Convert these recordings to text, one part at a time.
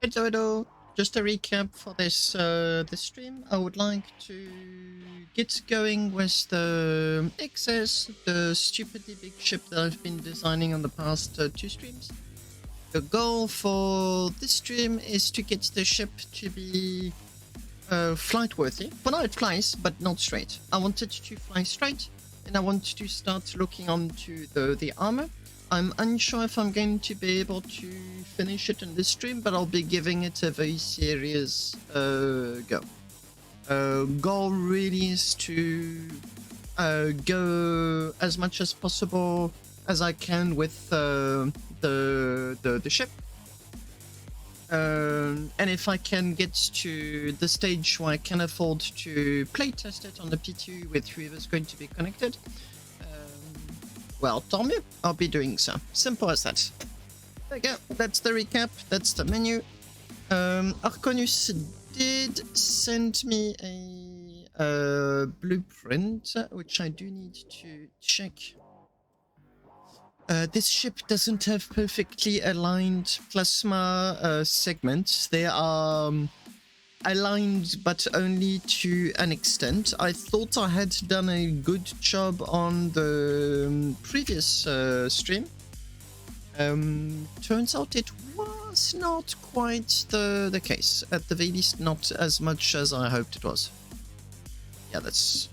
Hello. Just a recap for this stream. I would like to get going with the XS, the stupidly big ship that I've been designing on the past two streams. The goal for this stream is to get the ship to be flight worthy. For now it flies, but not straight. I want it to fly straight, and I want to start looking onto the armor. I'm unsure if I'm going to be able to finish it in this stream, but I'll be giving it a very serious go. Goal really is to go as much as possible as I can with the ship. And if I can get to the stage where I can afford to playtest it on the P2 with whoever's going to be connected, well, Tommy, I'll be doing so. Simple as that. There you go. That's the recap. That's the menu. Arconius did send me a blueprint, which I do need to check. This ship doesn't have perfectly aligned plasma segments. They are aligned, but only to an extent. I thought I had done a good job on the previous stream. Turns out it was not quite the case. At the very least, not as much as I hoped it was. Yeah, those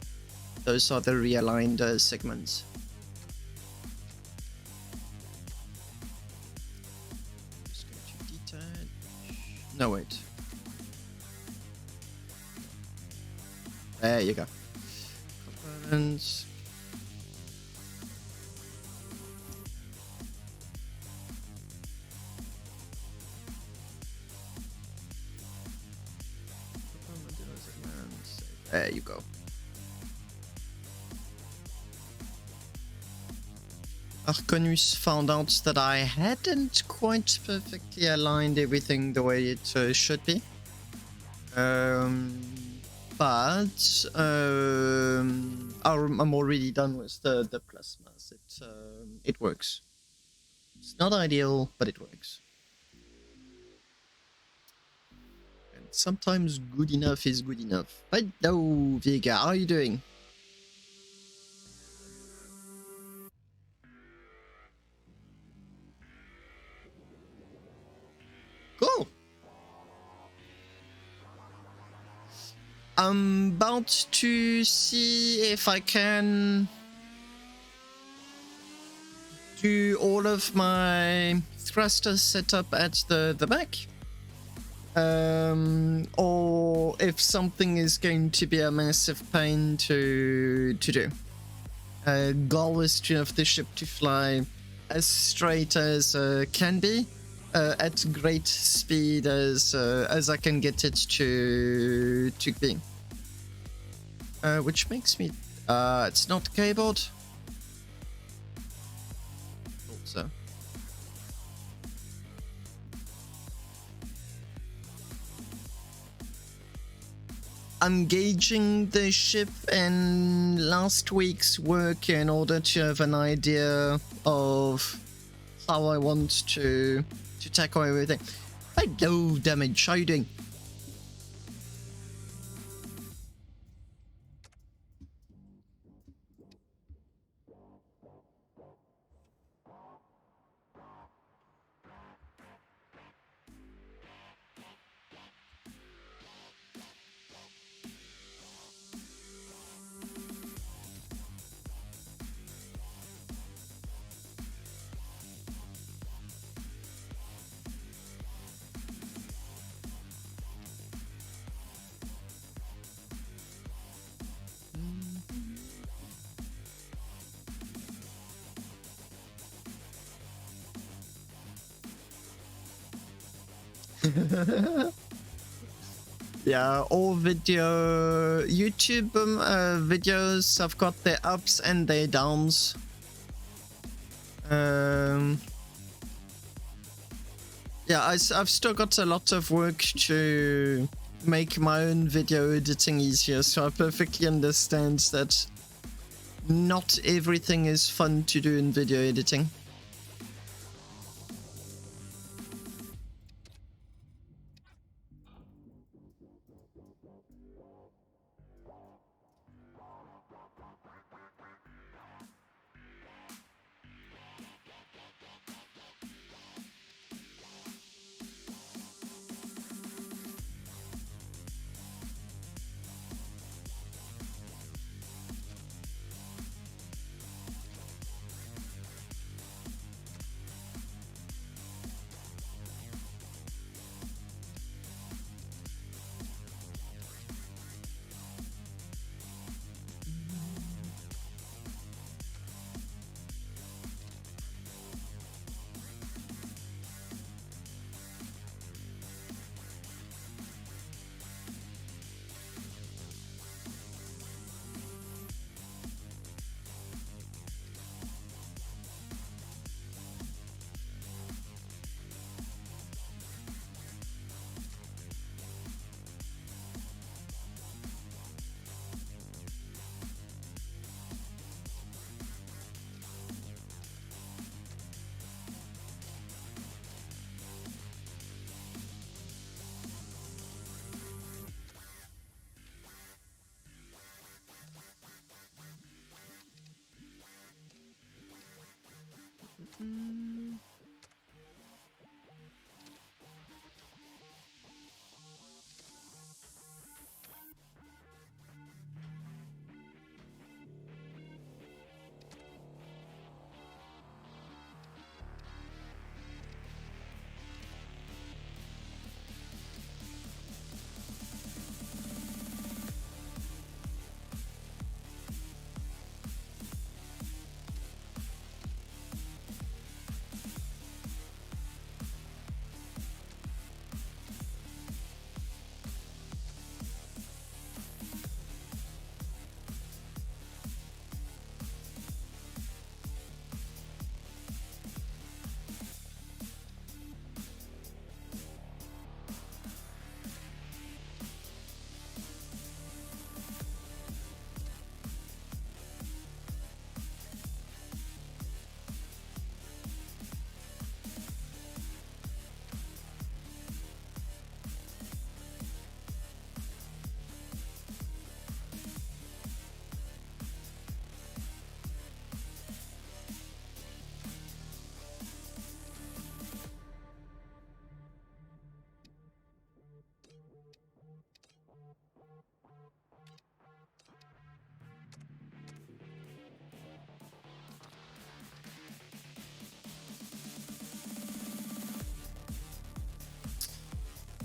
are the realigned segments. Just go to detach. No, wait. There you go. Components. There you go. Arconius found out that I hadn't quite perfectly aligned everything the way it should be. But I'm already done with the plasmas. It works. It's not ideal, but it works. And sometimes good enough is good enough. Hello, Vega. How are you doing? Cool. I'm about to see if I can do all of my thrusters set up at the back. Or if something is going to be a massive pain to do. Goal is to have the ship to fly as straight as can be. At great speed as I can get it to be. Which makes me... it's not cabled. Thought so. I'm gauging the ship and last week's work in order to have an idea of how I want to tackle everything. Hello, Damage. How you doing? Yeah, all YouTube videos have got their ups and their downs. Yeah, I've still got a lot of work to make my own video editing easier, so I perfectly understand that not everything is fun to do in video editing.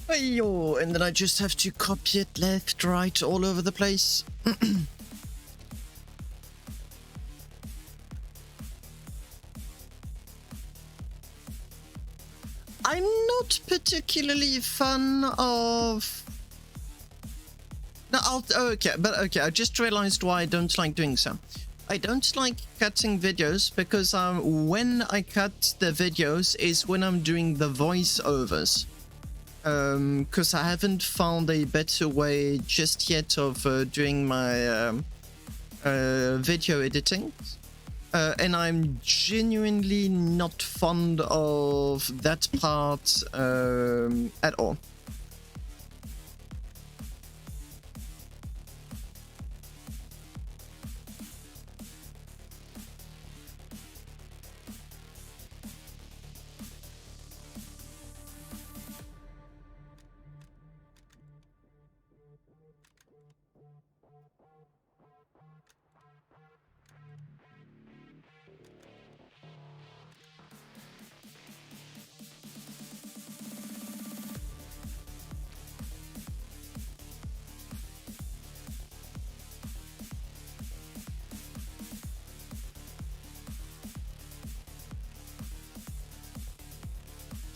Ayo, and then I just have to copy it left, right, all over the place. I'm not particularly fan of... No, okay, I just realized why I don't like doing so. I don't like cutting videos because when I cut the videos is when I'm doing the voiceovers. Because I haven't found a better way just yet of doing my video editing. And I'm genuinely not fond of that part at all.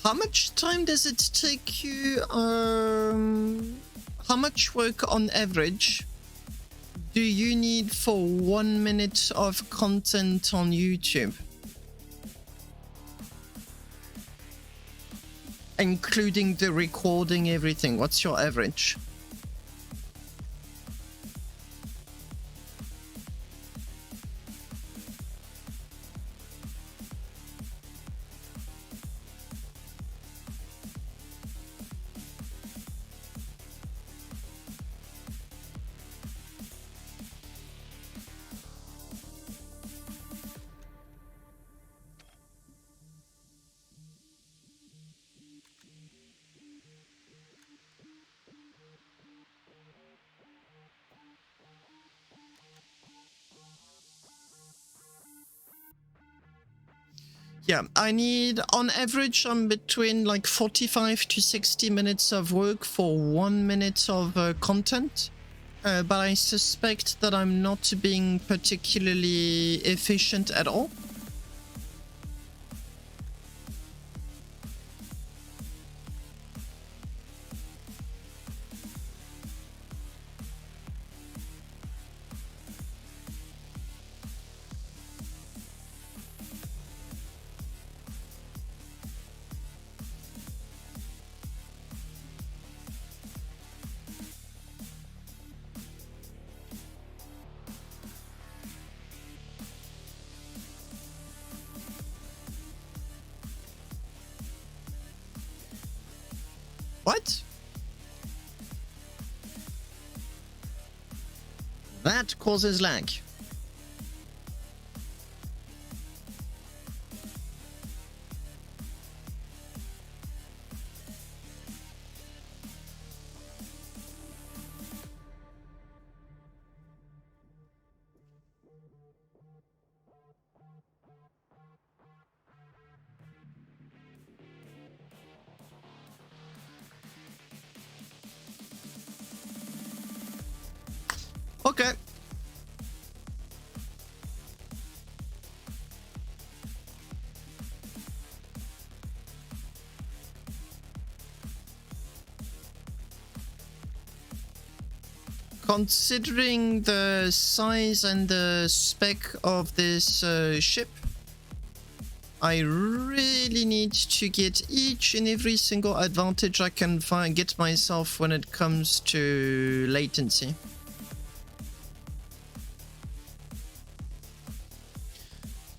How much time does it take you, how much work on average do you need for 1 minute of content on YouTube? Including the recording, everything, what's your average? Yeah, I need, on average, I'm between like 45 to 60 minutes of work for 1 minute of content. But I suspect that I'm not being particularly efficient at all. What? That causes lag. Okay. Considering the size and the spec of this ship, I really need to get each and every single advantage I can get myself when it comes to latency.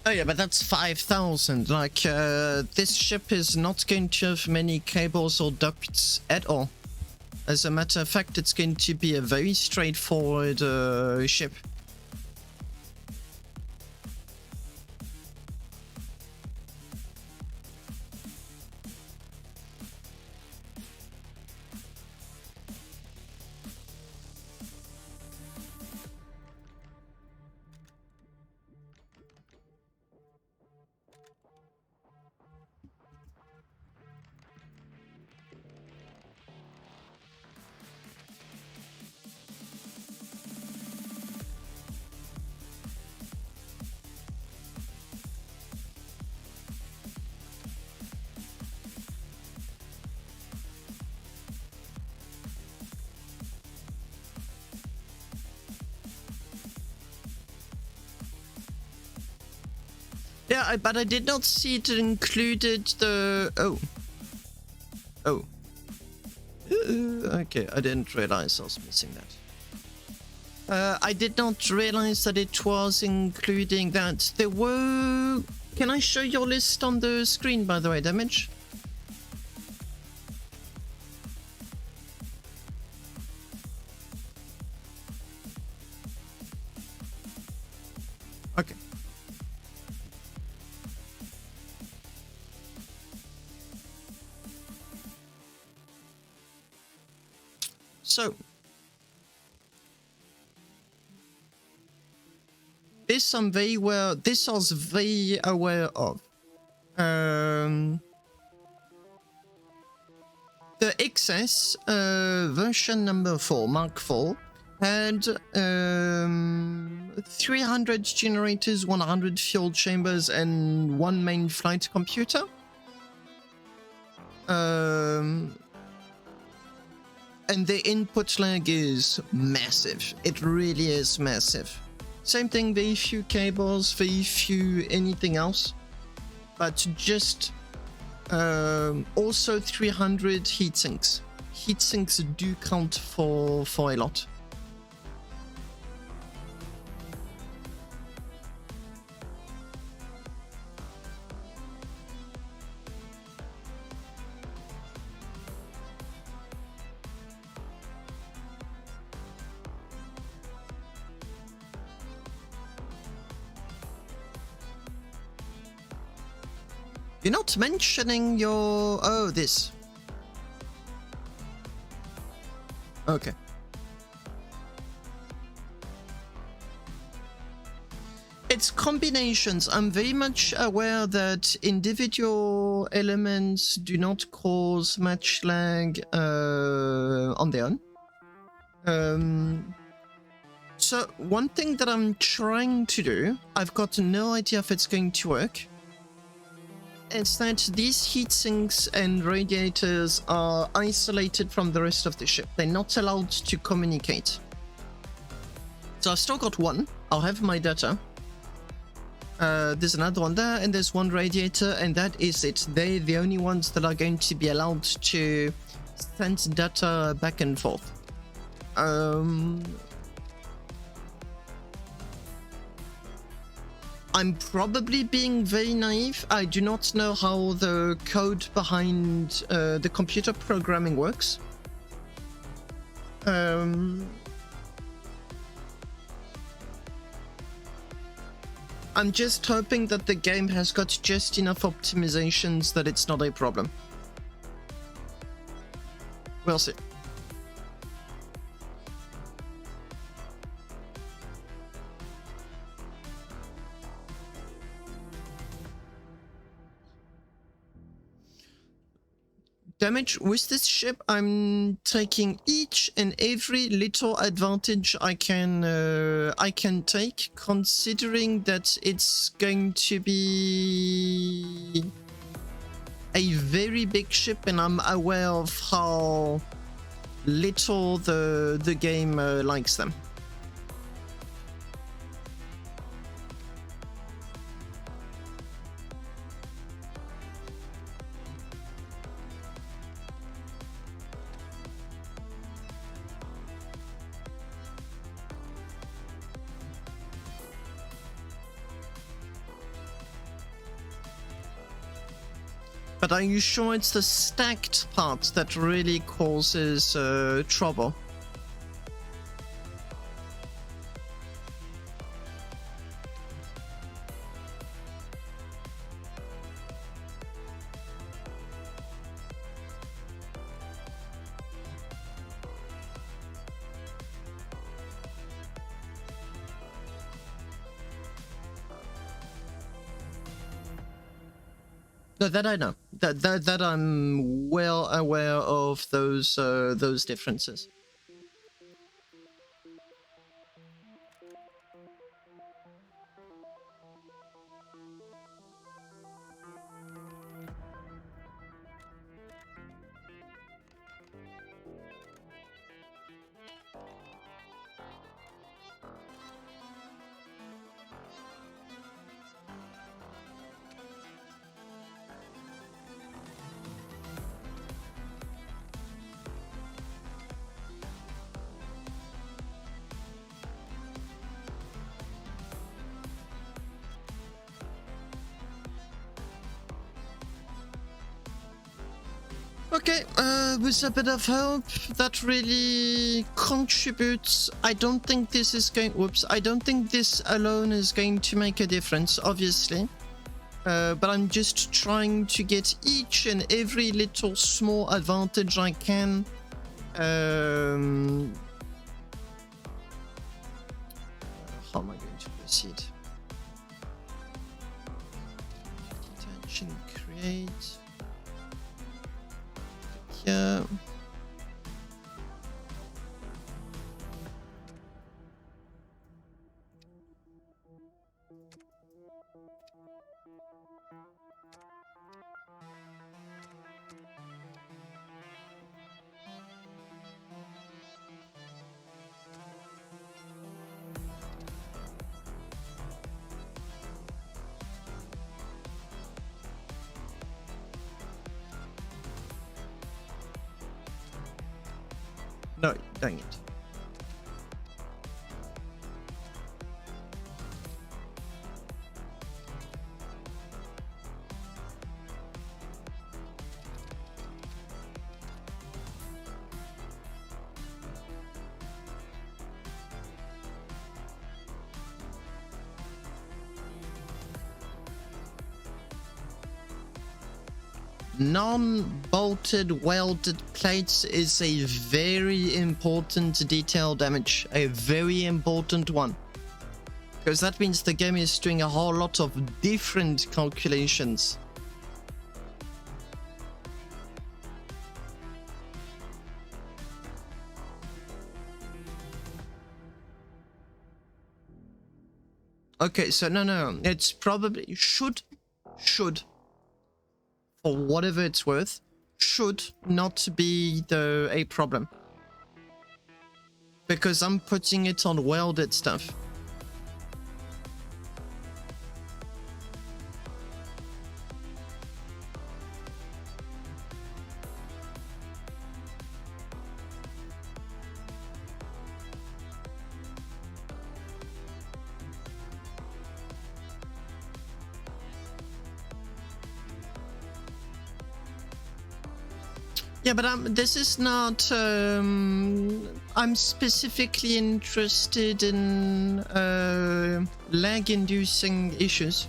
Oh yeah, but that's 5,000. Like, this ship is not going to have many cables or ducts at all. As a matter of fact, it's going to be a very straightforward ship. Yeah, but I did not see it included the... Oh. Oh. Okay, I didn't realize I was missing that. I did not realize that it was including that. There were... Can I show your list on the screen, by the way, Damage? Okay. So, this I was very aware of. The XS version number 4, Mark 4, had 300 generators, 100 fuel chambers, and 1 main flight computer. And the input lag is massive. It really is massive. Same thing, very few cables, very few anything else. But just also 300 heatsinks. Heatsinks do count for a lot. You're not mentioning your... Oh, this. Okay. It's combinations. I'm very much aware that individual elements do not cause much lag on their own. So one thing that I'm trying to do, I've got no idea if it's going to work, is that these heat sinks and radiators are isolated from the rest of the ship. They're not allowed to communicate. So I've still got one. I'll have my data. There's another one there, and there's one radiator, and that is it. They're the only ones that are going to be allowed to send data back and forth. I'm probably being very naive. I do not know how the code behind the computer programming works. I'm just hoping that the game has got just enough optimizations that it's not a problem. We'll see. Damage, with this ship, I'm taking each and every little advantage I can take, considering that it's going to be a very big ship, and I'm aware of how little the game likes them. But are you sure it's the stacked part that really causes trouble? No, that I know. That I'm well aware of those differences. Okay, with a bit of help, that really contributes. I don't think this is going... Whoops. I don't think this alone is going to make a difference, obviously. But I'm just trying to get each and every little small advantage I can. How am I going to proceed? Detention, create. Yeah. No, dang it. Non-bolted welded plates is a very important detail damage, a very important one, because that means the game is doing a whole lot of different calculations. Okay, so no, it's probably should for whatever it's worth, should not be a problem. Because I'm putting it on welded stuff. Yeah, but this is not... I'm specifically interested in lag-inducing issues.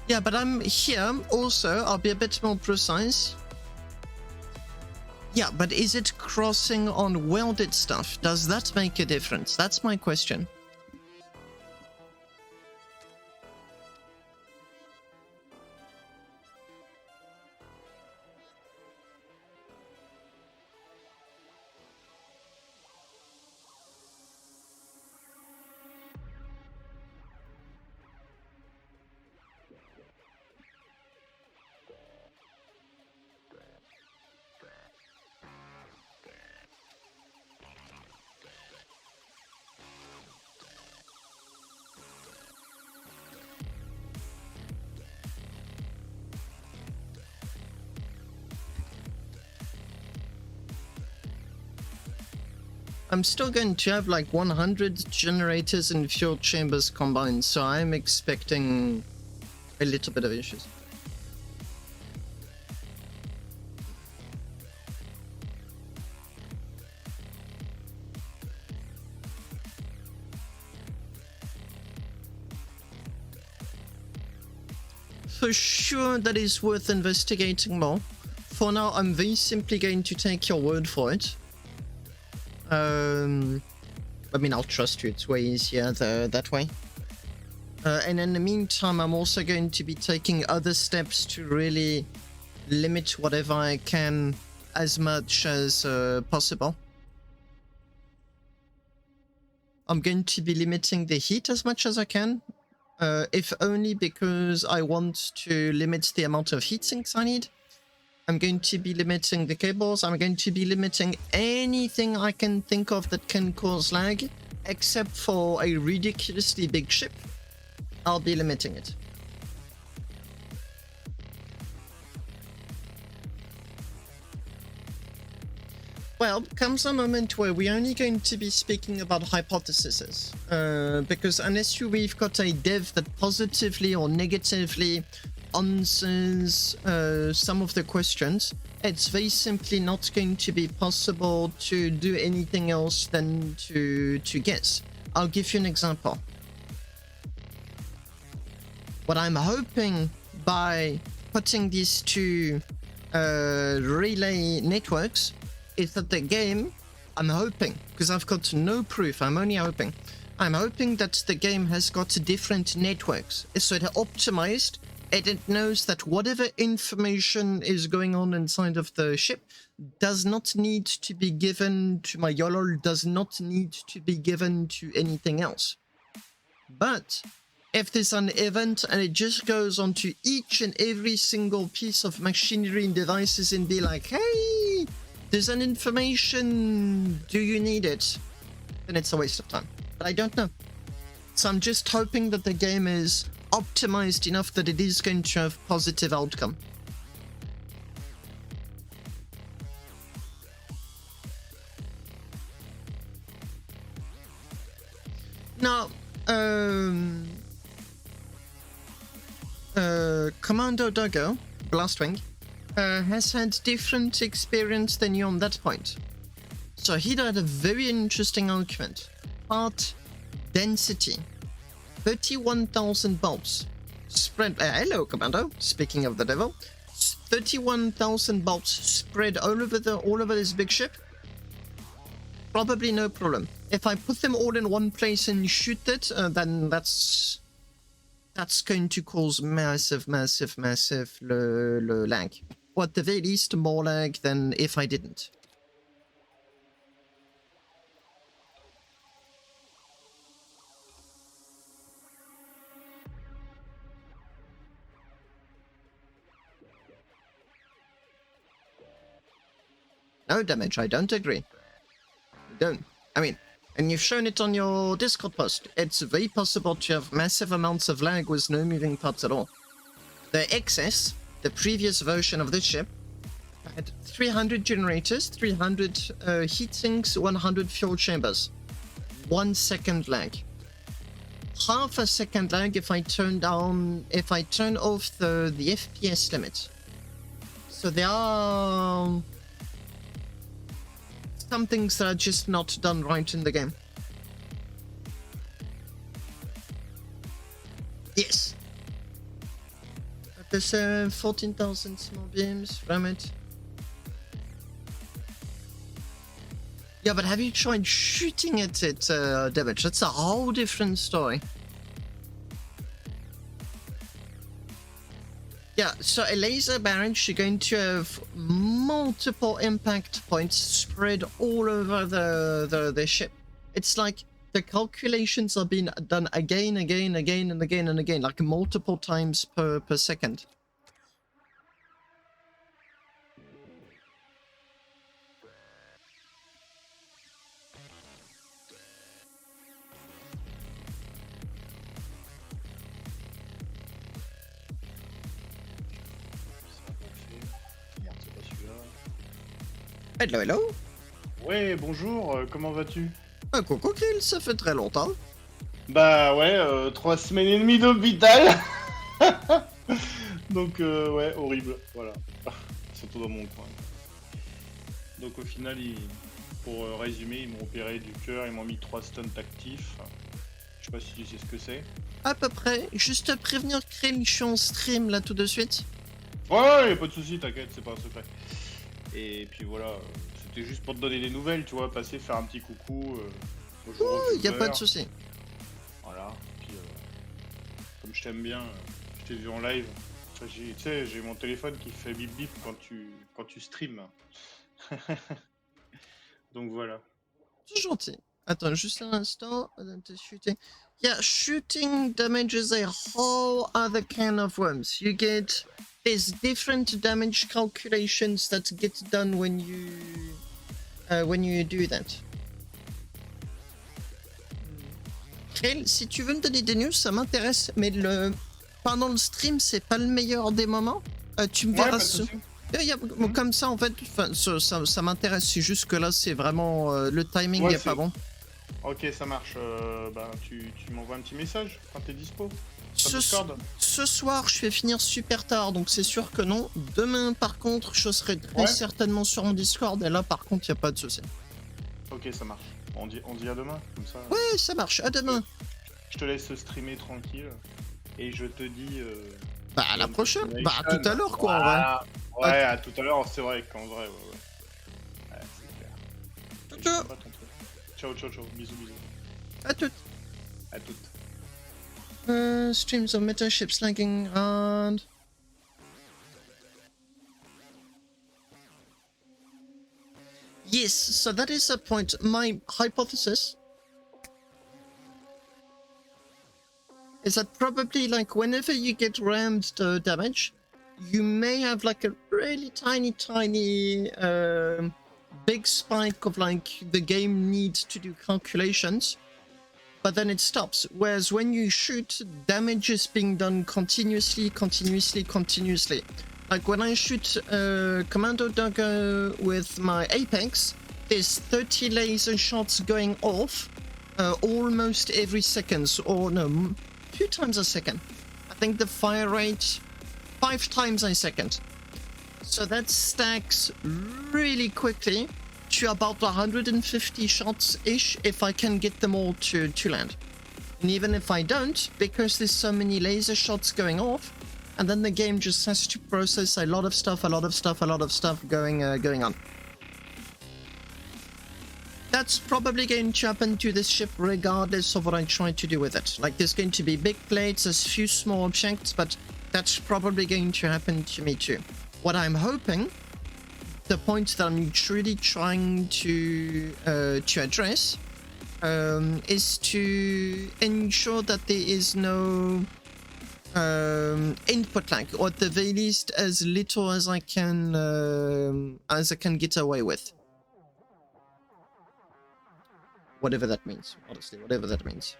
Yeah, but I'm here also, I'll be a bit more precise. Yeah, but is it crossing on welded stuff? Does that make a difference? That's my question. I'm still going to have like 100 generators and fuel chambers combined, so I'm expecting a little bit of issues. For sure, that is worth investigating more. For now, I'm very simply going to take your word for it. I mean, I'll trust you. It's way easier that way. And in the meantime, I'm also going to be taking other steps to really limit whatever I can as much as possible. I'm going to be limiting the heat as much as I can, if only because I want to limit the amount of heat sinks I need. I'm going to be limiting the cables. I'm going to be limiting anything I can think of that can cause lag, except for a ridiculously big ship. I'll be limiting it. Well, comes a moment where we're only going to be speaking about hypotheses, because unless we've got a dev that positively or negatively answers some of the questions, it's very simply not going to be possible to do anything else than to guess. I'll give you an example. What I'm hoping by putting these two relay networks is that the game, I'm hoping, because I've got no proof, I'm only hoping, I'm hoping that the game has got different networks. So it optimized, and it knows that whatever information is going on inside of the ship does not need to be given to my YOLO, does not need to be given to anything else. But if there's an event and it just goes onto each and every single piece of machinery and devices and be like, hey, there's an information, do you need it? Then it's a waste of time. But I don't know. So I'm just hoping that the game is optimized enough that it is going to have positive outcome. Now, Commando Doggo, Blastwing, has had different experience than you on that point. So he had a very interesting argument. Part density. 31,000 bolts spread. Hello, Commando. Speaking of the devil, 31,000 bolts spread all over this big ship. Probably no problem. If I put them all in one place and shoot it, then that's going to cause massive lag. Or at the very least, more lag than if I didn't. No damage, I don't agree. Don't. I mean, and you've shown it on your Discord post. It's very possible to have massive amounts of lag with no moving parts at all. The XS, the previous version of this ship, had 300 generators, 300 heat sinks, 100 fuel chambers. 1 second lag. Half a second lag if I turn off the FPS limit. So there are some things that are just not done right in the game. Yes. There's 14,000 small beams, ram it. Yeah, but have you tried shooting at it, damage? That's a whole different story. Yeah, so a laser barrage, you're going to have multiple impact points spread all over the ship. It's like the calculations are being done again, like multiple times per second. Hello, hello. Ouais, bonjour, comment vas-tu? Coucou Krill, ça fait très longtemps. Bah ouais, 3 semaines et demie d'hôpital. Donc ouais, horrible, voilà. Surtout dans mon coin. Donc au final, pour résumer, ils m'ont opéré du cœur, ils m'ont mis 3 stunts actifs. Je sais pas si tu sais ce que c'est. À peu près, juste prévenir Krill, je suis en stream là tout de suite. Ouais, y'a pas de soucis, t'inquiète, c'est pas un secret. Et puis voilà, c'était juste pour te donner des nouvelles, tu vois, passer, faire un petit coucou. Oh, y a pas de souci. Voilà, puis comme je t'aime bien, je t'ai vu en live. Enfin, tu sais, j'ai mon téléphone qui fait bip bip quand tu streams. Donc voilà. C'est gentil. Attends, juste un instant. Shooting. Yeah, shooting damages a whole other can of worms. There's different damage calculations that get done when you do that. Krill, si tu veux me donner des news, ça m'intéresse, mais pendant le stream, c'est pas le meilleur des moments. Tu me verras Comme ça, en fait, ça m'intéresse. C'est juste que là, c'est vraiment le timing Ouais, est pas bon. Ok, ça marche. Bah, tu m'envoies un petit message quand t'es dispo sur Ce, Discord. ce soir, je vais finir super tard, donc c'est sûr que non. Demain, par contre, je serai très Ouais. certainement sur mon Discord, et là, par contre, il n'y a pas de souci. Ok, ça marche. On dit à demain, comme ça. Ouais, ça marche. À demain. Je te laisse streamer tranquille. Et je te dis. Bah, à la bonne prochaine. Bah, à continuation. tout à l'heure, quoi, en vrai. Voilà. Ouais, à tout à l'heure, c'est vrai qu'en vrai, ouais. Ouais, c'est clair. Ciao, Et ciao. sympa ton truc. Ciao, ciao, ciao. Bisous, bisous. À toutes. À toutes. Streams of meta ships lagging around. Yes, so that is a point. My hypothesis is that probably, like, whenever you get rammed damage, you may have like a really tiny big spike of like the game needs to do calculations, but then it stops. Whereas when you shoot, damage is being done continuously. Like when I shoot Commando Dagger with my Apex, there's 30 laser shots going off almost every second, or no, a few times a second. I think the fire rate 5 times a second. So that stacks really quickly to about 150 shots-ish if I can get them all to land. And even if I don't, because there's so many laser shots going off, and then the game just has to process a lot of stuff going on. That's probably going to happen to this ship regardless of what I try to do with it. Like, there's going to be big plates, there's a few small objects, but that's probably going to happen to me too. What I'm hoping, the point that I'm truly trying to address, is to ensure that there is no input lag, or at the very least as little as I can get away with. Whatever that means, honestly, whatever that means.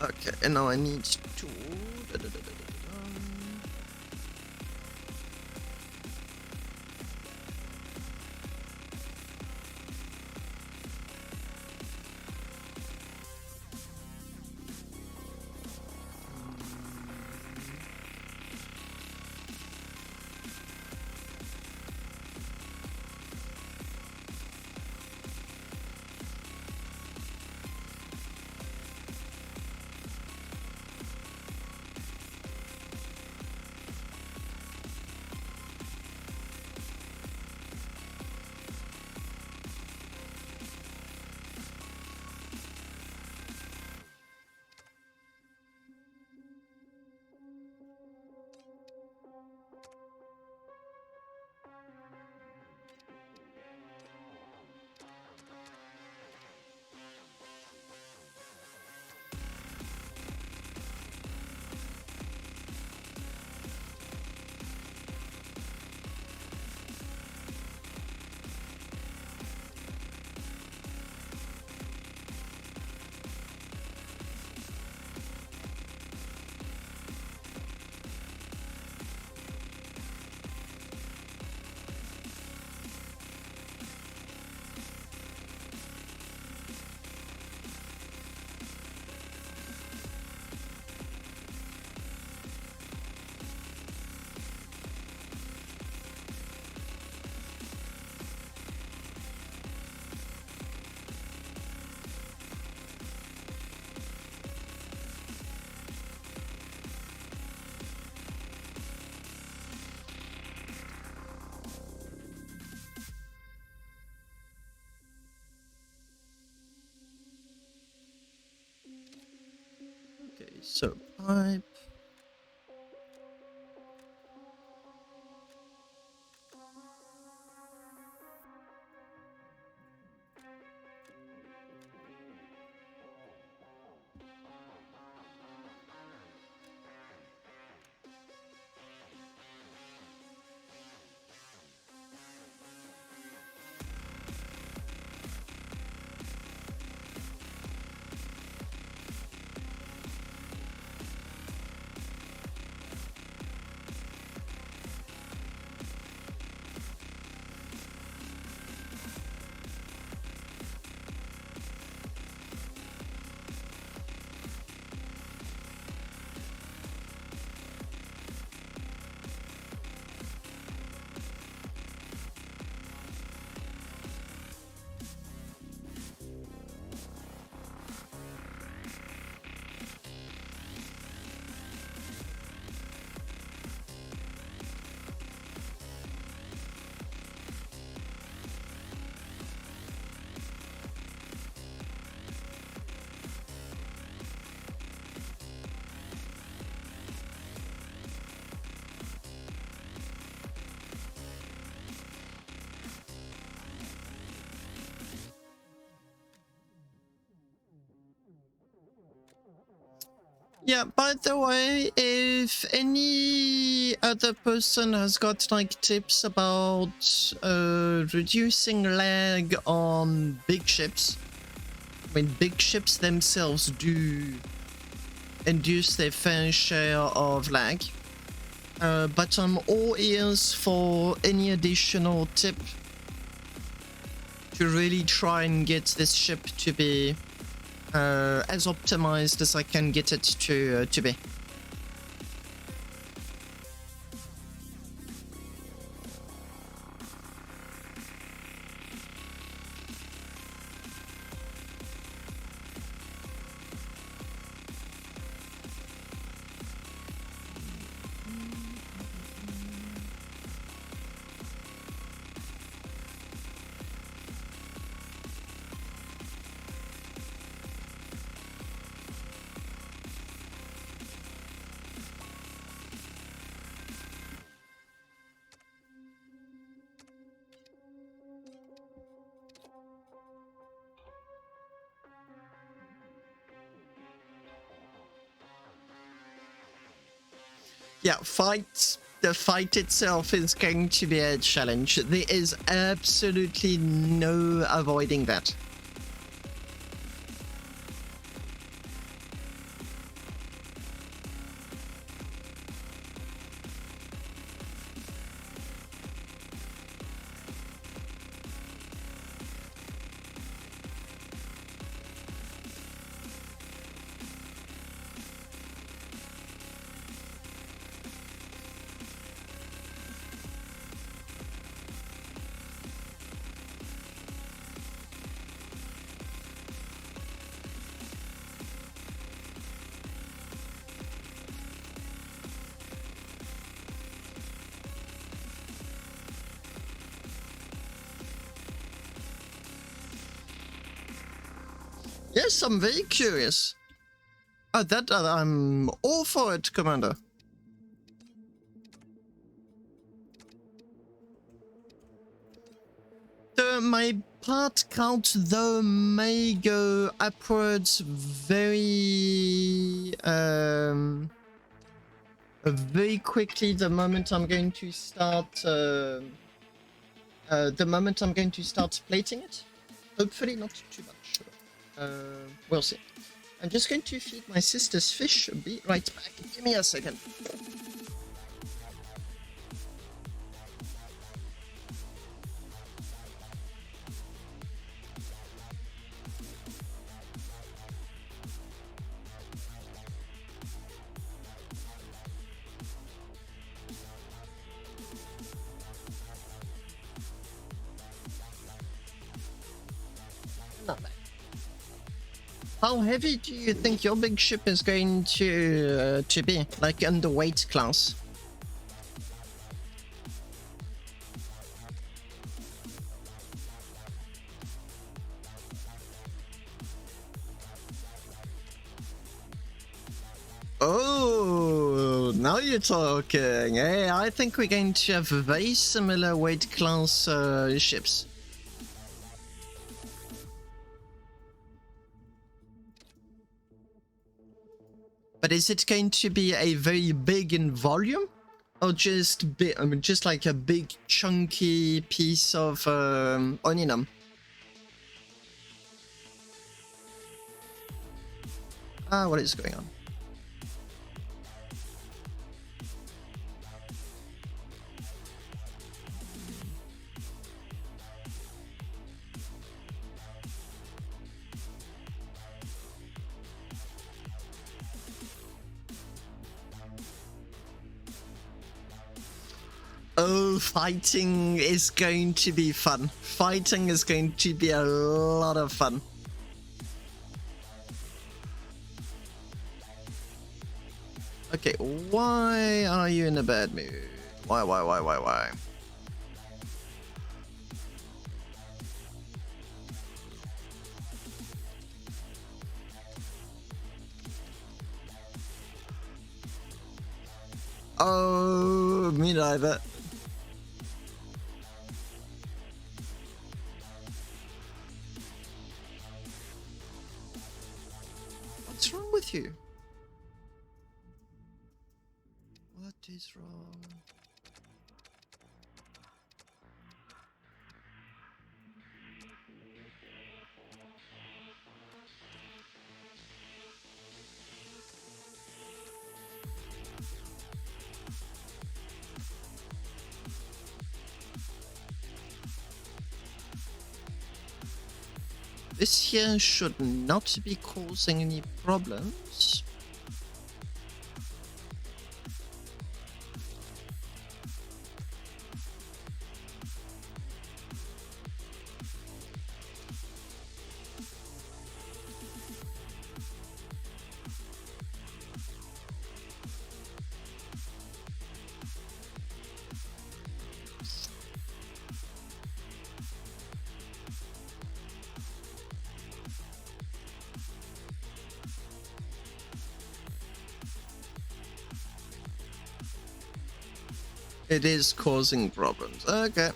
Okay, and now I need to... Okay, so pipe. Yeah, by the way, if any other person has got like tips about reducing lag on big ships, when big ships themselves do induce their fair share of lag, but I'm all ears for any additional tip to really try and get this ship to be as optimized as I can get it to be. Yeah, the fight itself is going to be a challenge. There is absolutely no avoiding that. Yes, I'm very curious. I'm all for it, Commander. My part count though may go upwards very quickly the moment I'm going to start plating it. Hopefully not too much. We'll see. I'm just going to feed my sister's fish. Be right back. Give me a second. Not bad. How heavy do you think your big ship is going to be? Like under weight class? Oh, now you're talking. Hey, I think we're going to have very similar weight class ships. But is it going to be a very big in volume? Or just big, I mean, just like a big chunky piece of onion? What is going on? Oh, fighting is going to be fun. Fighting is going to be a lot of fun. Okay, why are you in a bad mood? Why? Oh, me neither. What's wrong with you? This here should not be causing any problems. It is causing problems. Okay.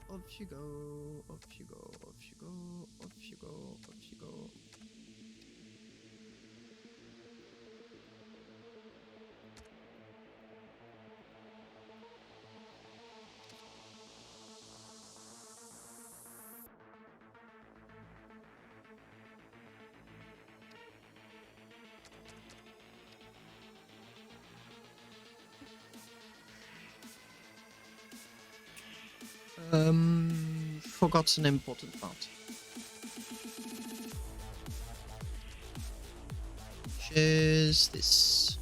Off you go, off you go, off you go, off you go, off you go. Forgot an important part. Which is this.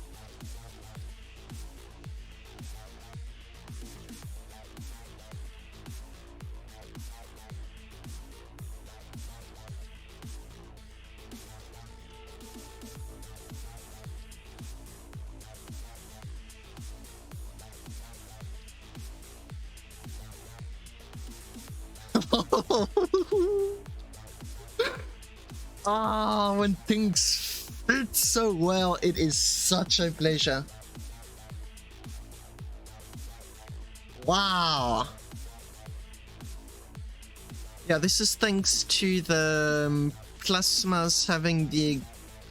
Ah, when things fit so well, it is such a pleasure. Wow. Yeah, this is thanks to the plasmas having the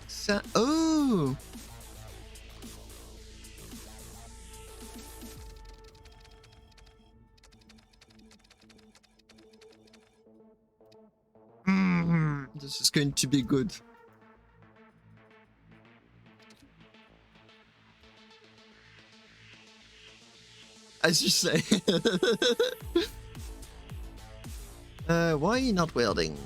exact... Oh! This is going to be good. As you say. Why are you not welding?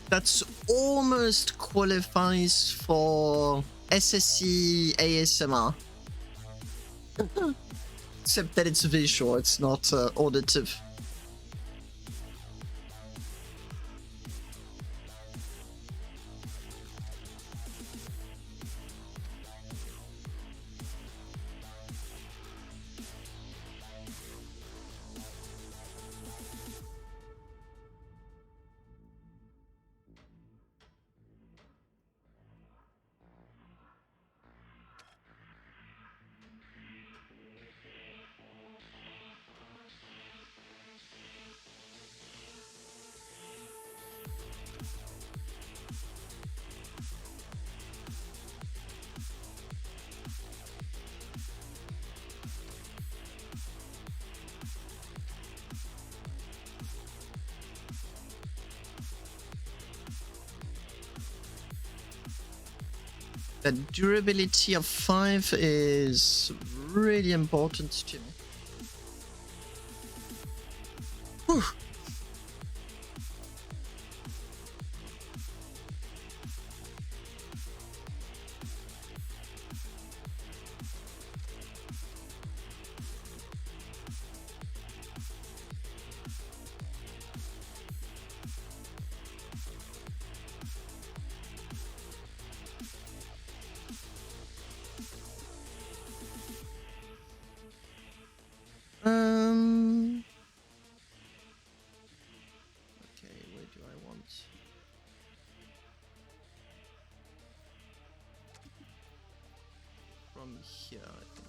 That's almost qualifies for SSE ASMR. Except that it's visual, it's not auditive. The durability of 5 is really important to me. Whew. Okay, where do I want? From here, I think.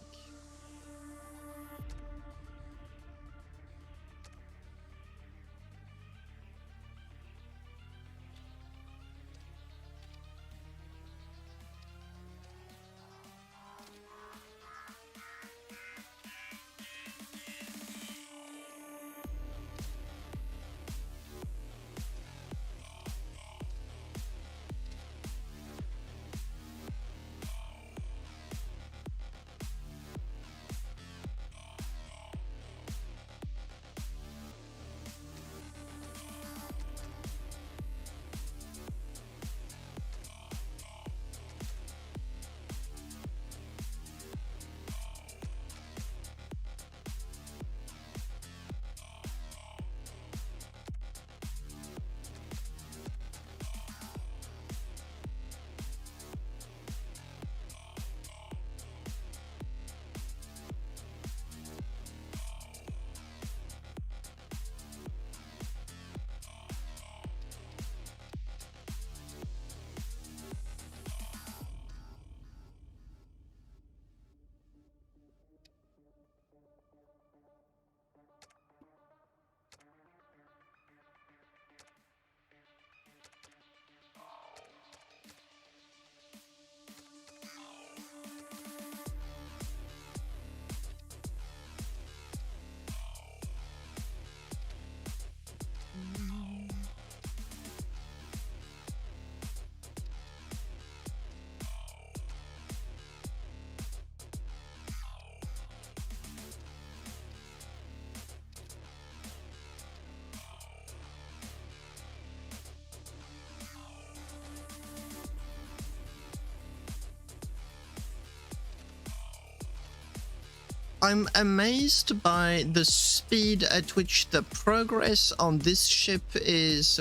I'm amazed by the speed at which the progress on this ship is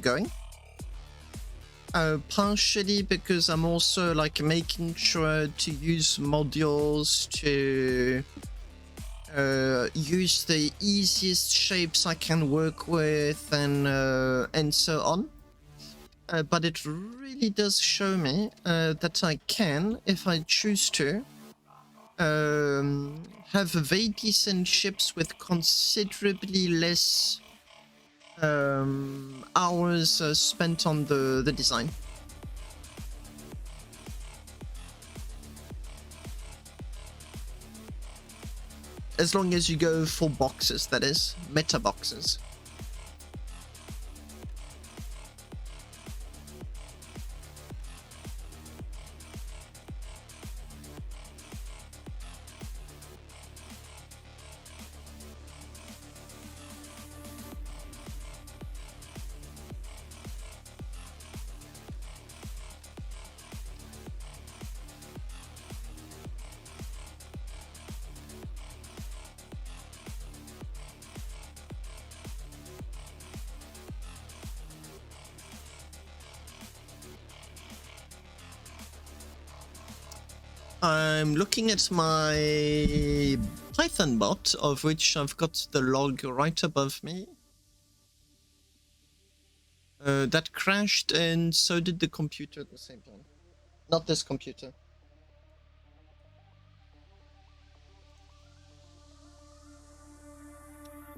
going. Partially because I'm also like making sure to use modules to use the easiest shapes I can work with and so on. But it really does show me that I can, if I choose to, have very decent ships with considerably less hours spent on the design. As long as you go for boxes, that is, meta boxes. I'm looking at my Python bot, of which I've got the log right above me. That crashed, and so did the computer at the same time. Not this computer.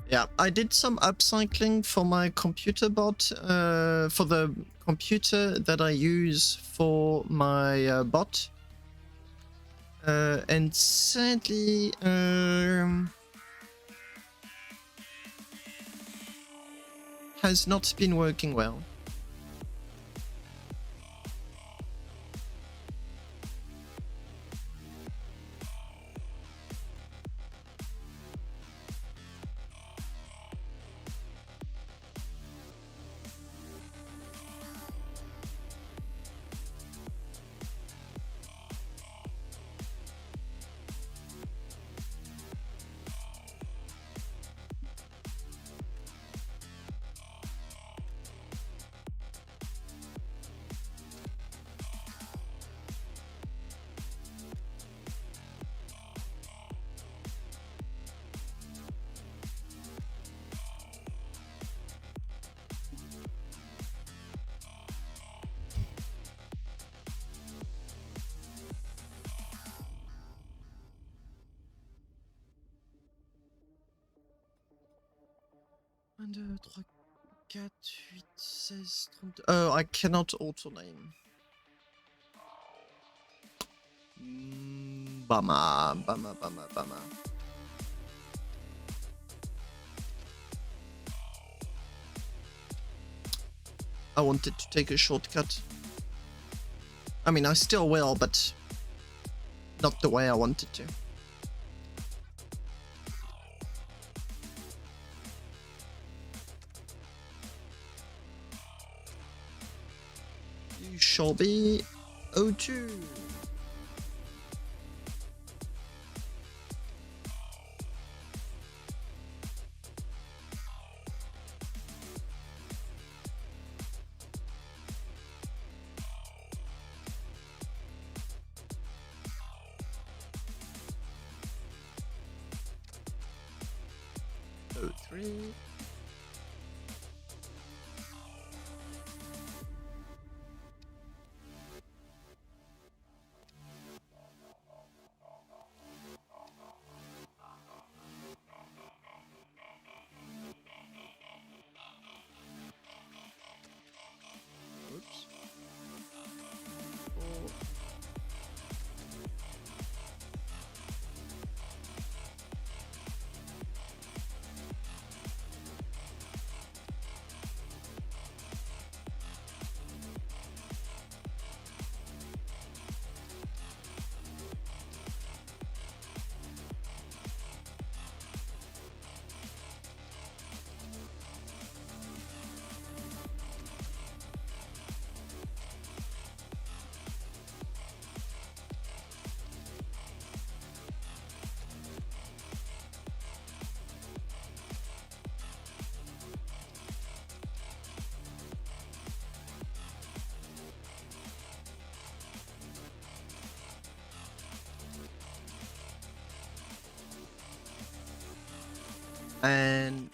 Yeah, I did some upcycling for my computer bot, for the computer that I use for my bot. And sadly, has not been working well. Oh, I cannot auto name. Bummer, bummer, bummer, bummer. I wanted to take a shortcut. I mean, I still will, but not the way I wanted to. You shall be O2. O3. Oops. Four. And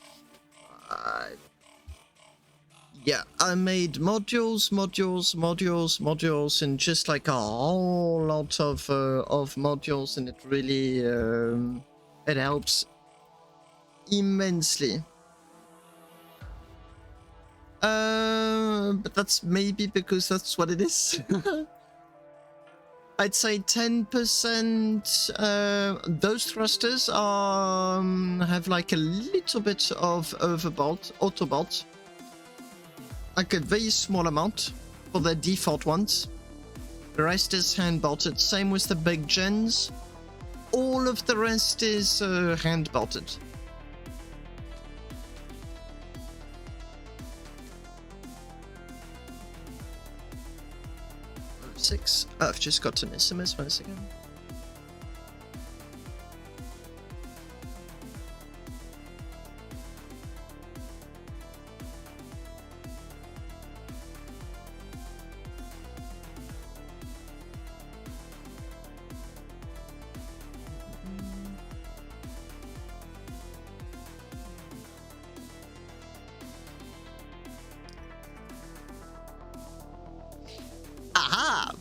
yeah, I made modules, and just like a whole lot of modules, and it really it helps immensely. But that's maybe because that's what it is. I'd say 10%. Those thrusters have like a little bit of autobolt, like a very small amount for the default ones. The rest is hand bolted. Same with the big gens. All of the rest is hand bolted. Six. Oh, I've just got an SMS. 1 second.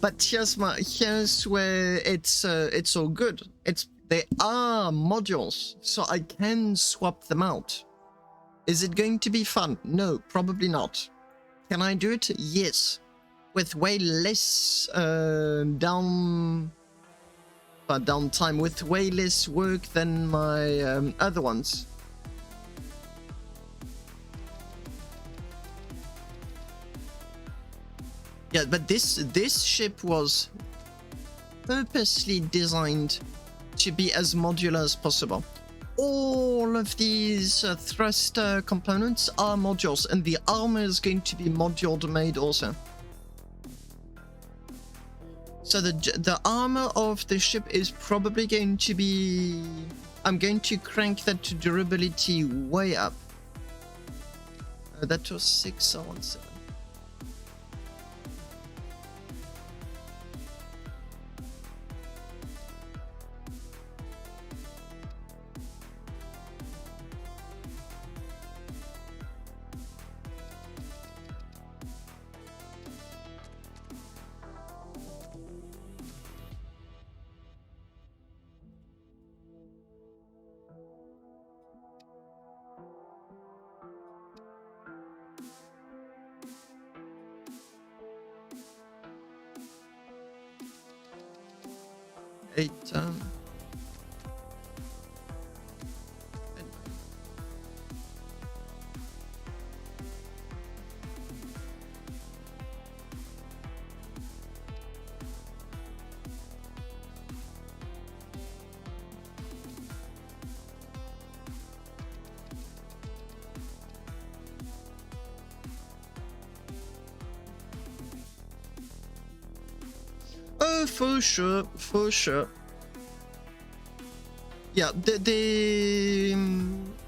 But here's where it's all good. They are modules, so I can swap them out. Is it going to be fun? No, probably not. Can I do it? Yes, with way less downtime, with way less work than my other ones. Yeah, but this ship was purposely designed to be as modular as possible. All of these thruster components are modules, and the armor is going to be module made also. So the armor of the ship is probably going to be... I'm going to crank that to durability way up. That was 6,017. Oh, for sure, for sure. Yeah,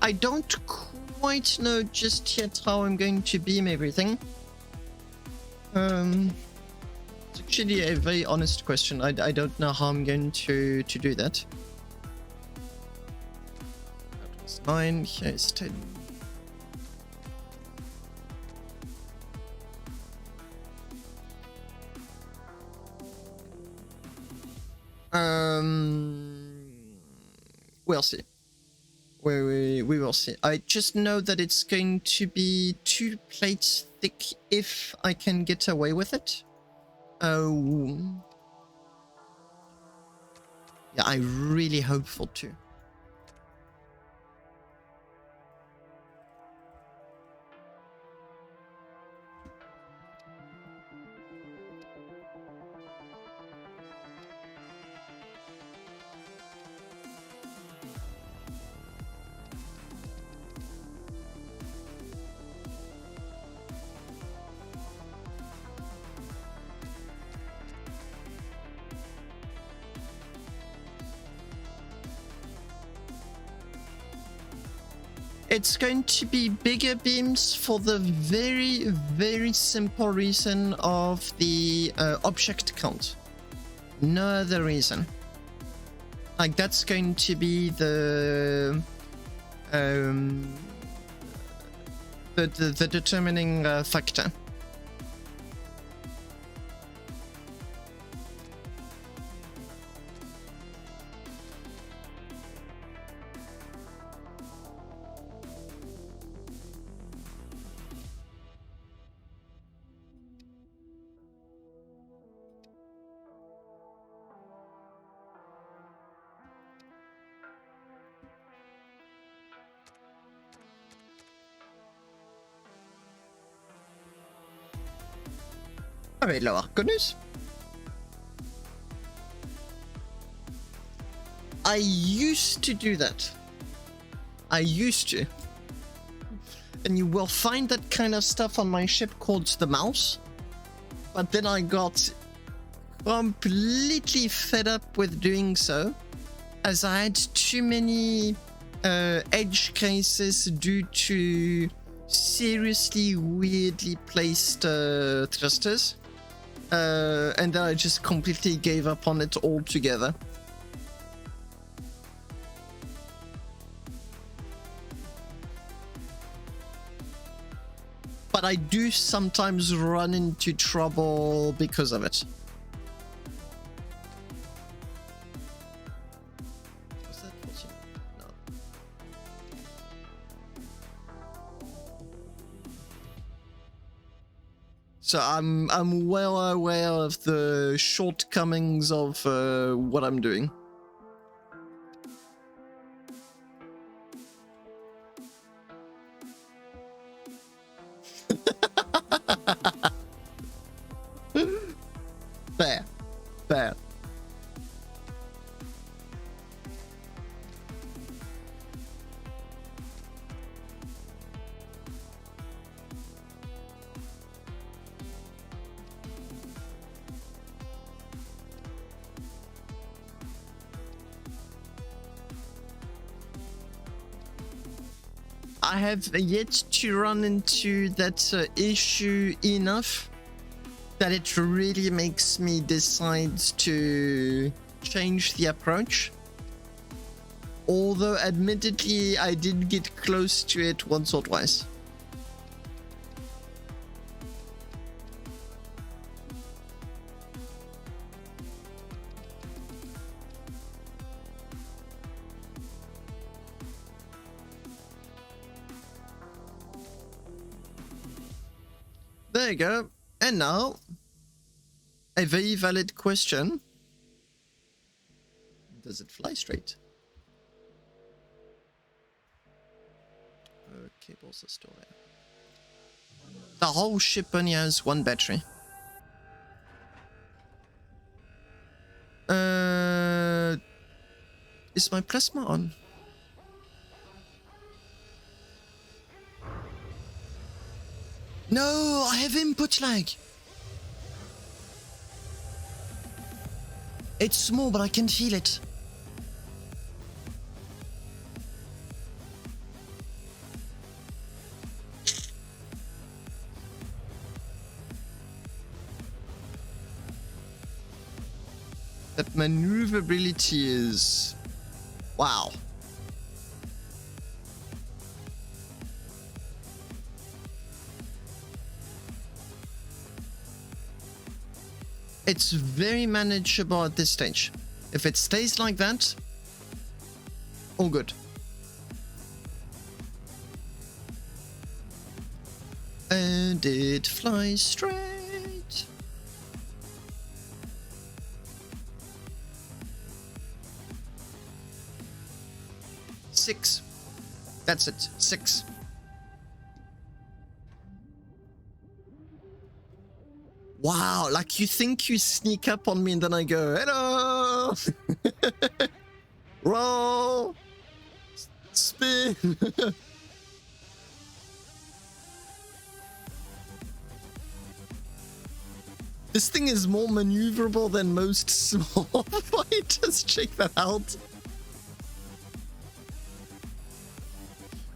I don't quite know just yet how I'm going to beam everything. It's actually a very honest question. I don't know how I'm going to do that. That was 9, here is 10. We'll see. We will see. I just know that it's going to be 2 plates thick if I can get away with it. Oh. Yeah, I really hope for 2. It's going to be bigger beams for the very, very simple reason of the object count. No other reason. Like, that's going to be the um, the determining factor. Alright, Loa, good news. I used to do that. I used to. And you will find that kind of stuff on my ship called the Mouse. But then I got completely fed up with doing so, as I had too many edge cases due to seriously weirdly placed thrusters. And then I just completely gave up on it altogether. But I do sometimes run into trouble because of it. Was that 14? No. So I'm well aware of the shortcomings of what I'm doing. Fair. Fair. I have yet to run into that issue enough that it really makes me decide to change the approach. Although, admittedly, I did get close to it once or twice. There you go. And now, a very valid question. Does it fly straight? Cables are still there. The whole ship only has one battery. Is my plasma on? No, I have input lag. It's small, but I can feel it. That maneuverability is... wow. It's very manageable at this stage. If it stays like that, all good. And it flies straight. Six. That's it. 6. Wow, like you think you sneak up on me and then I go, hello! Roll! Spin! This thing is more maneuverable than most small fighters. Check that out.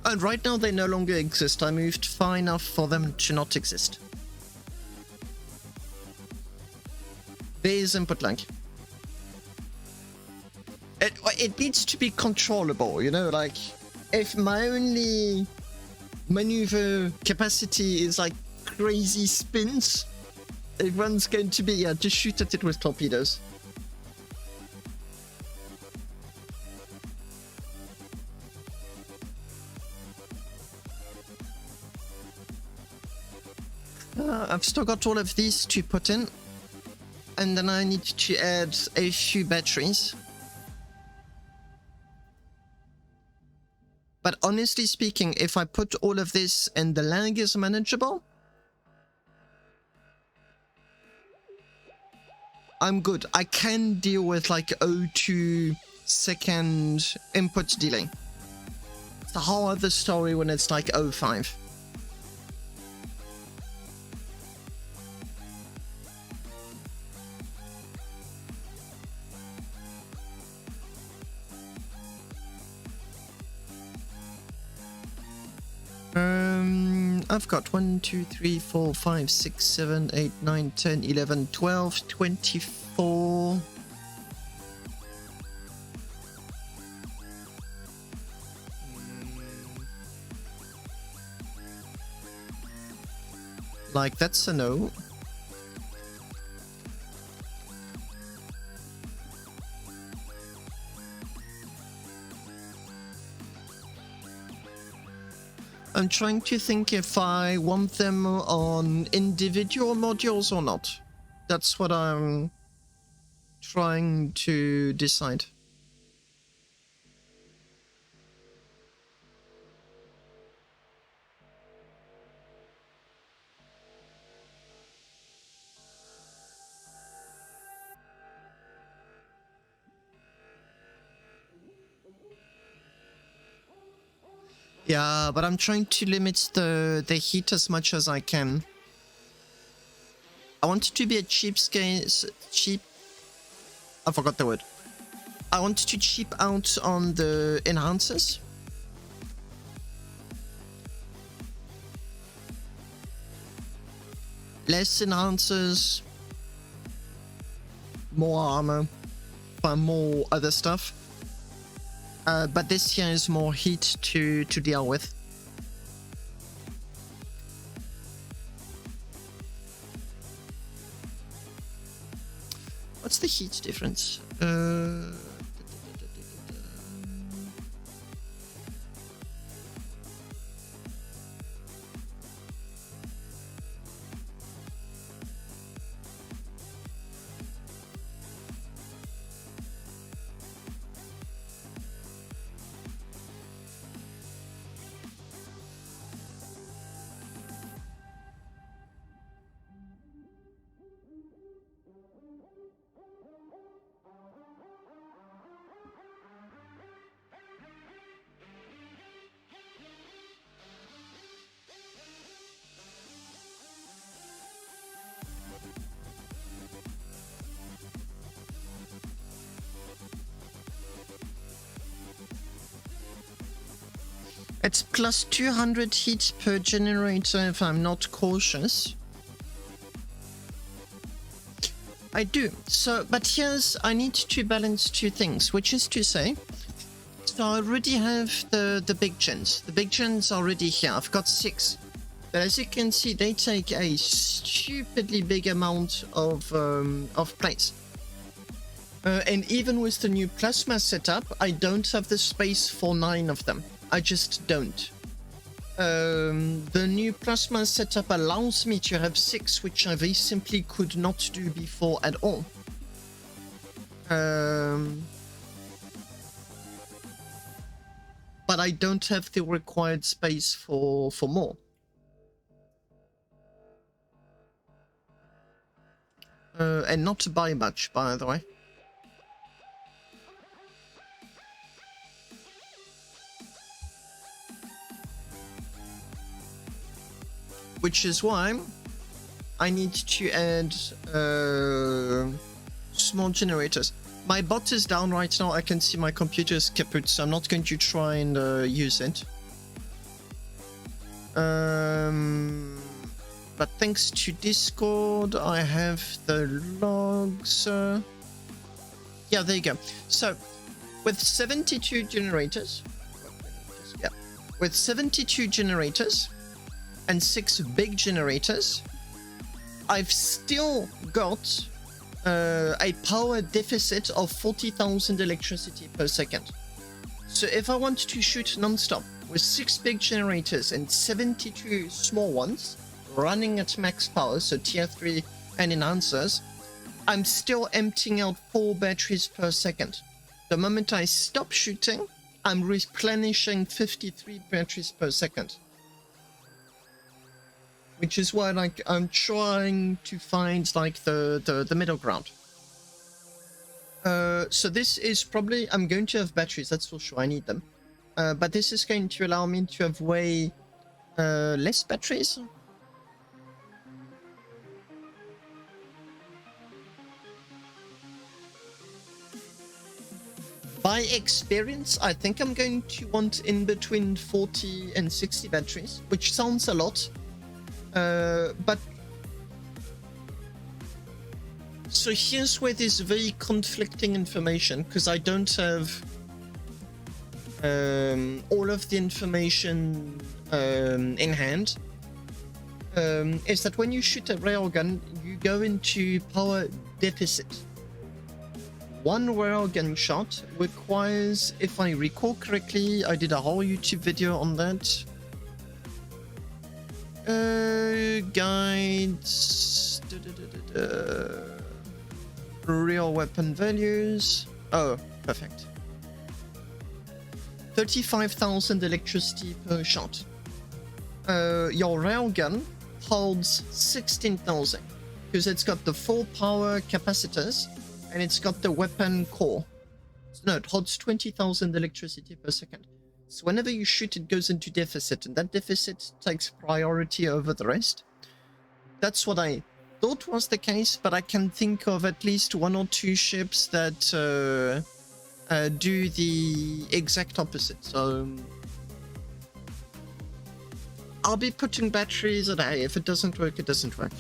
And right now they no longer exist. I moved far enough for them to not exist. There is input lag. It needs to be controllable, you know, like if my only maneuver capacity is like crazy spins, everyone's going to be, yeah, just shoot at it with torpedoes. I've still got all of these to put in, and then I need to add a few batteries. But honestly speaking, if I put all of this and the lag is manageable, I'm good. I can deal with like 0.2 second input delay. It's a whole other story when it's like 0.5. I've got 1, 2, 3, 4, 5, 6, 7, 8, 9, 10, 11, 12, 24. Like, that's a no. I'm trying to think if I want them on individual modules or not. That's what I'm trying to decide. Yeah, but I'm trying to limit the heat as much as I can. I want it to be a cheap. I forgot the word. I want to cheap out on the enhancers. Less enhancers, more armor, more other stuff. But this here is more heat to deal with. What's the heat difference? It's plus 200 heat per generator if I'm not cautious. I do. So, but here's, I need to balance two things, which is to say, so I already have the big gens. The big gens are already here. I've got 6. But as you can see, they take a stupidly big amount of plates. And even with the new plasma setup, I don't have the space for 9 of them. I just don't. The new plasma setup allows me to have 6, which I very simply could not do before at all. But I don't have the required space for more. And not by much, by the way. Which is why I need to add small generators. My bot is down right now. I can see my computer is kaput, so I'm not going to try and use it. But thanks to Discord, I have the logs. Yeah, there you go. So, with 72 generators, yeah, with 72 generators and 6 big generators, I've still got a power deficit of 40,000 electricity per second. So if I want to shoot non-stop with 6 big generators and 72 small ones running at max power, so tier 3 and enhancers, I'm still emptying out 4 batteries per second. The moment I stop shooting, I'm replenishing 53 batteries per second. Which is why, like, I'm trying to find, like, the middle ground. So this is probably... I'm going to have batteries, that's for sure, I need them. But this is going to allow me to have way less batteries. By experience, I think I'm going to want in between 40 and 60 batteries, which sounds a lot. But so here's where there's very conflicting information, because I don't have all of the information in hand. Is that when you shoot a railgun, you go into power deficit. One railgun shot requires, if I recall correctly, I did a whole YouTube video on that. Guides. Real weapon values. Oh, perfect. 35,000 electricity per shot. Your railgun holds 16,000 because it's got the 4 power capacitors and it's got the weapon core. No, it holds 20,000 electricity per second. So whenever you shoot, it goes into deficit, and that deficit takes priority over the rest. That's what I thought was the case, but I can think of at least 1 or 2 ships that do the exact opposite. So I'll be putting batteries at A. If it doesn't work, it doesn't work.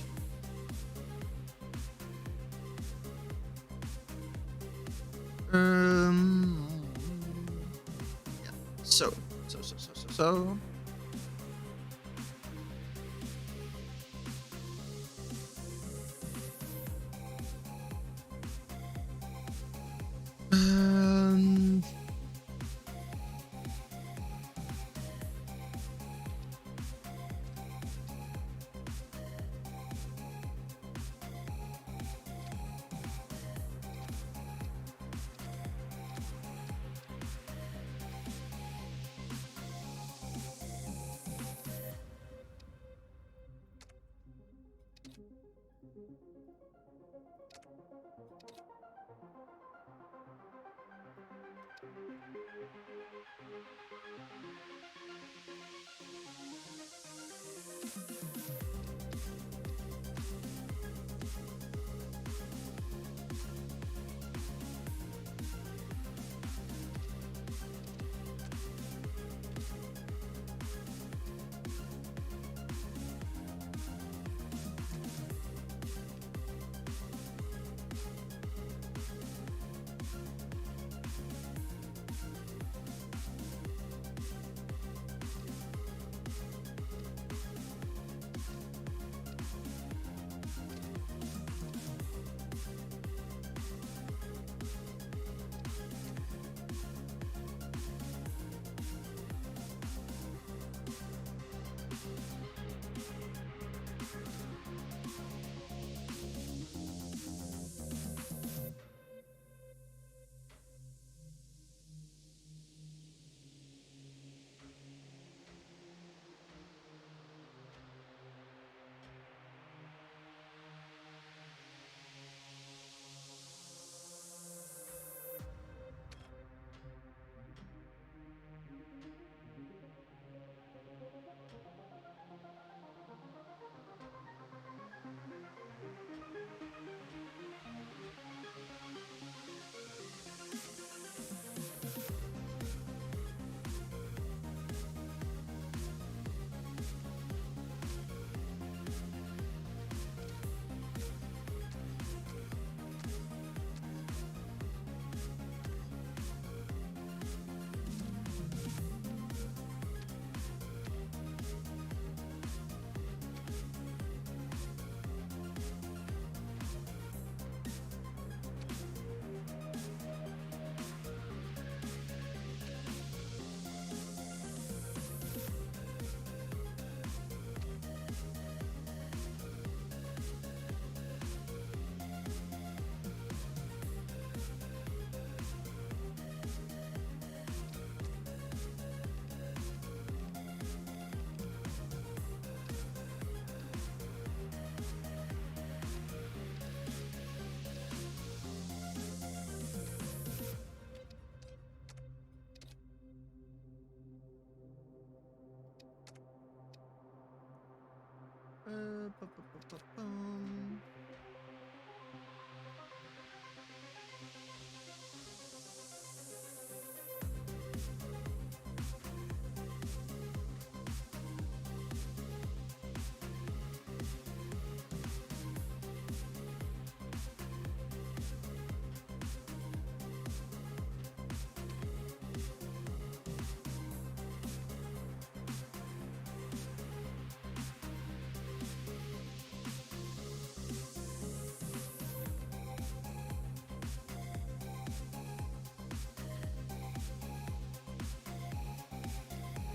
Yeah. So.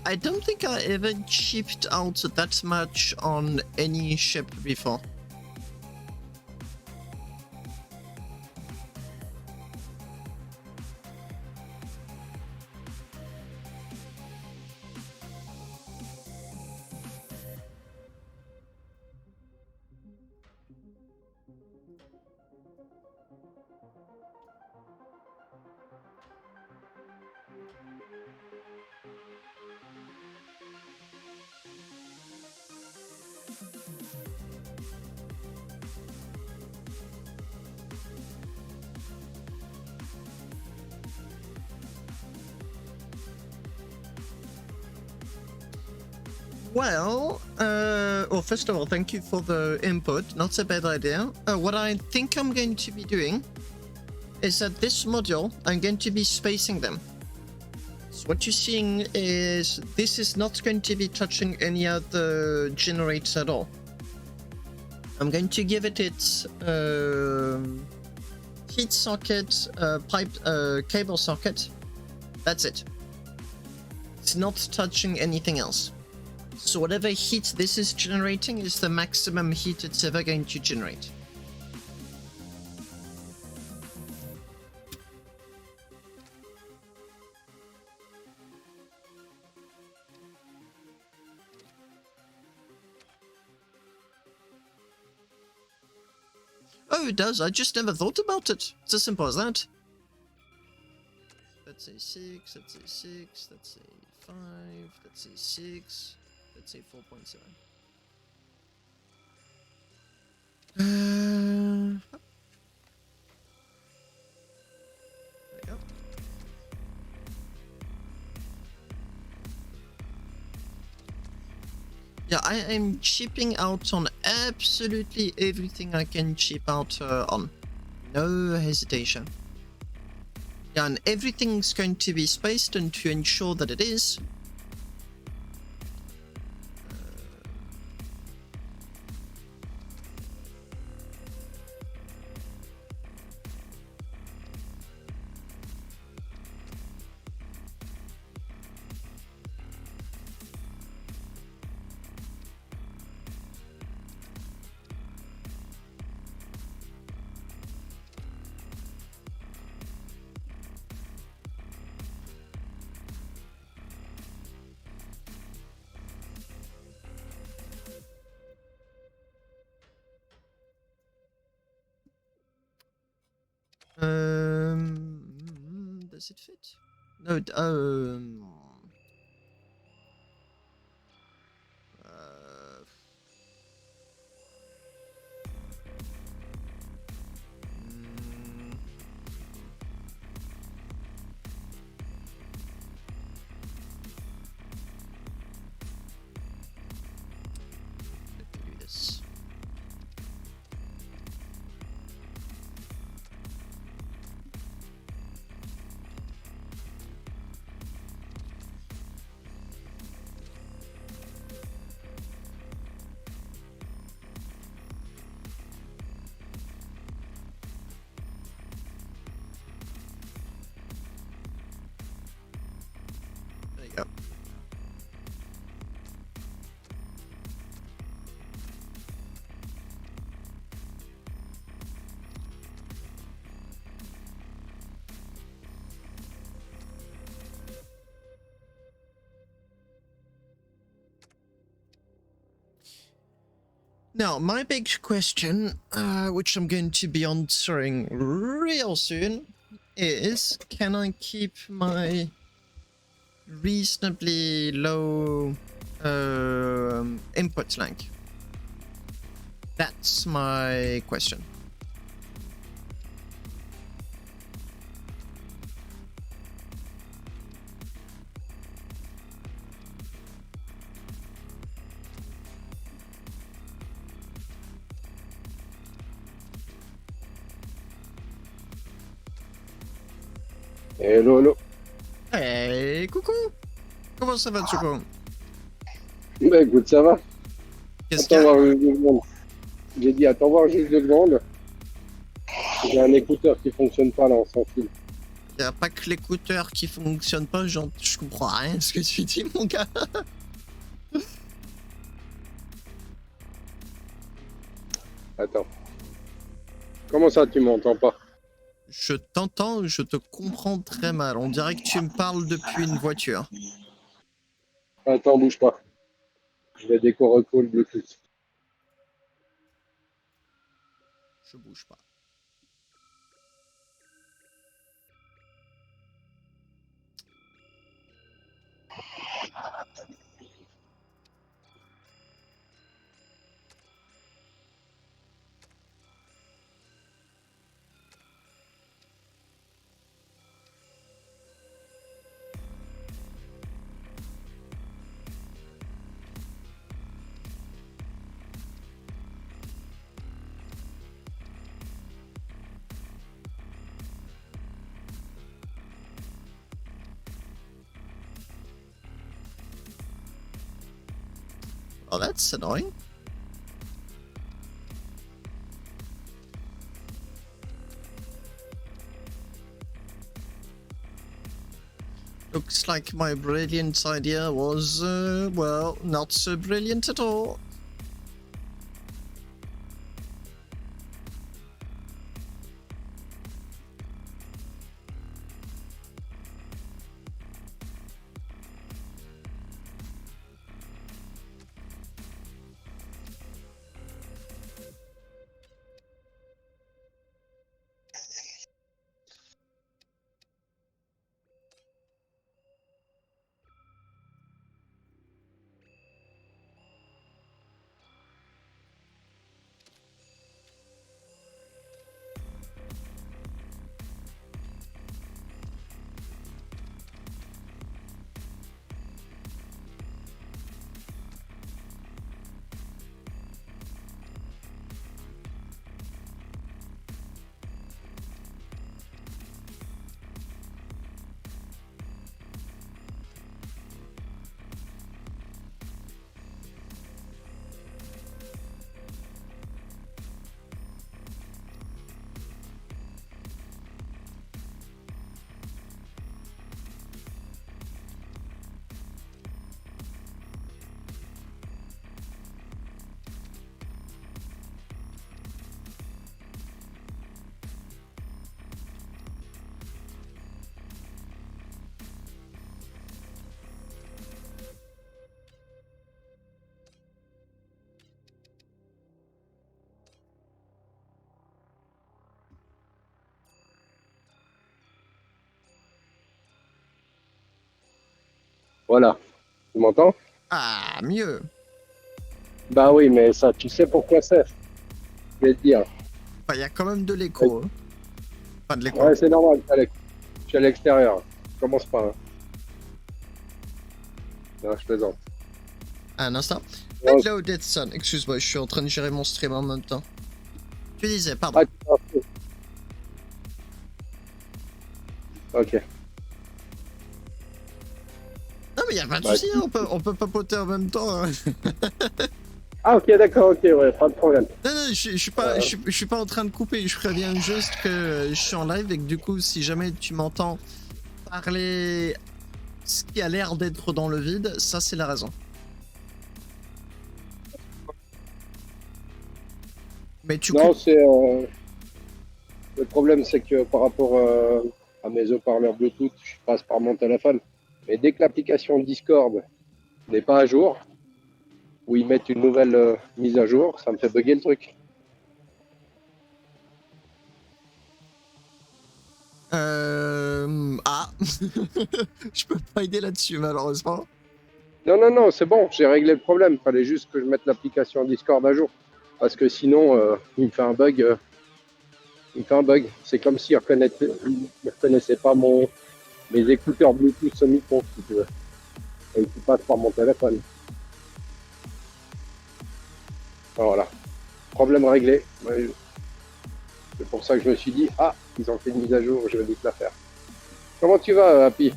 I don't think I ever chipped out that much on any ship before. Well, first of all, thank you for the input. Not a bad idea. What I think I'm going to be doing is that this module, I'm going to be spacing them. So what you're seeing is this is not going to be touching any other generator at all. I'm going to give it its heat socket, cable socket. That's it. It's not touching anything else. So whatever heat this is generating is the maximum heat it's ever going to generate. Oh, it does. I just never thought about it. It's as simple as that. Let's say 6, let's say 6, let's say 5, let's say 6. Let's say 4.7. There we go. Yeah, I am chipping out on absolutely everything I can chip out on. No hesitation. Yeah, and everything's going to be spaced, and to ensure that it is, does it fit? No, let me do this. There you go. Now, my big question, which I'm going to be answering real soon, is can I keep my reasonably low input lag? That's my question. Hello, hello. Hey, coucou! Comment ça va, Tsuko? Bah écoute, ça va. Qu'est-ce qu'il y Attends a? voir juste 2 secondes. J'ai dit attends voir juste 2 secondes. J'ai un écouteur qui fonctionne pas là, on s'en file. Y a pas que l'écouteur qui fonctionne pas, genre, je comprends rien à ce que tu dis, mon gars. Attends. Comment ça tu m'entends pas? Je t'entends, je te comprends très mal. On dirait que tu me parles depuis une voiture. Attends, bouge pas. Je vais décortiquer le Bluetooth. Je bouge pas. Oh, that's annoying. Looks like my brilliant idea was, well, not so brilliant at all. Voilà. Tu m'entends? Ah, mieux. Bah oui, mais ça, tu sais pourquoi c'est? Je vais te dire. Enfin, y a quand même de l'écho. Hein. Pas de l'écho. Ouais, c'est normal, je suis à l'extérieur. Commence pas. Hein. Non, je plaisante. Un instant. Ouais. Hello, Dead Sun. Excuse-moi, je suis en train de gérer mon stream en même temps. Tu disais, pardon. Ah, tu t'en fous. Ok. Non, mais y a pas de Bah, souci, hein, on peut papoter en même temps. Hein. Ah, ok, d'accord, ok, ouais, pas de problème. Non, non, je suis pas en train de couper. Je préviens juste que je suis en live et que du coup, si jamais tu m'entends parler ce qui a l'air d'être dans le vide, ça c'est la raison. Mais tu Non, coupes. c'est. Le problème, c'est que par rapport à mes haut-parleurs Bluetooth, je passe par mon téléphone. Mais dès que l'application Discord n'est pas à jour, ou ils mettent une nouvelle mise à jour, ça me fait bugger le truc. Ah, je peux pas aider là-dessus malheureusement. Non, non, non, c'est bon, j'ai réglé le problème. Fallait juste que je mette l'application Discord à jour. Parce que sinon, il me fait un bug. Il me fait un bug. C'est comme s'il ne reconnaissait pas mes écouteurs Bluetooth semi-pro, si tu veux. Et il passe par mon téléphone. Voilà. Problème réglé. Ouais, c'est pour ça que je me suis dit, ah, ils ont fait une mise à jour, je vais vite la faire. Comment tu vas, Happy?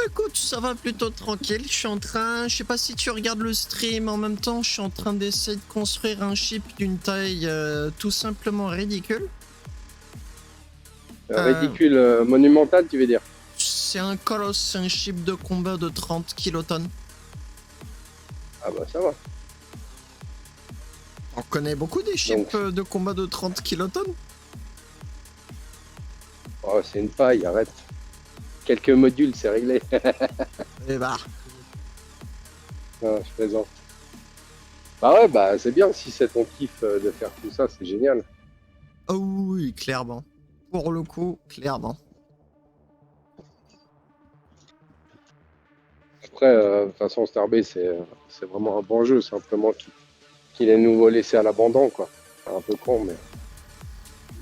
Écoute, ça va plutôt tranquille. Je suis en train, je sais pas si tu regardes le stream en même temps, je suis en train d'essayer de construire un chip d'une taille tout simplement ridicule. Ridicule, monumental, tu veux dire? C'est un colosse, c'est un chip de combat de 30 kilotonnes. Ah bah ça va. On connaît beaucoup des chips de combat de 30 kilotonnes. Oh, c'est une paille, arrête. Quelques modules, c'est réglé. Et bah. Non, je plaisante. Bah ouais, bah c'est bien si c'est ton kiff de faire tout ça, c'est génial. Oh oui, clairement. Pour le coup, clairement. Après, de toute façon, Starbase, c'est vraiment un bon jeu, simplement qu'il est nouveau laissé à l'abandon, quoi. C'est un peu con, mais...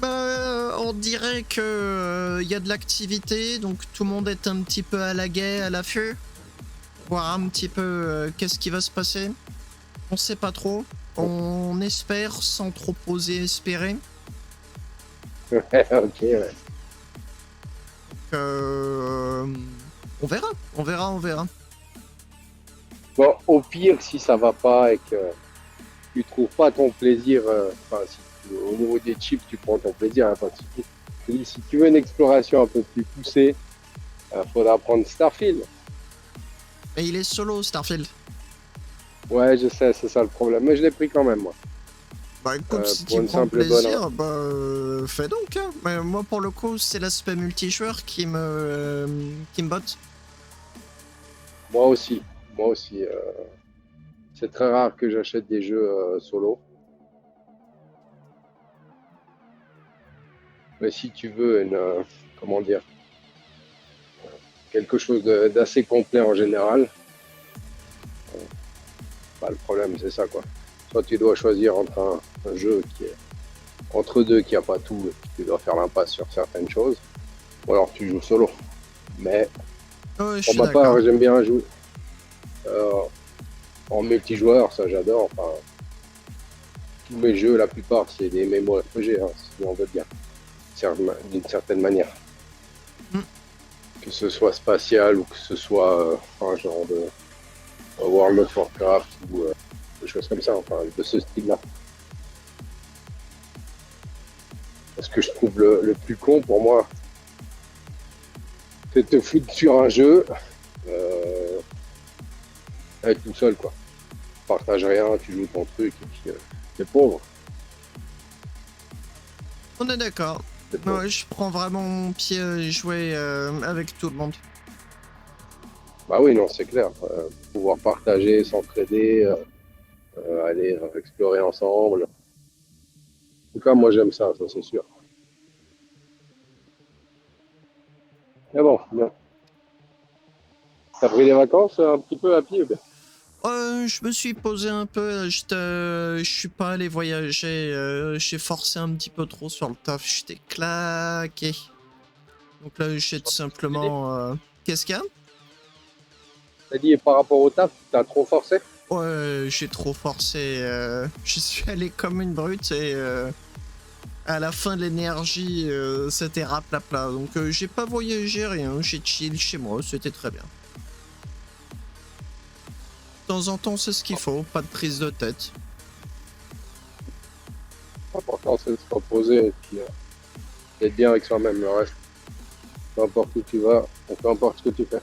Bah, on dirait que y a de l'activité, donc tout le monde est un petit peu à l'aguet, à l'affût. Voir un petit peu qu'est-ce qui va se passer. On sait pas trop. On espère sans trop oser espérer. ok, ouais. On verra, on verra, on verra. Bon, au pire, si ça va pas et que tu trouves pas ton plaisir, enfin, au niveau des chips, tu prends ton plaisir, hein, pas de souci. Si tu veux une exploration un peu plus poussée, faudra prendre Starfield. Et il est solo, Starfield. Ouais, je sais, c'est ça le problème, mais je l'ai pris quand même, moi. Bah écoute, si pour tu une prends simple plaisir, bah fais donc. Hein. Mais moi, pour le coup, c'est l'aspect multijoueur qui me botte. Moi aussi, moi aussi. C'est très rare que j'achète des jeux solo. Mais si tu veux comment dire, quelque chose d'assez complet en général, bah, le problème c'est ça quoi. Soit tu dois choisir entre un jeu qui est entre deux, qui a pas tout, et tu dois faire l'impasse sur certaines choses, ou alors tu joues solo. Mais pour ma part, j'aime bien jouer en multijoueur, ça j'adore. Enfin, tous mes jeux, la plupart, c'est des MMORPG, hein, si on veut bien, d'une certaine manière. Que ce soit spatial ou que ce soit un genre de World of Warcraft ou des choses comme ça, enfin de ce style-là. Parce que je trouve le plus con pour moi, c'est de te foutre sur un jeu être tout seul quoi. Tu partages rien, tu joues ton truc et puis t'es pauvre. On est d'accord. Ouais, je prends vraiment mon pied à jouer avec tout le monde. Bah oui, non, c'est clair. Pouvoir partager, s'entraider, aller explorer ensemble. En tout cas, moi j'aime ça, ça c'est sûr. Mais bon, bien. T'as pris des vacances un petit peu à pied ou bien? Je me suis posé un peu, je suis pas allé voyager, j'ai forcé un petit peu trop sur le taf, j'étais claqué. Donc là, j'ai tout simplement... Qu'est-ce qu'il y a? T'as dit par rapport au taf, t'as trop forcé? Ouais, j'ai trop forcé, je suis allé comme une brute et à la fin de l'énergie, c'était raplapla. Donc j'ai pas voyagé, rien, j'ai chill chez moi, c'était très bien. De temps en temps, c'est ce qu'il faut, pas de prise de tête. L'important, c'est de se reposer et puis d'être bien avec soi-même. Le reste, peu importe où tu vas, peu importe ce que tu fais.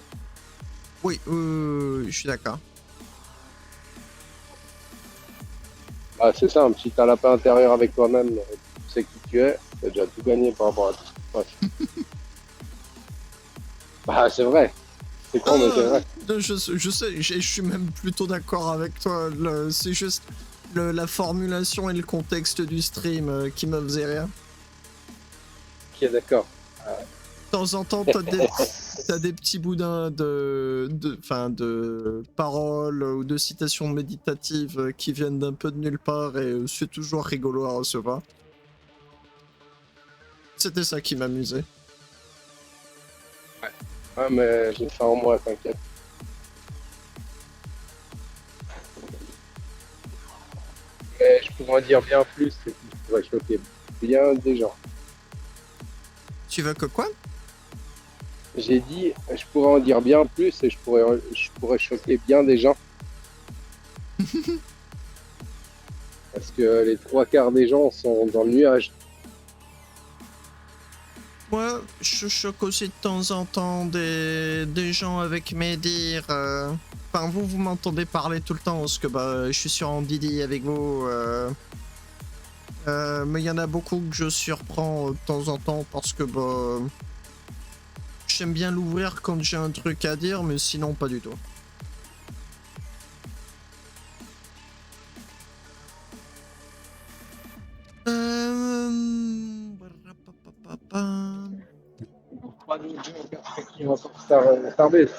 Oui, je suis d'accord. Bah, c'est simple, si t'as la paix intérieure avec toi-même, tu sais qui tu es, t'as déjà tout gagné par rapport à tout ce qui se passe. Bah, c'est vrai. C'est con, mais c'est vrai. Je sais, je suis même plutôt d'accord avec toi. C'est juste la formulation et le contexte du stream qui me faisait rire. Qui est d'accord. De temps en temps, t'as des petits boudins de paroles ou de citations méditatives qui viennent d'un peu de nulle part et c'est toujours rigolo à recevoir. C'était ça qui m'amusait. Ah, mais j'ai ça en moi, t'inquiète. Mais je pourrais en dire bien plus, et puis je pourrais choquer bien des gens. Tu veux que quoi? J'ai dit, je pourrais en dire bien plus et je pourrais choquer bien des gens. Parce que les 3 quarts des gens sont dans le nuage. Moi, je choque aussi de temps en temps des gens avec mes dires. Enfin, vous m'entendez parler tout le temps parce que bah, je suis sur Didi avec vous. Mais il y en a beaucoup que je surprends de temps en temps parce que bah, j'aime bien l'ouvrir quand j'ai un truc à dire, mais sinon pas du tout. Starbase.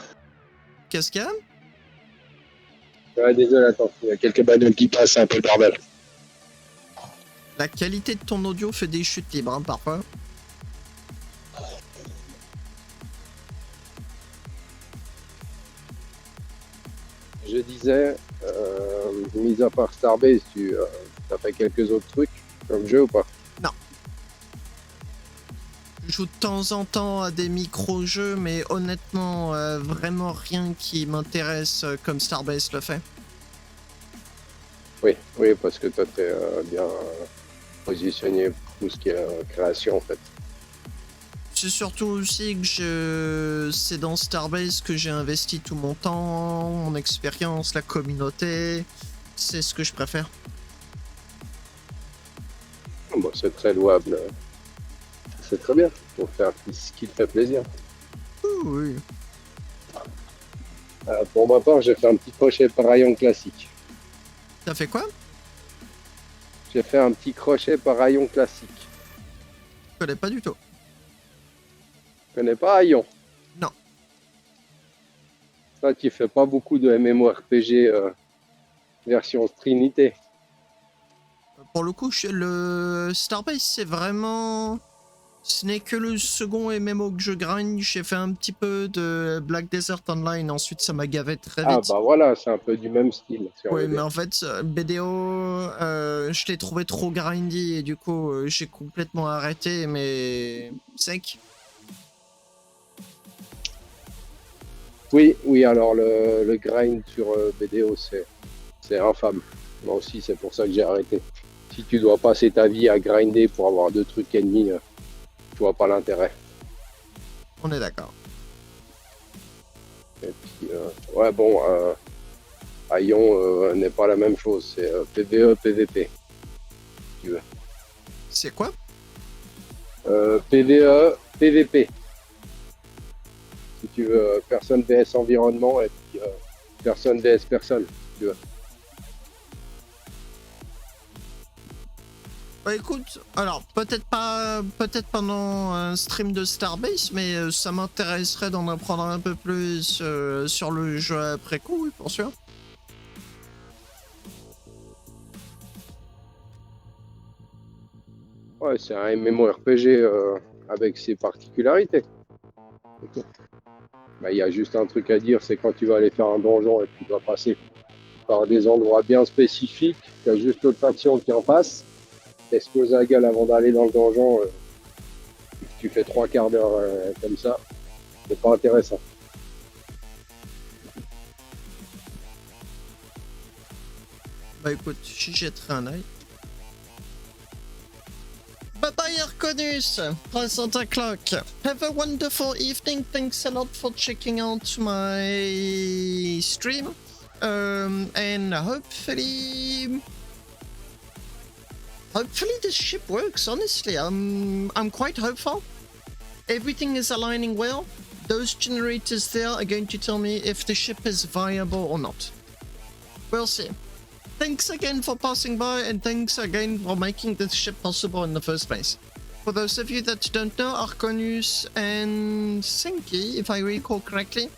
Qu'est-ce qu'il y a? Ouais, désolé, attends, il y a quelques bagnoles qui passent, c'est un peu le bordel. La qualité de ton audio fait des chutes libres, hein, parfois. Je disais, mis à part Starbase, tu as fait quelques autres trucs comme jeu ou pas? Je joue de temps en temps à des micro-jeux, mais honnêtement, vraiment rien qui m'intéresse comme Starbase le fait. Oui, oui, parce que toi, t'es bien positionné pour tout ce qui est création, en fait. C'est surtout aussi que c'est dans Starbase que j'ai investi tout mon temps, mon expérience, la communauté. C'est ce que je préfère. Bon, c'est très louable. C'est très bien. Faut faire ce qui te fait plaisir. Oui. Pour ma part, j'ai fait un petit crochet par rayon classique. T'as fait quoi? J'ai fait un petit crochet par rayon classique. Je connais pas du tout. Tu connais pas rayon? Non. Ça, tu fais pas beaucoup de MMORPG version Trinité. Pour le coup, le Starbase, c'est vraiment... Ce n'est que le second MMO que je grind. J'ai fait un petit peu de Black Desert Online. Ensuite, ça m'a gavé très vite. Ah bah voilà, c'est un peu du même style. Si on Oui, veut mais dire. en fait, BDO, je l'ai trouvé trop grindy et du coup, j'ai complètement arrêté, mais sec. Oui, oui, alors le grind sur BDO, c'est infâme. Moi aussi, c'est pour ça que j'ai arrêté. Si tu dois passer ta vie à grinder pour avoir 2 trucs ennemis, je vois pas l'intérêt. On est d'accord. Et puis, ouais, bon, Aion n'est pas la même chose, c'est PvE, PvP. Si tu veux. C'est quoi? PvE, PvP. Si tu veux, personne vs environnement et puis personne vs personne, si tu veux. Bah écoute, alors peut-être pendant un stream de Starbase, mais ça m'intéresserait d'en apprendre un peu plus sur le jeu après coup, oui, pour sûr. Ouais, c'est un MMORPG avec ses particularités. Bah, il y a juste un truc à dire, c'est quand tu vas aller faire un donjon et que tu dois passer par des endroits bien spécifiques, tu as juste l'autre faction qui en passe, t'exploses la gueule avant d'aller dans le donjon, tu fais 3 quarts d'heure comme ça, c'est pas intéressant. Bah écoute, j'y jetterai un œil. Bye bye Arconus, Santa Clock. Have a wonderful evening. Thanks a lot for checking out my stream. And hopefully this ship works. Honestly, I'm quite hopeful. Everything is aligning well. Those generators there are going to tell me if the ship is viable or not. We'll see. Thanks again for passing by, and thanks again for making this ship possible in the first place. For those of you that don't know, Arconius and Senki, if I recall correctly,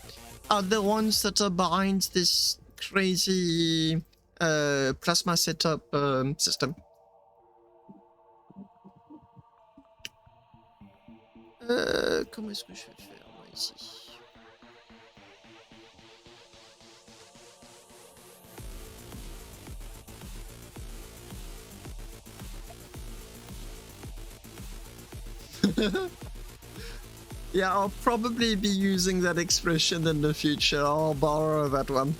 are the ones that are behind this crazy plasma setup system. Comment est-ce que je vais faire moi ici? Yeah, I'll probably be using that expression in the future. I'll borrow that one.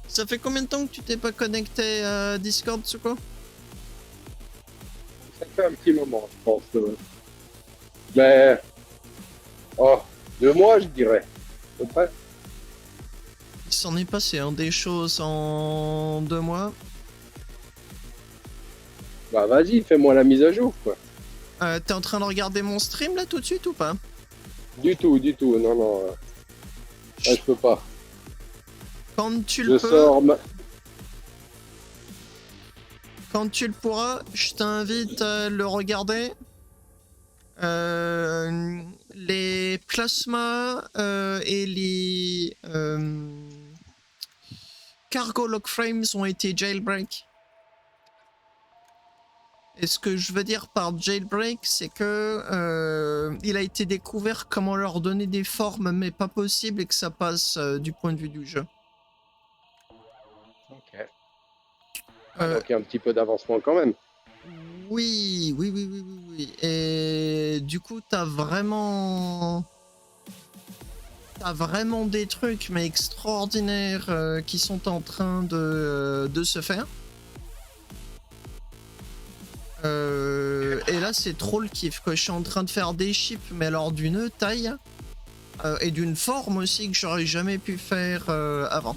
Ça fait combien de temps que tu t'es pas connecté à Discord, Tsuko? Ça fait un petit moment, je pense. Mais. Oh, 2 mois, je dirais. À peu près. Il s'en est passé des choses en 2 mois. Bah, vas-y, fais-moi la mise à jour, quoi. T'es en train de regarder mon stream là tout de suite ou pas? Du tout. Non, non. Là, je peux pas. Quand tu Je le peux, sors. quand tu le pourras, je t'invite à le regarder. Les plasmas et les cargo lock frames ont été jailbreak. Et ce que je veux dire par jailbreak, c'est que il a été découvert comment leur donner des formes mais pas possible et que ça passe du point de vue du jeu. Ok. Donc il y a un petit peu d'avancement quand même. Oui. Et du coup, t'as vraiment des trucs mais extraordinaires qui sont en train de se faire. Et là, c'est trop le kiff, quoi. Je suis en train de faire des chips, mais alors d'une taille et d'une forme aussi que j'aurais jamais pu faire avant.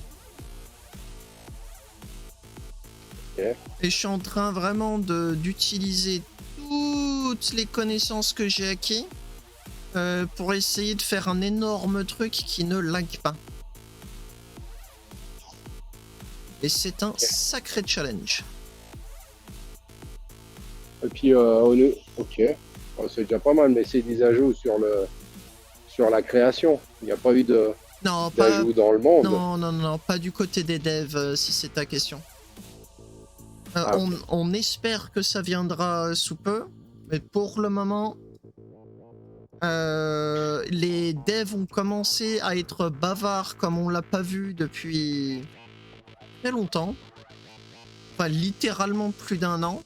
Okay. Et je suis en train vraiment d'utiliser toutes les connaissances que j'ai acquis pour essayer de faire un énorme truc qui ne lag pas. Et c'est un sacré challenge. Et puis, ok, c'est déjà pas mal, mais c'est des ajouts sur la création. Il n'y a pas eu d'ajouts dans le monde. Non, pas du côté des devs, si c'est ta question. Okay. On espère que ça viendra sous peu, mais pour le moment, les devs ont commencé à être bavards comme on l'a pas vu depuis très longtemps. Enfin, littéralement plus d'1 an.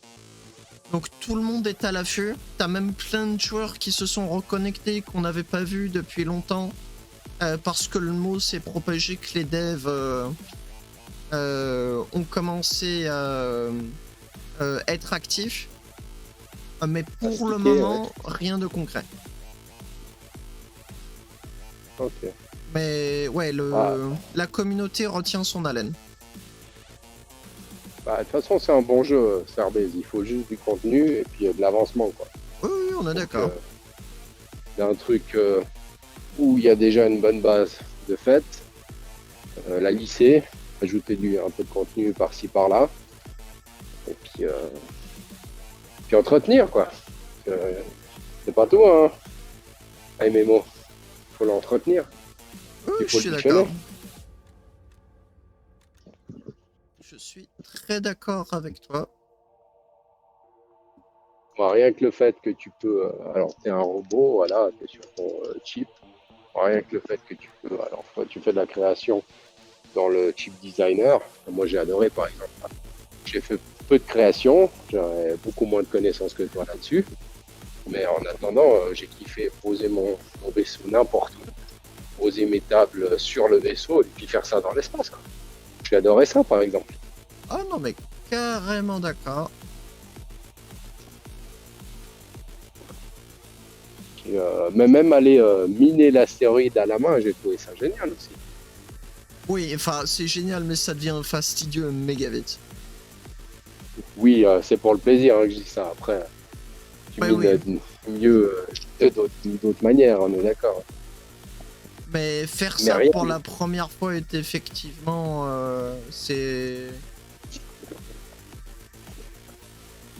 Donc tout le monde est à l'affût. T'as même plein de joueurs qui se sont reconnectés qu'on n'avait pas vu depuis longtemps parce que le mot s'est propagé que les devs ont commencé à être actifs. Mais pour le moment, rien de concret. Ok. Mais ouais, la communauté retient son haleine. Bah, de toute façon, c'est un bon jeu, Starbase. Il faut juste du contenu et puis de l'avancement, quoi. Oui, on est d'accord. Il y a un truc où il y a déjà une bonne base de fait. La lisser, ajouter un peu de contenu par-ci, par-là. Et puis entretenir, quoi. C'est pas tout, hein. MMO. Il faut l'entretenir. Oui, je suis d'accord. Je suis très d'accord avec toi. Bon, rien que le fait que tu peux... alors, tu es un robot, voilà, tu es sur ton chip. Rien que le fait que tu peux... Alors, tu fais de la création dans le chip designer. Moi, j'ai adoré, par exemple. J'ai fait peu de création. J'aurais beaucoup moins de connaissances que toi là-dessus. Mais en attendant, j'ai kiffé poser mon vaisseau n'importe où. Poser mes tables sur le vaisseau et puis faire ça dans l'espace, quoi. J'ai adoré ça, par exemple. Ah non, mais carrément d'accord. Mais même aller miner l'astéroïde à la main, j'ai trouvé ça génial aussi. Oui, enfin, c'est génial, mais ça devient fastidieux méga vite. Oui, c'est pour le plaisir hein, que je dis ça. Après, tu mines mieux d'autres manières, on est d'accord. Mais faire ça pour la première fois est effectivement...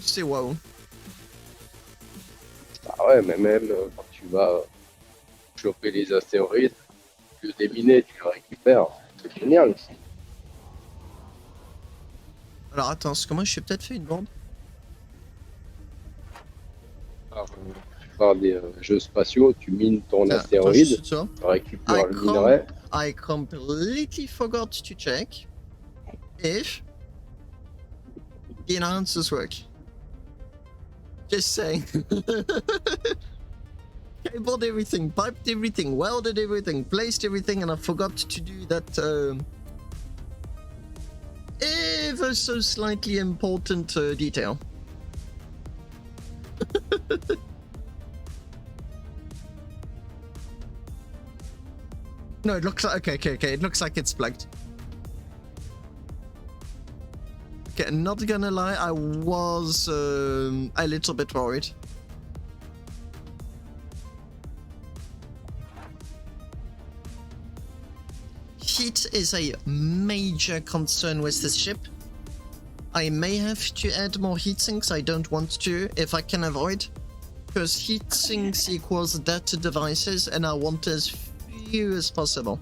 C'est wow. Ah ouais, mais même quand tu vas choper les astéroïdes, tu le déminer, tu le récupères. C'est génial. Alors attends, parce que moi je suis peut-être fait une bande. Alors, tu pars des jeux spatiaux, tu mines ton Tiens, attends astéroïde, juste ça. tu récupères le minerai. I completely forgot to check if the enhancers work. Just saying. Cabled everything, piped everything, welded everything, placed everything, and I forgot to do that ever so slightly important detail. No, it looks like okay. It looks like it's plugged. Okay, not gonna lie, I was a little bit worried. Heat is a major concern with this ship. I may have to add more heat sinks, I don't want to, if I can avoid. Because heat sinks equals data devices and I want as few as possible.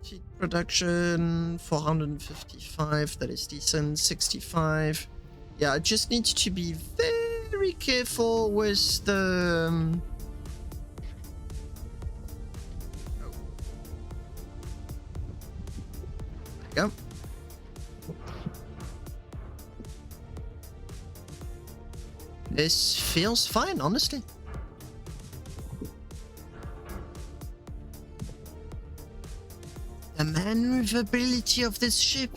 Heat production 455, that is decent. 65. Yeah, I just need to be very careful with the there you go. This feels fine, honestly. The maneuverability of this ship.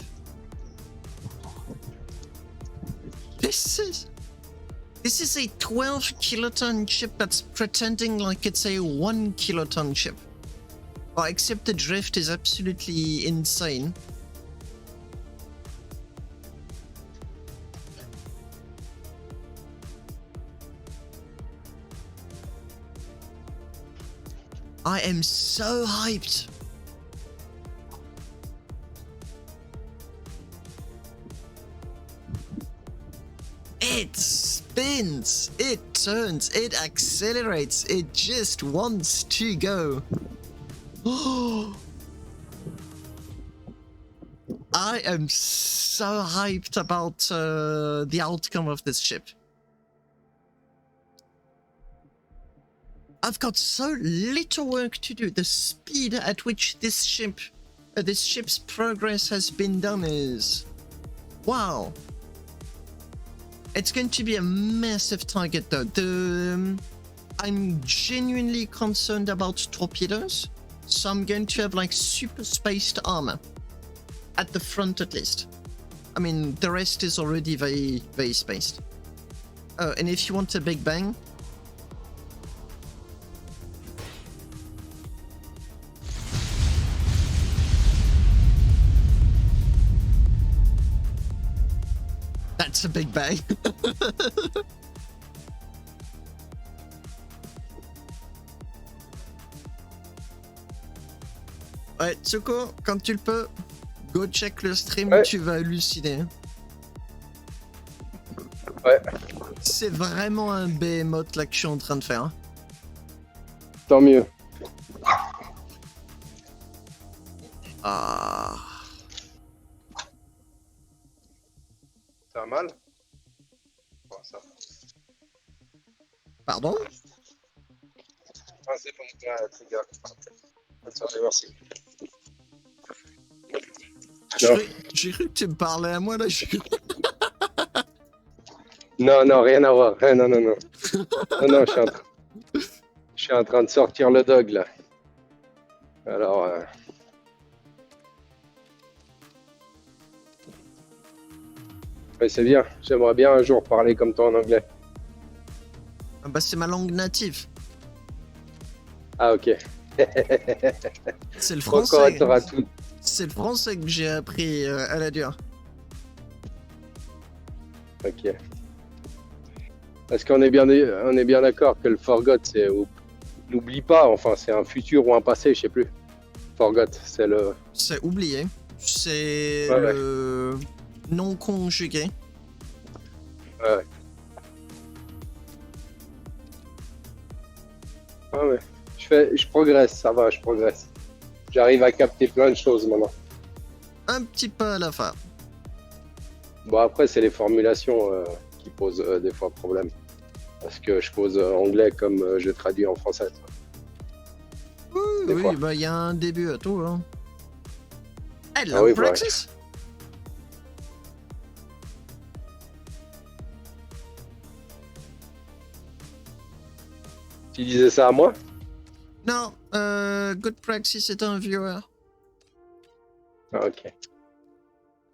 This is a 12 kiloton ship that's pretending like it's a 1 kiloton ship. Well, except the drift is absolutely insane. I am so hyped. It spins, it turns, it accelerates, it just wants to go. I am so hyped about the outcome of this ship. I've got so little work to do. The speed at which this ship's progress has been done is... wow. It's going to be a massive target though. I'm genuinely concerned about torpedoes, so I'm going to have like super spaced armor. At the front at least. I mean, the rest is already very, very spaced. Oh, and if you want a big bang, that's a big bang. Ouais, Tsoko, quand tu le peux, go check le stream, ouais. Tu vas halluciner. Ouais. C'est vraiment un behemoth là que je suis en train de faire. Tant mieux. Ah. Ça va mal? Bon, ça. Pardon? Ah, c'est bon, les gars. Bonne soirée, merci. J'ai cru que tu me parlais à moi là. Non, non, rien à voir. Non, non, non. Non, non, je suis en train de sortir le dog là. Alors. Mais c'est bien. J'aimerais bien un jour parler comme toi en anglais. Ah bah, c'est ma langue native. Ah, ok. C'est le Encore, français. t'auras tout. C'est le français que j'ai appris à la dure. Ok. Parce qu'on est bien d'accord que le forgot, c'est n'oublie pas. Enfin, c'est un futur ou un passé, je sais plus. Forgot, c'est le. C'est oublié. C'est Ouais, ouais. le non conjugué. Ouais. Ah ouais. Je progresse, ça va, je progresse. J'arrive à capter plein de choses maintenant. Un petit peu à la fin. Bon, après, c'est les formulations qui posent des fois problème. Parce que je pose anglais comme je traduis en français. Oui, Des fois. oui, bah il y a un début à tout. Hein. Hello, Ah oui, Praxis. Tu disais ça à moi? Non, Good Praxis est un viewer. Ah, ok.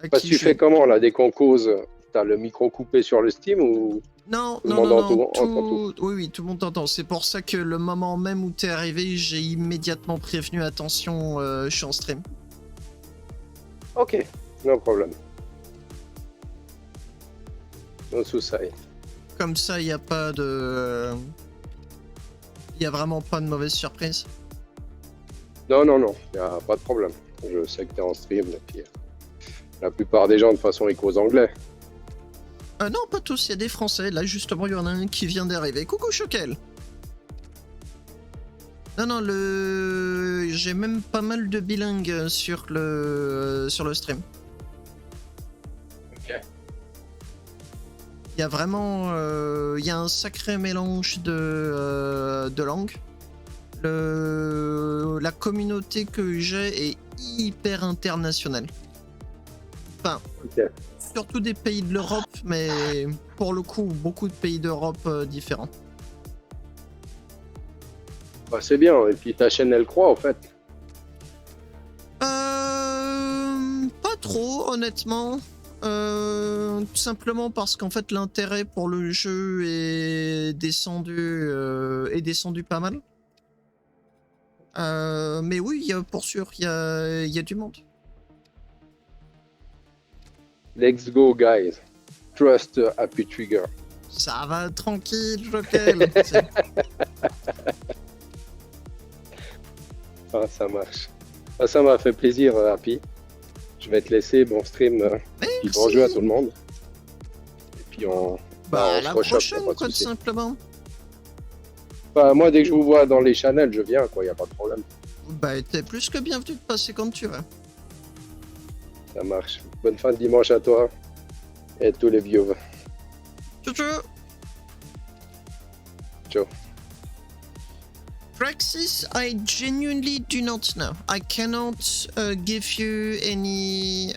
À Parce qui que tu je- fais comment là? Dès qu'on cause, t'as le micro coupé sur le Steam ou Non, tout le non, monde non, non, entend tout? Oui, oui, tout le monde t'entend. C'est pour ça que le moment même où t'es arrivé, j'ai immédiatement prévenu, attention, je suis en stream. Ok, no problème. No souci. Comme ça, il n'y a pas de... Il y a vraiment pas de mauvaise surprise. Non, non, non, y a pas de problème. Je sais que t'es en stream et puis la plupart des gens de toute façon ils causent anglais. Non, pas tous, il y a des Français. Là, justement, il y en a un qui vient d'arriver. Coucou, Choquel. Non, non, j'ai même pas mal de bilingues sur le stream. Ok. Il y a vraiment... il y a un sacré mélange de langues. La communauté que j'ai est hyper internationale. Enfin, Ok. surtout des pays de l'Europe, mais pour le coup, beaucoup de pays d'Europe différents. Bah, c'est bien, et puis ta chaîne elle croît en fait. Pas trop, honnêtement. Tout simplement parce qu'en fait, l'intérêt pour le jeu est descendu pas mal. Mais oui, pour sûr, il y a du monde. Let's go guys. Trust Happy Trigger. Ça va tranquille, Jokel. Ah, ça marche. Ah, ça m'a fait plaisir, Happy. Je vais te laisser, bon stream, puis bon jeu à tout le monde. Et puis on Bah, se la rechoppe, prochaine, y a pas de quoi, tout souci. simplement. Bah, moi, dès que je vous vois dans les channels, je viens, quoi, y a pas de problème. Bah, t'es plus que bienvenu de passer quand tu veux. Ça marche. Bonne fin de dimanche à toi et à tous les viewers. Ciao, ciao. Ciao. Praxis, I genuinely do not know. I cannot give you any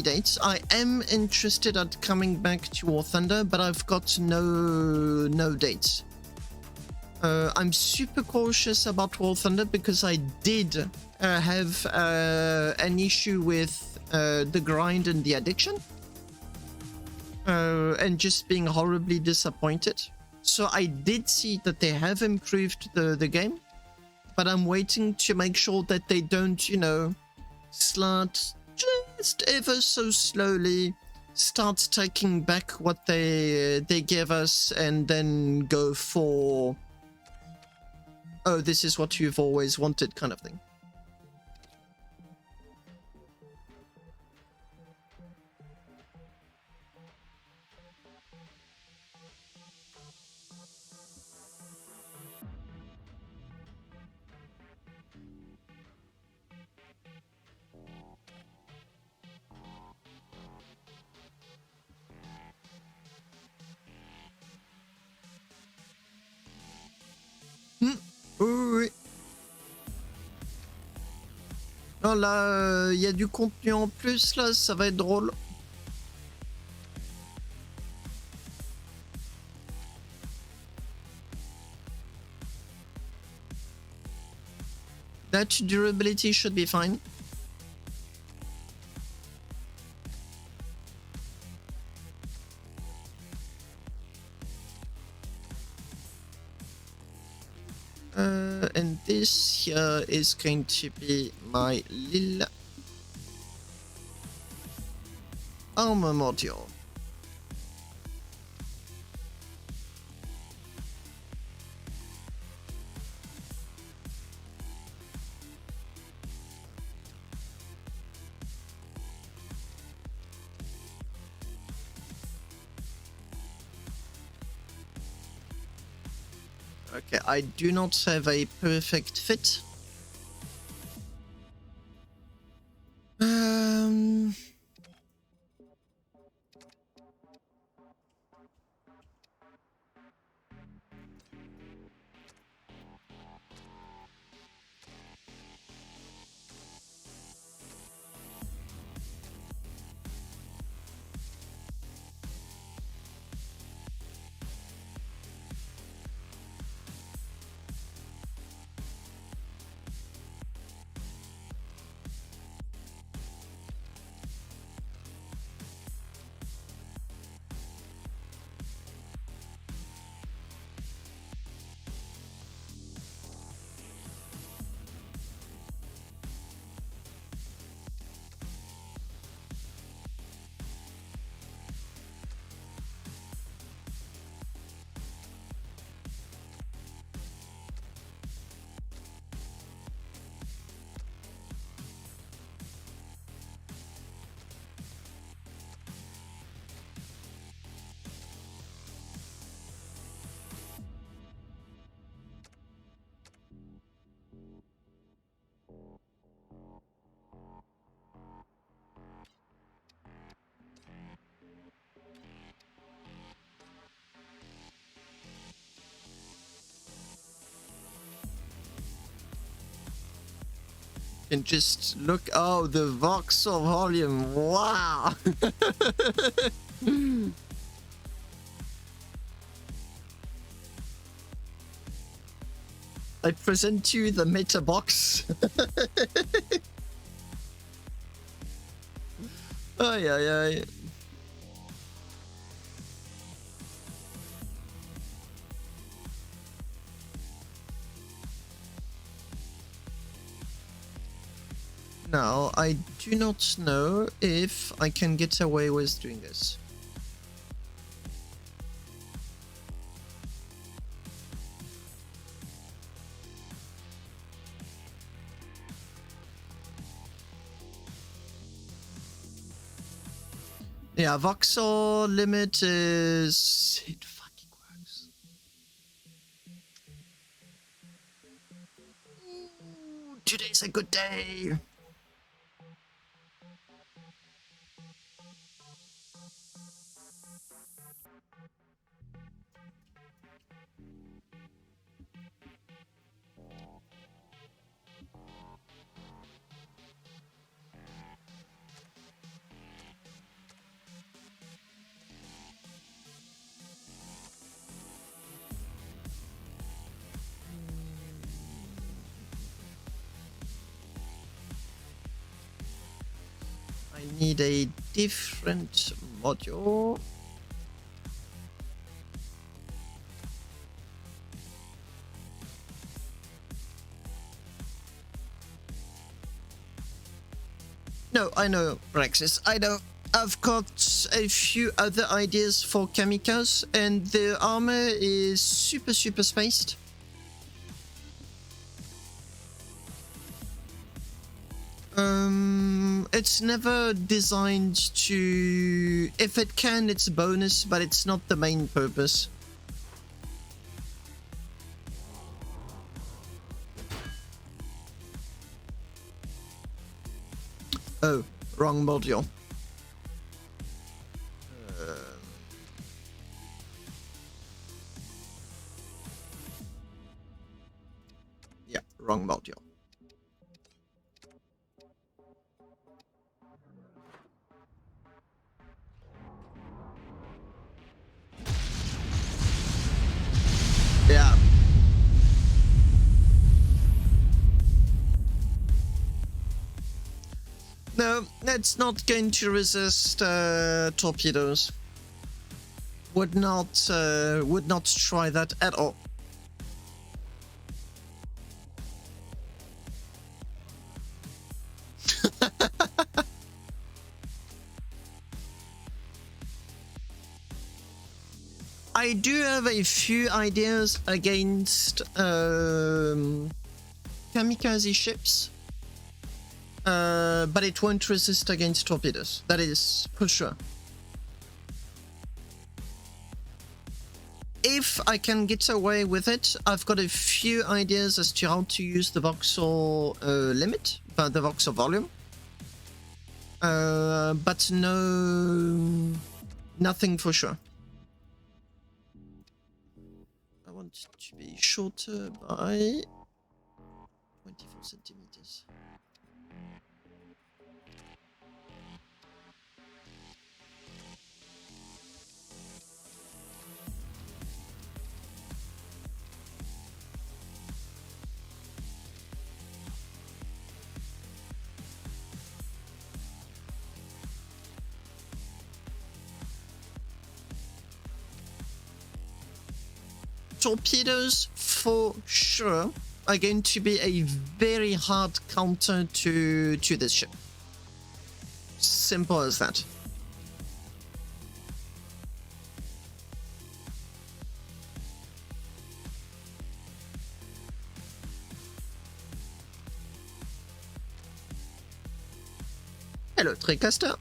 dates. I am interested at coming back to War Thunder, but I've got no dates. I'm super cautious about War Thunder because I did have an issue with the grind and the addiction, and just being horribly disappointed. So I did see that they have improved the game, but I'm waiting to make sure that they don't, you know, start just ever so slowly start taking back what they gave us and then go for, oh, this is what you've always wanted kind of thing. Oui. Non, là, il y a du contenu en plus, là, ça va être drôle. That durability should be fine. And this here is going to be my little armor module. Okay, I do not have a perfect fit. And just look, oh, the voxel volume, wow! I present you the meta box. Ay, ay, ay. Now, I do not know if I can get away with doing this. Yeah, voxel limit is... It fucking works. Ooh, today's a good day. I need a different module. No, I know, Praxis. I know. I've got a few other ideas for Kamikaze, and the armor is super spaced. It's never designed to... If it can, it's a bonus, but it's not the main purpose. Oh, wrong module. Yeah, wrong module. Yeah. No, it's not going to resist torpedoes. Would not try that at all. I do have a few ideas against kamikaze ships, but it won't resist against torpedoes. That is for sure. If I can get away with it, I've got a few ideas as to how to use the voxel limit, the voxel volume. But nothing for sure. I want it to be shorter by 24 centimeters. Torpedoes, for sure, are going to be a very hard counter to this ship. Simple as that. Hello, Tricaster.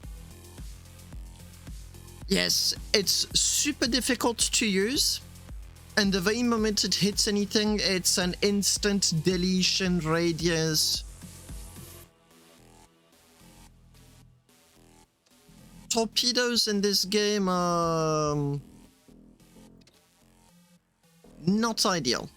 Yes, it's super difficult to use. And the very moment it hits anything, it's an instant deletion radius. Torpedoes in this game are not ideal.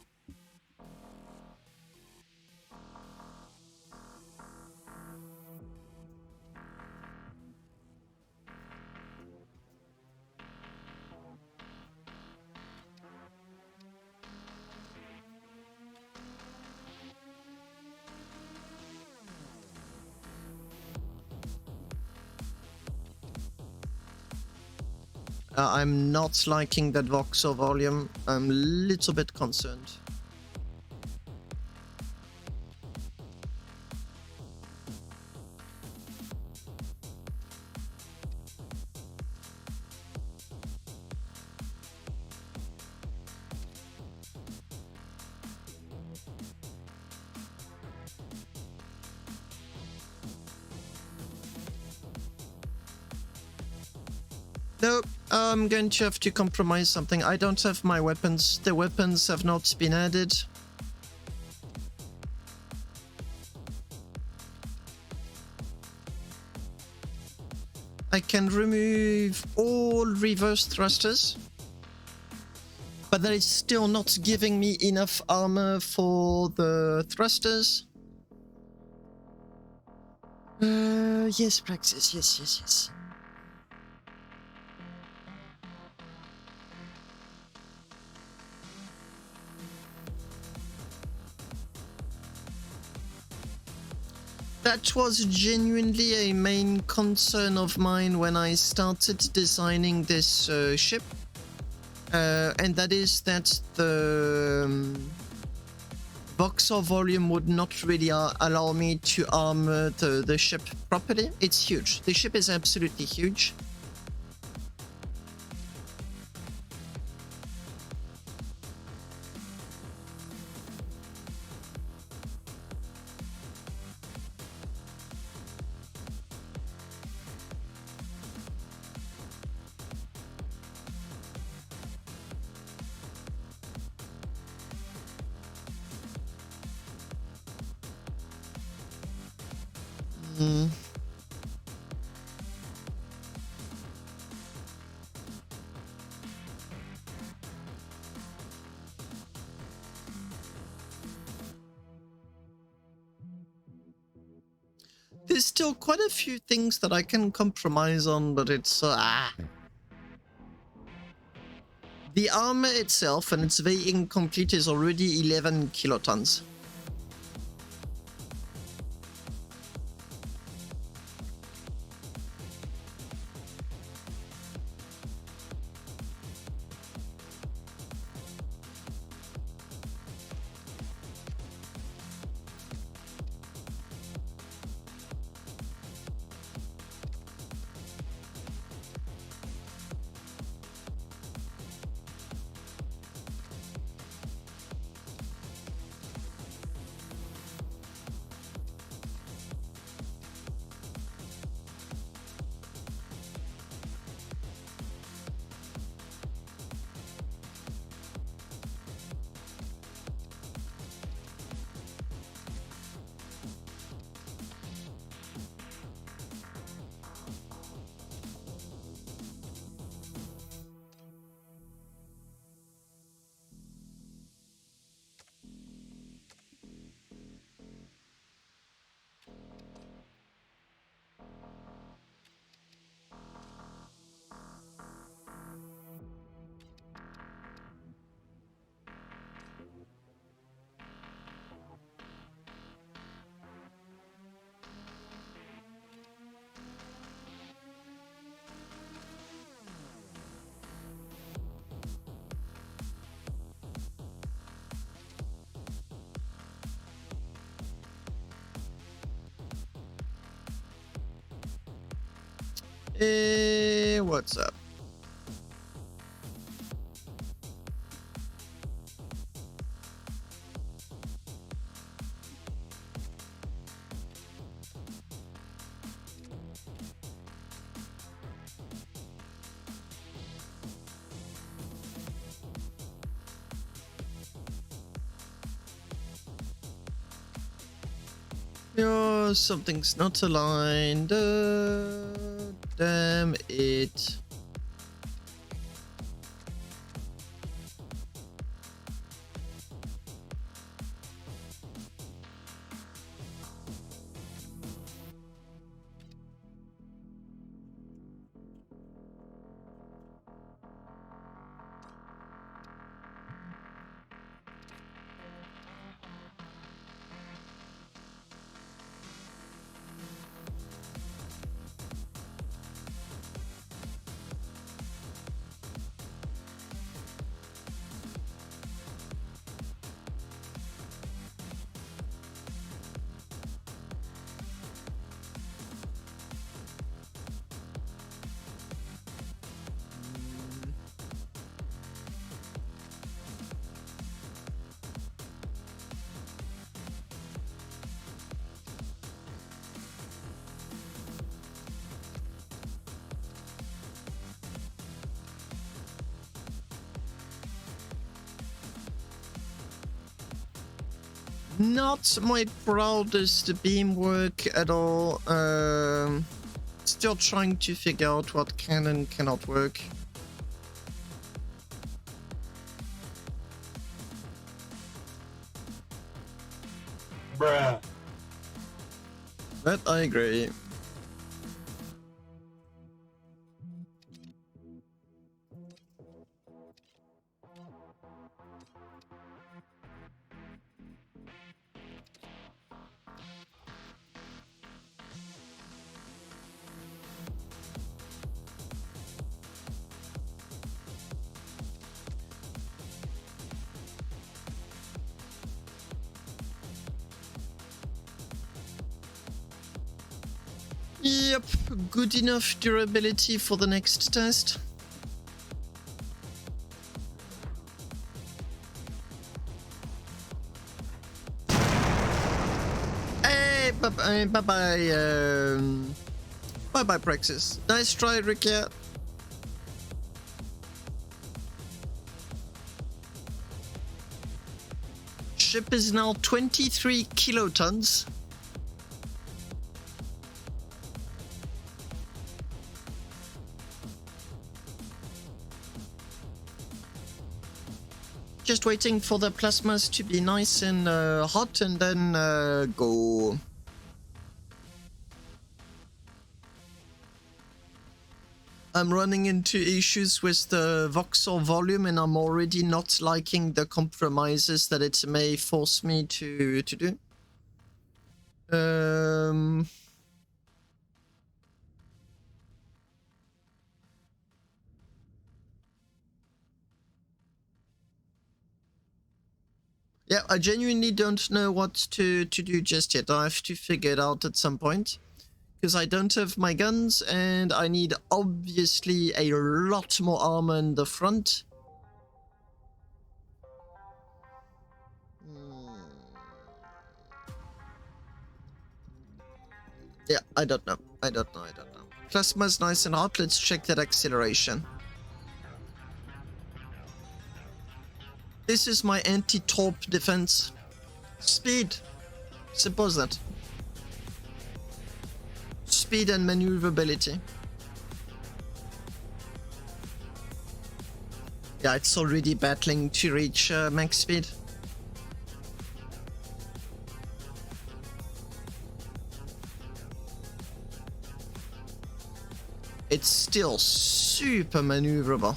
I'm not liking that voxel volume. I'm a little bit concerned. Nope, I'm going to have to compromise something. I don't have my weapons. The weapons have not been added. I can remove all reverse thrusters, but that is still not giving me enough armor for the thrusters. Yes, Praxis, yes. That was genuinely a main concern of mine when I started designing this ship, and that is that the voxel volume would not really allow me to armor the ship properly. It's huge. The ship is absolutely huge. There's still quite a few things that I can compromise on, but it's the armor itself, and it's very incomplete, is already 11 kilotons. What's up? Oh, something's not aligned. Damn it. Not my proudest beam work at all. Still trying to figure out what can and cannot work. Bruh. But I agree. Yep, good enough durability for the next test. Hey, bye-bye, bye-bye, Praxis. Nice try, Ricky. Ship is now 23 kilotons. Just waiting for the plasmas to be nice and hot and then go. I'm running into issues with the voxel volume and I'm already not liking the compromises that it may force me to do. Yeah, I genuinely don't know what to do just yet. I have to figure it out at some point. Because I don't have my guns and I need obviously a lot more armor in the front. Yeah, I don't know. Plasma's nice and hot. Let's check that acceleration. This is my anti-torp defense. Speed. Suppose that. Speed and maneuverability. Yeah, it's already battling to reach max speed. It's still super maneuverable.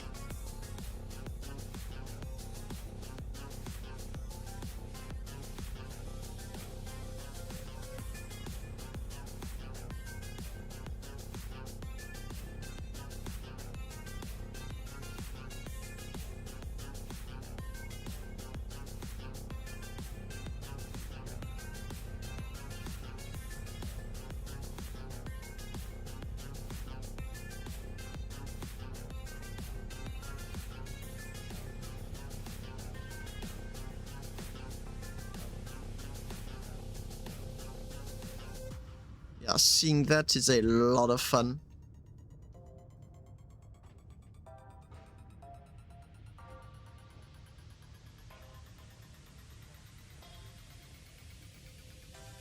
Seeing that is a lot of fun.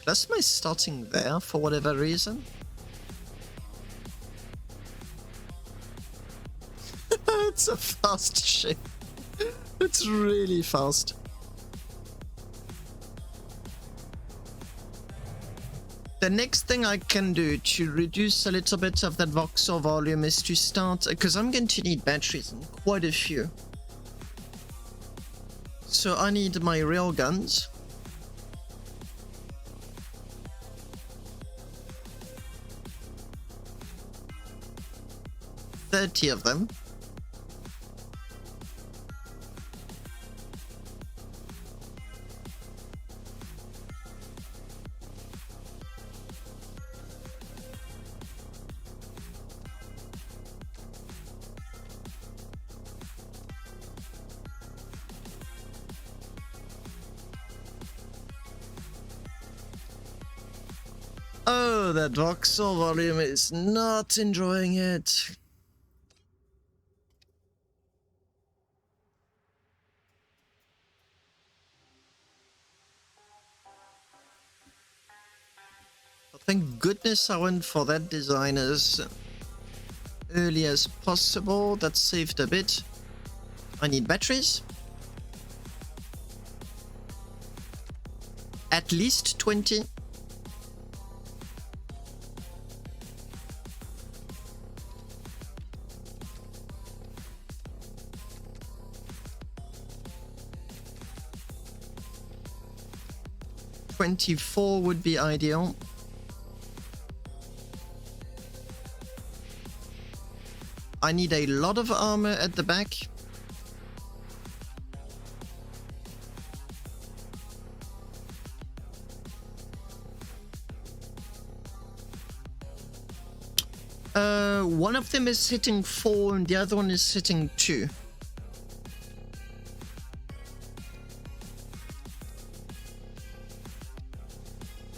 Plasma is starting there for whatever reason. It's a fast ship. It's really fast. The next thing I can do to reduce a little bit of that voxel volume is to start, because I'm going to need batteries, and quite a few. So I need my rail guns. $30 of them. Oh, that voxel volume is not enjoying it. Thank goodness I went for that design as early as possible. That saved a bit. I need batteries. At least 20. $24 would be ideal. I need a lot of armor at the back. One of them is hitting 4 and the other one is hitting 2.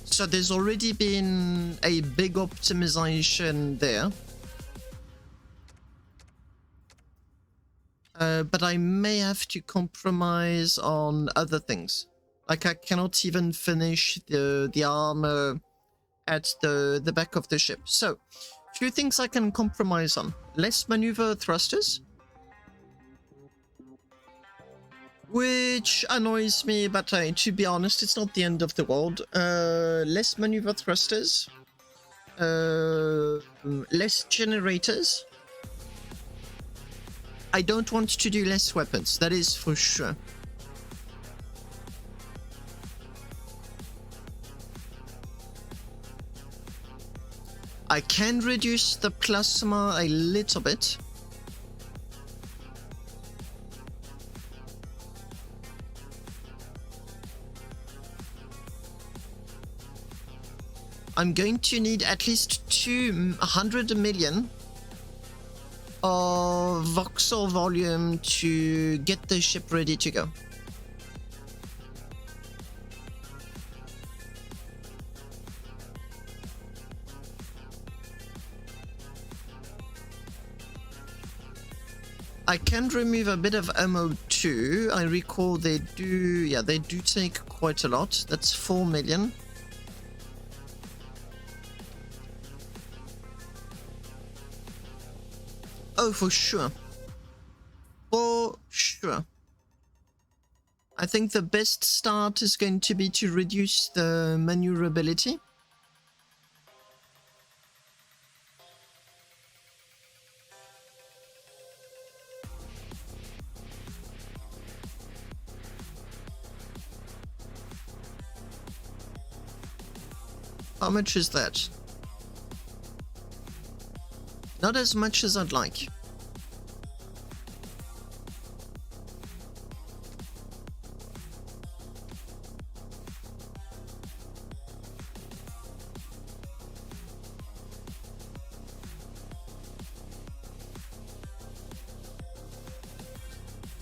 So there's already been a big optimization there. But I may have to compromise on other things. Like I cannot even finish the armor at the back of the ship. So, few things I can compromise on. Less maneuver thrusters. Which annoys me, but to be honest, it's not the end of the world. Less maneuver thrusters. Less generators. I don't want to do less weapons, that is for sure. I can reduce the plasma a little bit. I'm going to need at least 200 million of voxel volume to get the ship ready to go. I can remove a bit of ammo too. I recall they do take quite a lot. That's 4 million. Oh, for sure. For sure. I think the best start is going to be to reduce the maneuverability. How much is that? Not as much as I'd like.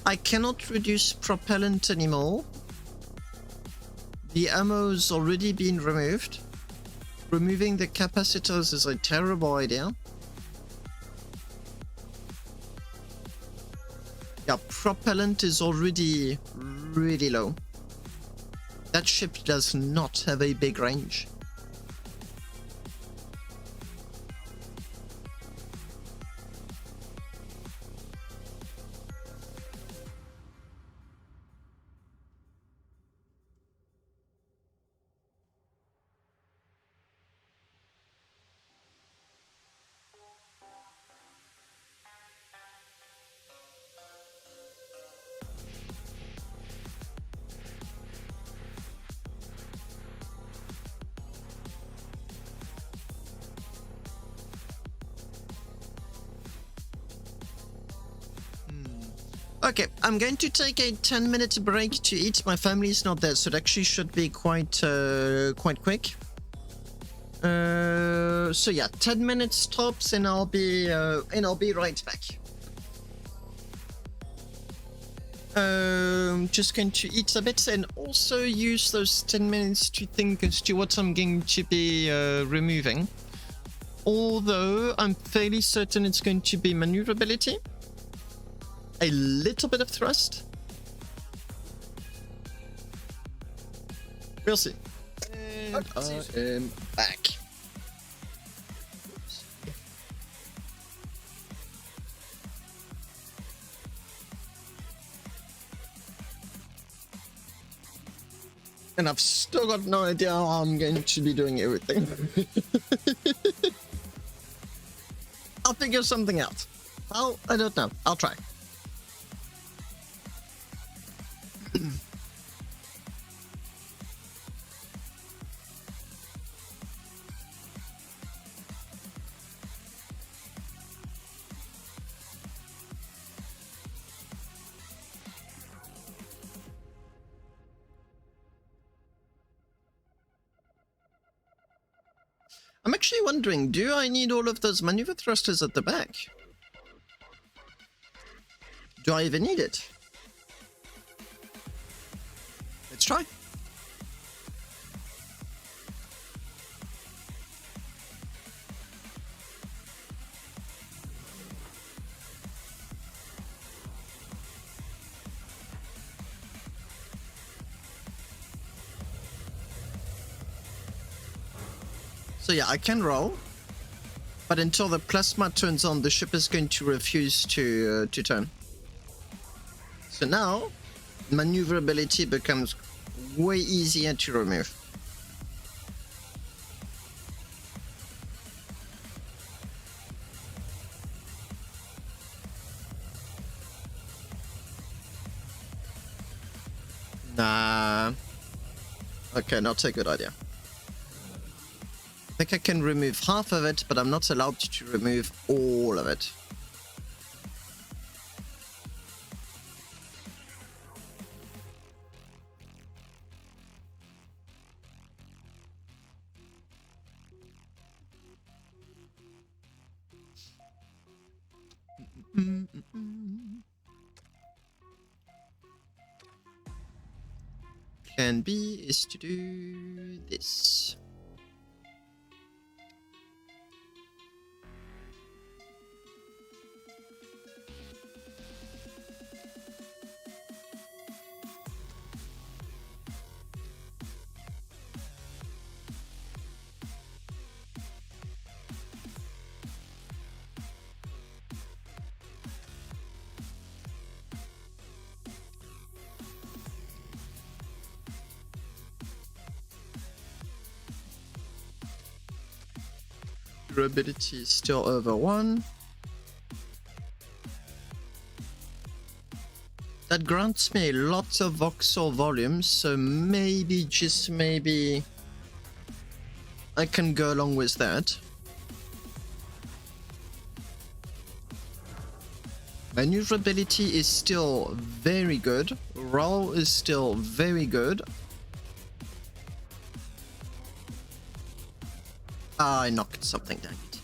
I cannot reduce propellant anymore. The ammo's already been removed. Removing the capacitors is a terrible idea. Yeah, propellant is already really low. That ship does not have a big range. Okay, I'm going to take a 10-minute break to eat. My family's not there, so it actually should be quite quick. So yeah, 10 minutes tops, and I'll be right back. Just going to eat a bit and also use those 10 minutes to think as to what I'm going to be removing. Although I'm fairly certain it's going to be maneuverability. A little bit of thrust. We'll see. And I am back. And I've still got no idea how I'm going to be doing everything. I'll figure something out. How? I don't know. I'll try. I'm actually wondering, do I need all of those maneuver thrusters at the back? Do I even need it? Let's try. So yeah, I can roll, but until the plasma turns on, the ship is going to refuse to turn. So now, maneuverability becomes way easier to remove. Nah. Okay, not a good idea. I think I can remove half of it, but I'm not allowed to remove all of it. Plan B is to do this. Durability is still over 1. That grants me lots of voxel volume, so maybe, just maybe, I can go along with that. Maneuverability is still very good. Roll is still very good. I knocked something, dang it.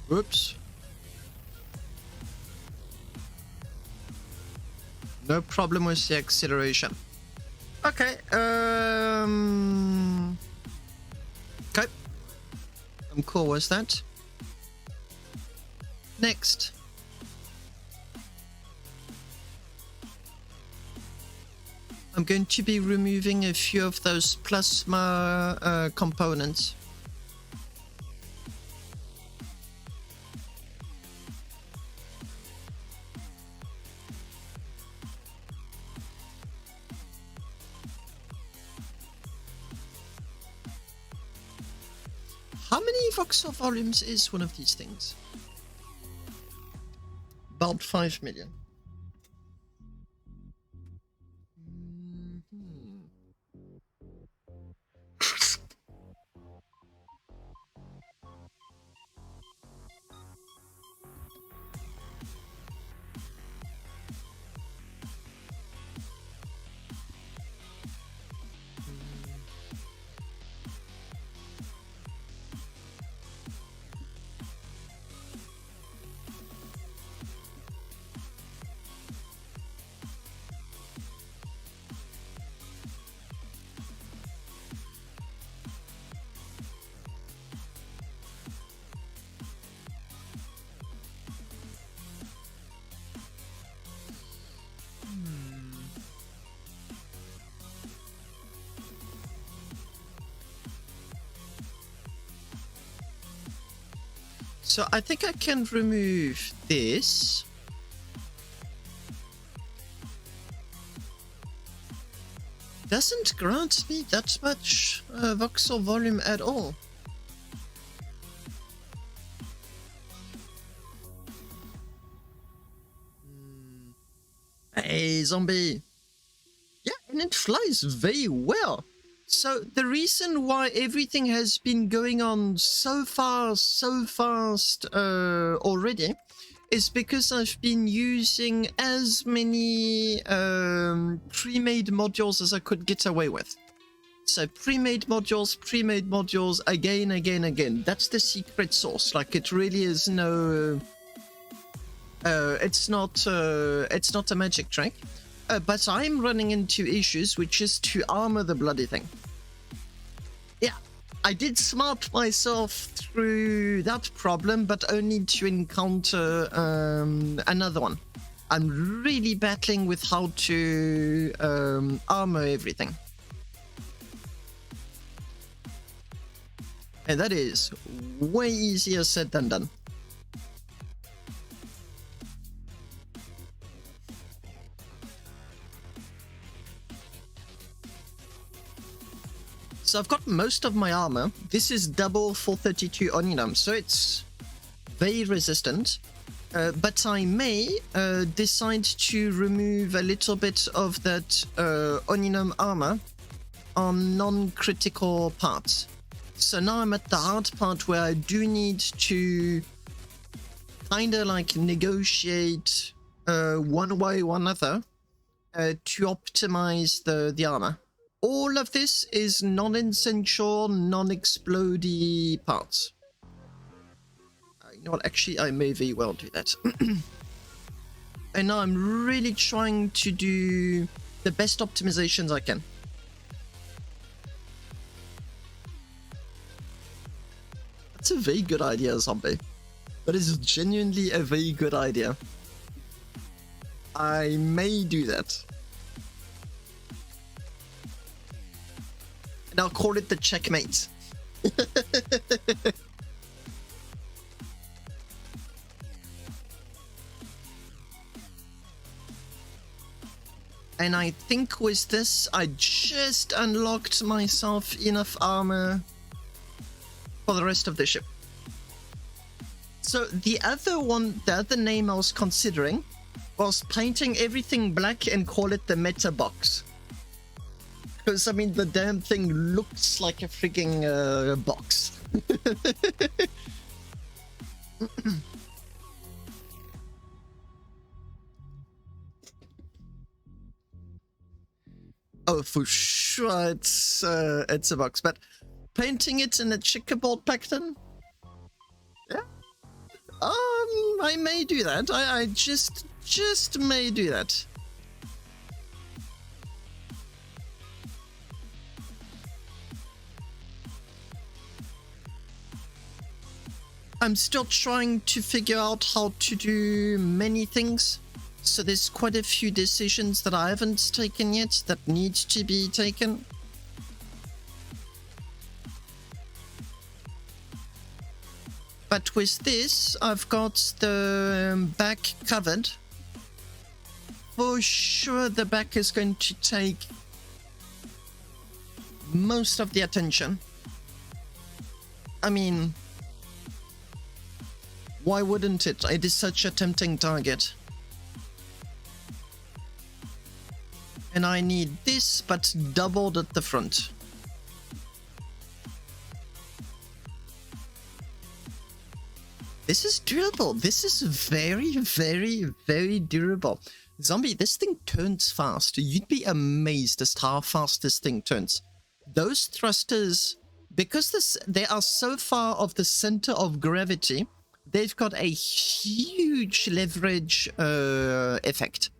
Whoops. No problem with the acceleration. Okay. Okay. I'm cool with that. Next. I'm going to be removing a few of those plasma components. How many voxel volumes is one of these things? About 5 million. So I think I can remove this. Doesn't grant me that much voxel volume at all. Hey, zombie. Yeah, and it flies very well. So the reason why everything has been going on so fast already is because I've been using as many pre-made modules as I could get away with. So pre-made modules, again. That's the secret sauce. Like, it really is no... it's not a magic trick. But I'm running into issues, which is to armor the bloody thing. Yeah, I did smart myself through that problem, but only to encounter another one. I'm really battling with how to armor everything. And that is way easier said than done. So I've got most of my armor. This is double 432 Oninum, so it's very resistant. But I may decide to remove a little bit of that Oninum armor on non-critical parts. So now I'm at the hard part where I do need to kind of like negotiate one way or another to optimize the armor. All of this is non-essential, non-explodey parts. You know what, actually I may very well do that. And now I'm really trying to do the best optimizations I can. That's a very good idea, zombie. That is genuinely a very good idea. I may do that. And I'll call it the checkmate. And I think with this, I just unlocked myself enough armor for the rest of the ship. So the other name I was considering was painting everything black and call it the meta box. Because, I mean, the damn thing looks like a frigging box. Oh, for sure, it's a box. But painting it in a checkerboard pattern, yeah, I may do that. I just may do that. I'm still trying to figure out how to do many things. So there's quite a few decisions that I haven't taken yet that need to be taken. But with this, I've got the back covered. For sure, the back is going to take most of the attention. I mean, why wouldn't it? It is such a tempting target. And I need this, but doubled at the front. This is durable. This is very, very, very durable. Zombie, this thing turns fast. You'd be amazed as to how fast this thing turns. Those thrusters, because they are so far off the center of gravity, they've got a huge leverage effect.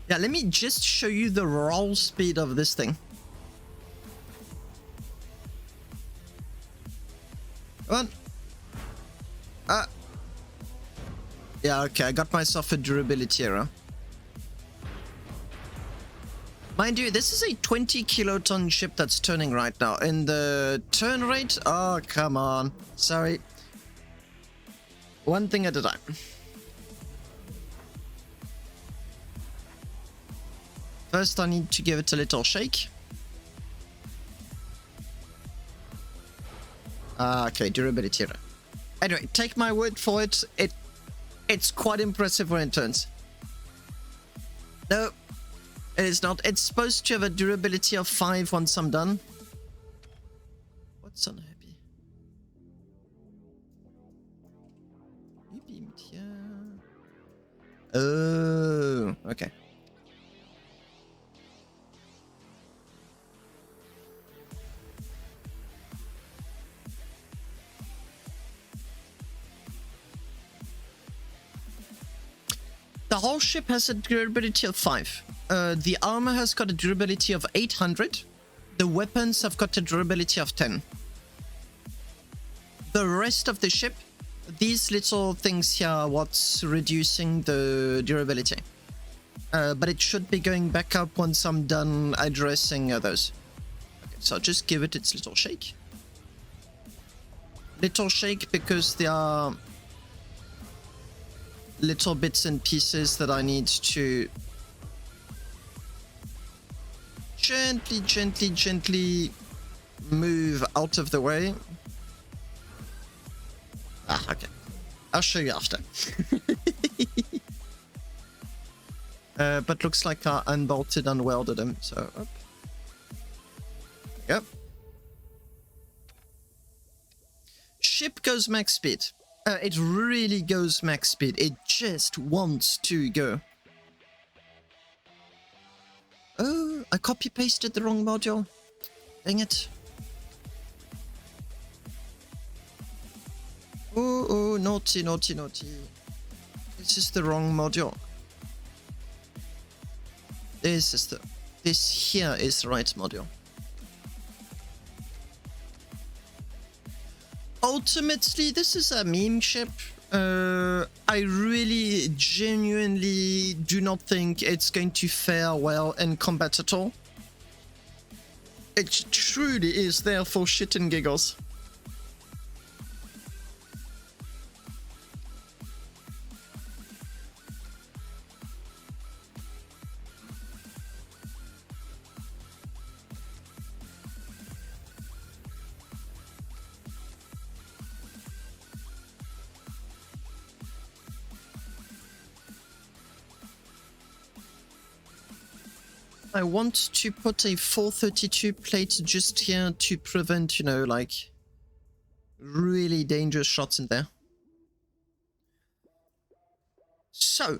Yeah, let me just show you the roll speed of this thing. Come on. Yeah, okay, I got myself a durability error. Mind you, this is a 20 kiloton ship that's turning right now. And the turn rate? Oh, come on. Sorry. One thing at a time. First, I need to give it a little shake. Okay, durability error. Anyway, take my word for it. It's quite impressive when it turns. No, it is not. It's supposed to have a durability of 5 once I'm done. What's unhappy? You beamed here. Oh, okay. The whole ship has a durability of 5. The armor has got a durability of 800. The weapons have got a durability of 10. The rest of the ship, these little things here are what's reducing the durability. But it should be going back up once I'm done addressing those. Okay, so I'll just give it its little shake. Little shake because there are little bits and pieces that I need to gently move out of the way. Ah, okay. I'll show you after. But looks like I unbolted and welded them, so up. Yep. Ship goes max speed. It really goes max speed. It just wants to go. Oh, I copy-pasted the wrong module. Dang it. Oh, naughty. This is the wrong module. This here is the right module. Ultimately, this is a meme ship. I really genuinely do not think it's going to fare well in combat at all. It truly is there for shit and giggles. I want to put a 432 plate just here to prevent, you know, like, really dangerous shots in there. So,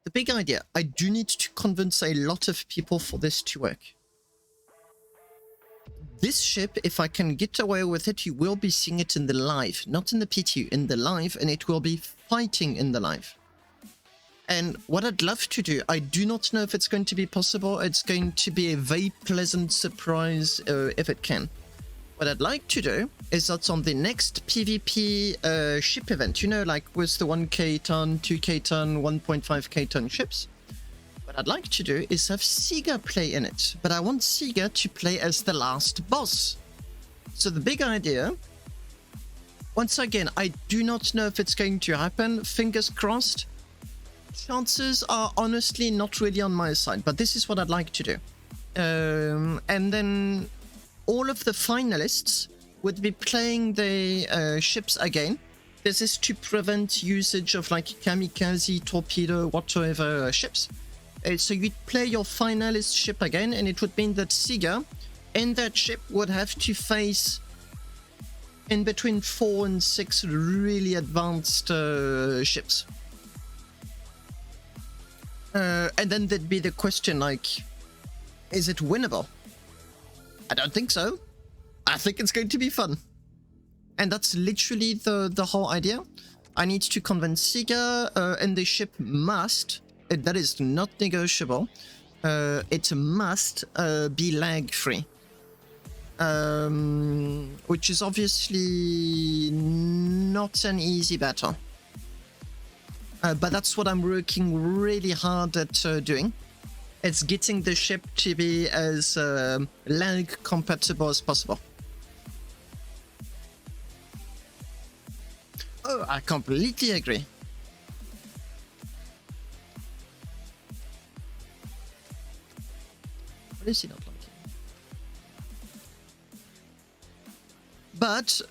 the big idea, I do need to convince a lot of people for this to work. This ship, if I can get away with it, you will be seeing it in the live, not in the PTU, in the live, and it will be fighting in the live. And what I'd love to do, I do not know if it's going to be possible. It's going to be a very pleasant surprise if it can. What I'd like to do is that on the next PvP ship event, you know, like with the 1k ton, 2k ton, 1.5k ton ships, what I'd like to do is have Siga play in it. But I want Siga to play as the last boss. So the big idea, once again, I do not know if it's going to happen. Fingers crossed. Chances are honestly not really on my side, but this is what I'd like to do. And then all of the finalists would be playing the ships again. This is to prevent usage of like kamikaze, torpedo, whatsoever ships. So you'd play your finalist ship again, and it would mean that Siga and that ship would have to face in between 4 and 6 really advanced ships. And then there'd be the question like, is it winnable? I don't think so. I think it's going to be fun. And that's literally the whole idea. I need to convince Siga, and the ship must, that is not negotiable, it must be lag-free. Which is obviously not an easy battle. But that's what I'm working really hard at doing. It's getting the ship to be as lag compatible as possible. Oh, I completely agree. What is he not liking? But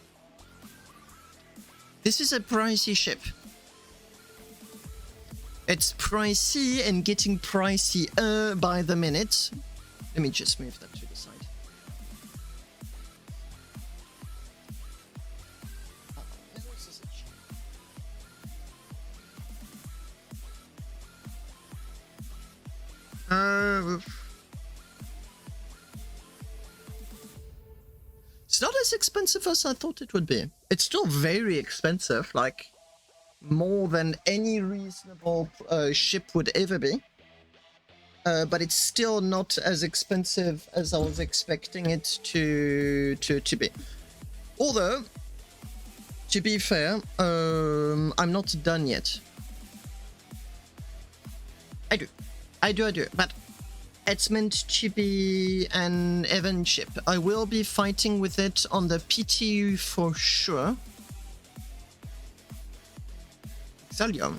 this is a pricey ship. It's pricey and getting pricier by the minute. Let me just move that to the side. It's not as expensive as I thought it would be. It's still very expensive, like more than any reasonable ship would ever be. But it's still not as expensive as I was expecting it to be. Although, to be fair, I'm not done yet. I do, but it's meant to be an event ship. I will be fighting with it on the PTU for sure. Exalium.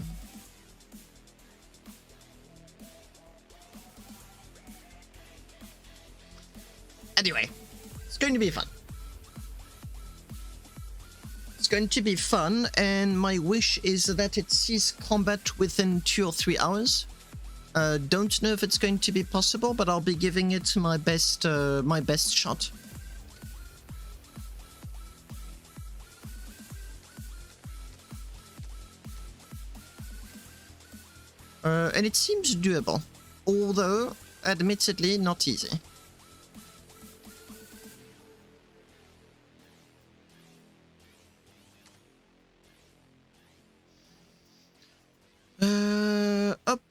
Anyway, it's going to be fun. It's going to be fun, and my wish is that it sees combat within 2 or 3 hours. Don't know if it's going to be possible, but I'll be giving it my best shot. And it seems doable, although admittedly not easy. Up.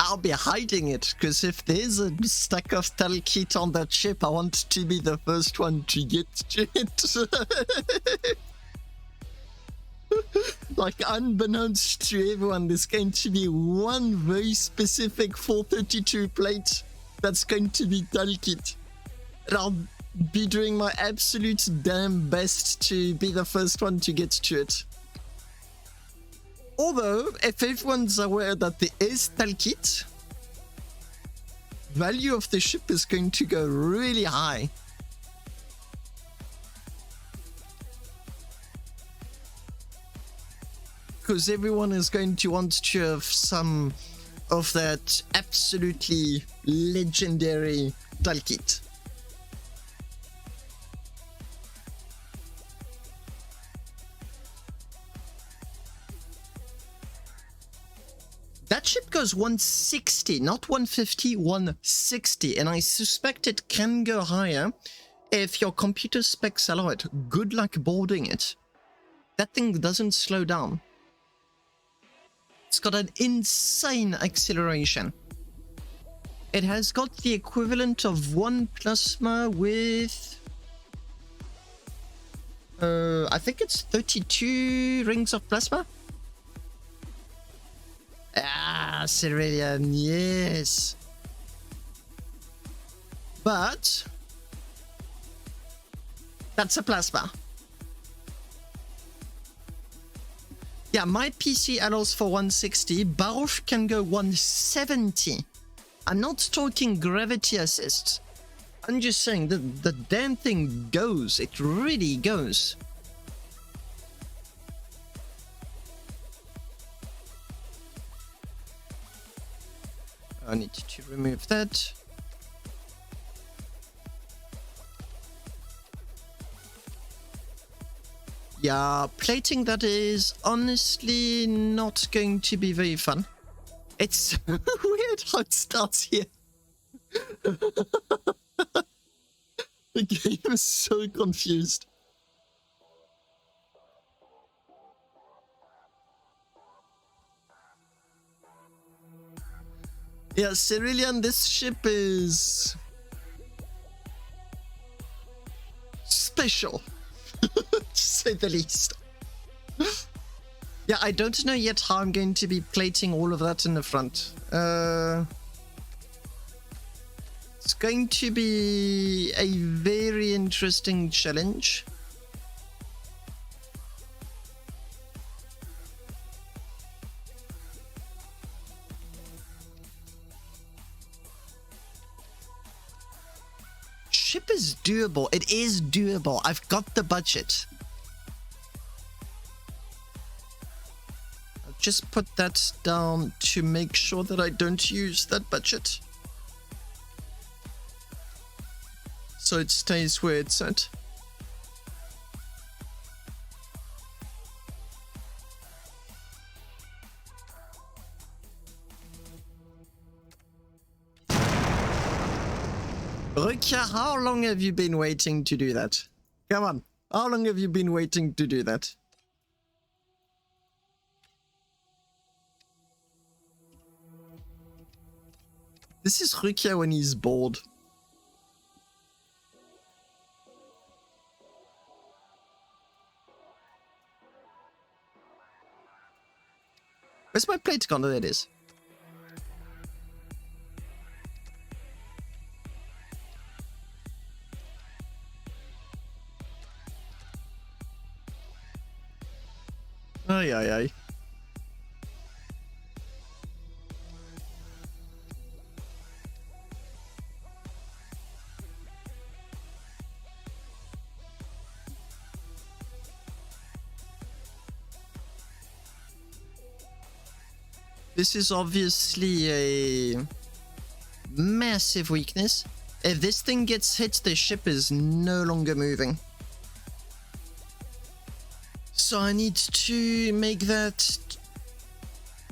I'll be hiding it, because if there's a stack of talkit on that ship, I want to be the first one to get to it. Like, unbeknownst to everyone, there's going to be one very specific 432 plate that's going to be talkit. And I'll be doing my absolute damn best to be the first one to get to it. Although, if everyone's aware that there is Talkit, value of the ship is going to go really high. Because everyone is going to want to have some of that absolutely legendary Talkit. That ship goes 160, not 150, 160, and I suspect it can go higher if your computer specs allow it. Good luck boarding it. That thing doesn't slow down. It's got an insane acceleration. It has got the equivalent of one plasma with... I think it's 32 rings of plasma? Ah, Cerulean, yes. But... that's a plasma. Yeah, my PC allows for 160. Baruch can go 170. I'm not talking gravity assist. I'm just saying that the damn thing goes. It really goes. I need to remove that. Yeah, plating that is honestly not going to be very fun. It's weird how it starts here. The game is so confused. Yeah, Cerulean, this ship is special, to say the least. Yeah, I don't know yet how I'm going to be plating all of that in the front. It's going to be a very interesting challenge. Ship is doable. It is doable. I've got the budget. I'll just put that down to make sure that I don't use that budget. So it stays where it's at. Rukia, how long have you been waiting to do that? Come on, how long have you been waiting to do that? This is Rukia when he's bored. Where's my plate gone? There it is. Ay, ay, ay. This is obviously a massive weakness. If this thing gets hit, the ship is no longer moving. So I need to make that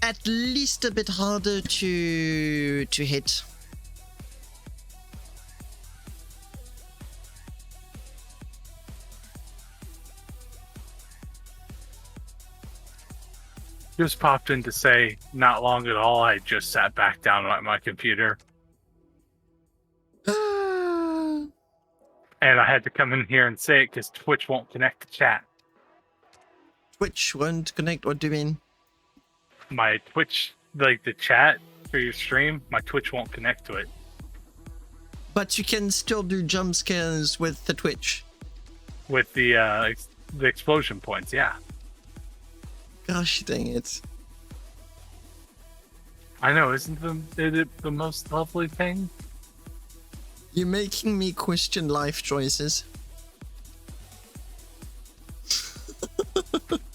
at least a bit harder to hit. Just popped in to say, not long at all, I just sat back down at my computer. And I had to come in here and say it because Twitch won't connect to chat. Twitch won't connect? What do you mean? My Twitch, like the chat for your stream, my Twitch won't connect to it. But you can still do jump scares with the Twitch. With the explosion points, yeah. Gosh dang it. I know, isn't it the most lovely thing? You're making me question life choices.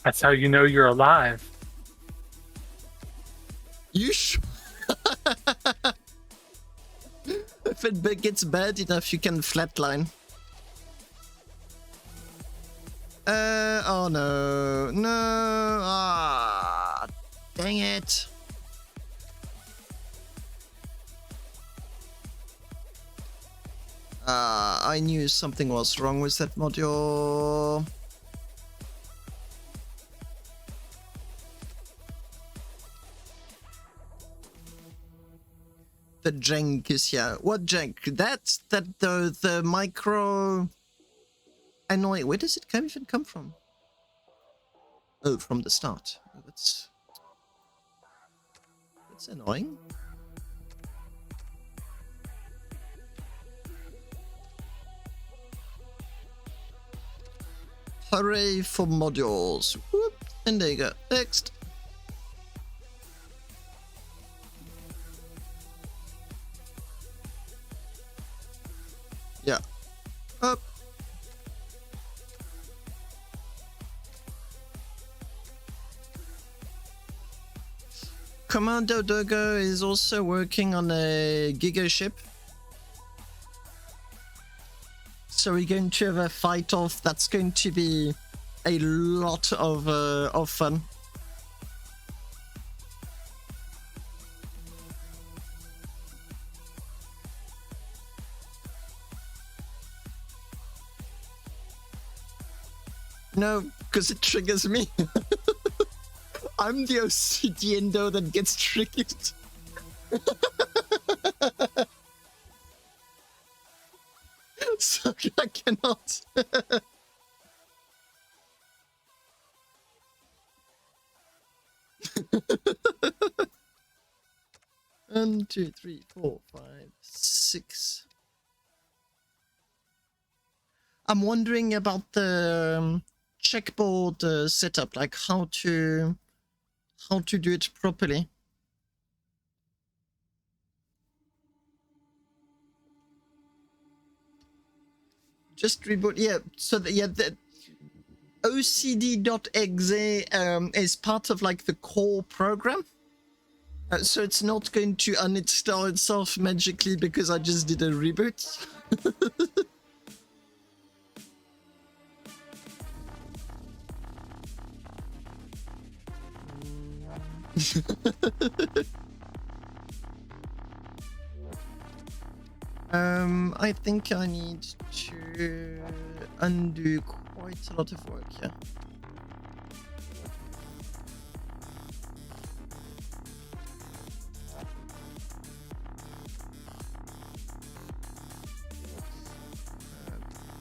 That's how you know you're alive. You If it gets bad enough, you can flatline. Oh no. No. Ah, dang it. I knew something was wrong with that module. The jank is here. What jank? That's the micro annoying. Where does it even come from? Oh, from the start. Oh, that's annoying. Hooray for modules. Whoop. And there you go. Next. Yeah. Up. Commando Dogo is also working on a Giga ship. So we're going to have a fight off. That's going to be a lot of fun. No, because it triggers me. I'm the OCD endo that gets triggered. Sorry, I cannot. 1, 2, 3, 4, 5, 6. I'm wondering about the checkboard setup, like how to do it properly. Just reboot, yeah. So the OCD.exe is part of like the core program. So it's not going to uninstall itself magically because I just did a reboot. I think I need to undo quite a lot of work here.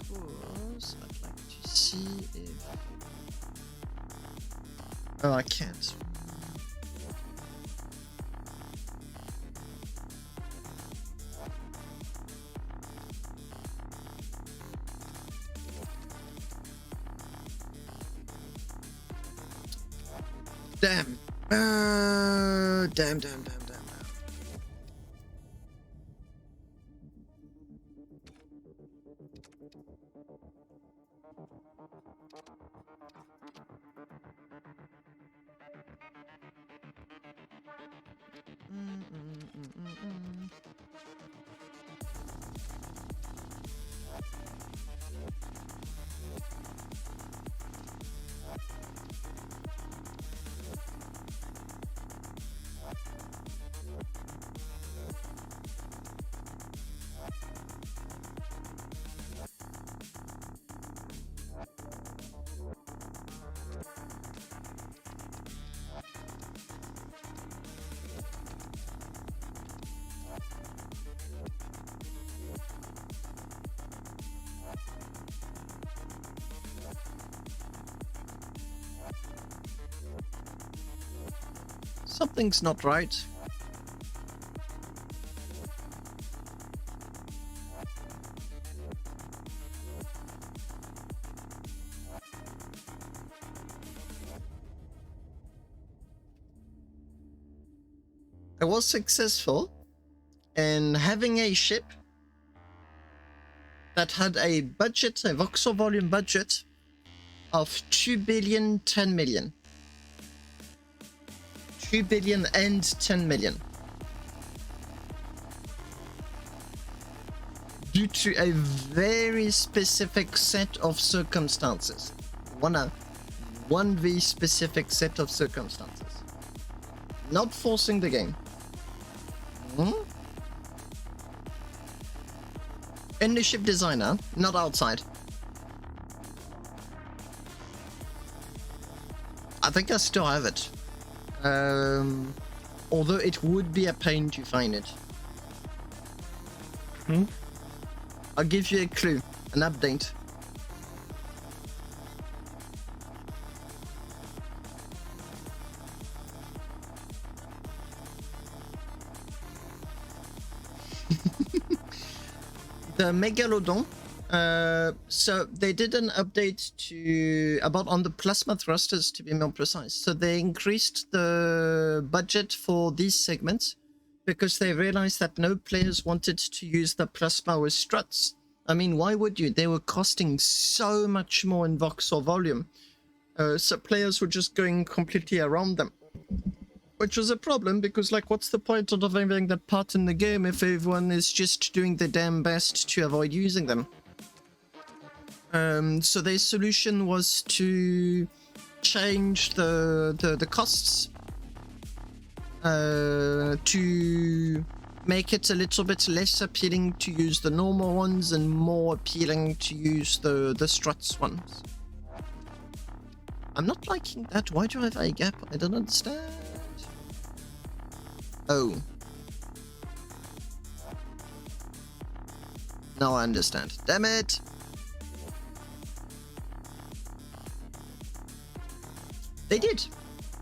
Because I'd like to see if... Oh, I can't. Damn. Damn. Something's not right. it was successful in having a ship that had a budget, a voxel volume budget of 2 billion, 10 million. 2 billion and 10 million. Due to a very specific set of circumstances. One very specific set of circumstances. Not forcing the game. In the ship designer, not outside. I think I still have it. Although it would be a pain to find it. I'll give you a clue, an update. The Megalodon. So they did an update on the plasma thrusters, to be more precise. So they increased the budget for these segments because they realized that no players wanted to use the plasma with struts. I mean, why would you? They were costing so much more in voxel volume. So players were just going completely around them. Which was a problem because, like, what's the point of having that part in the game if everyone is just doing their damn best to avoid using them? So their solution was to change the costs to make it a little bit less appealing to use the normal ones and more appealing to use the struts ones. I'm not liking that. Why do I have a gap? I don't understand. Oh. Now I understand. Damn it! They did.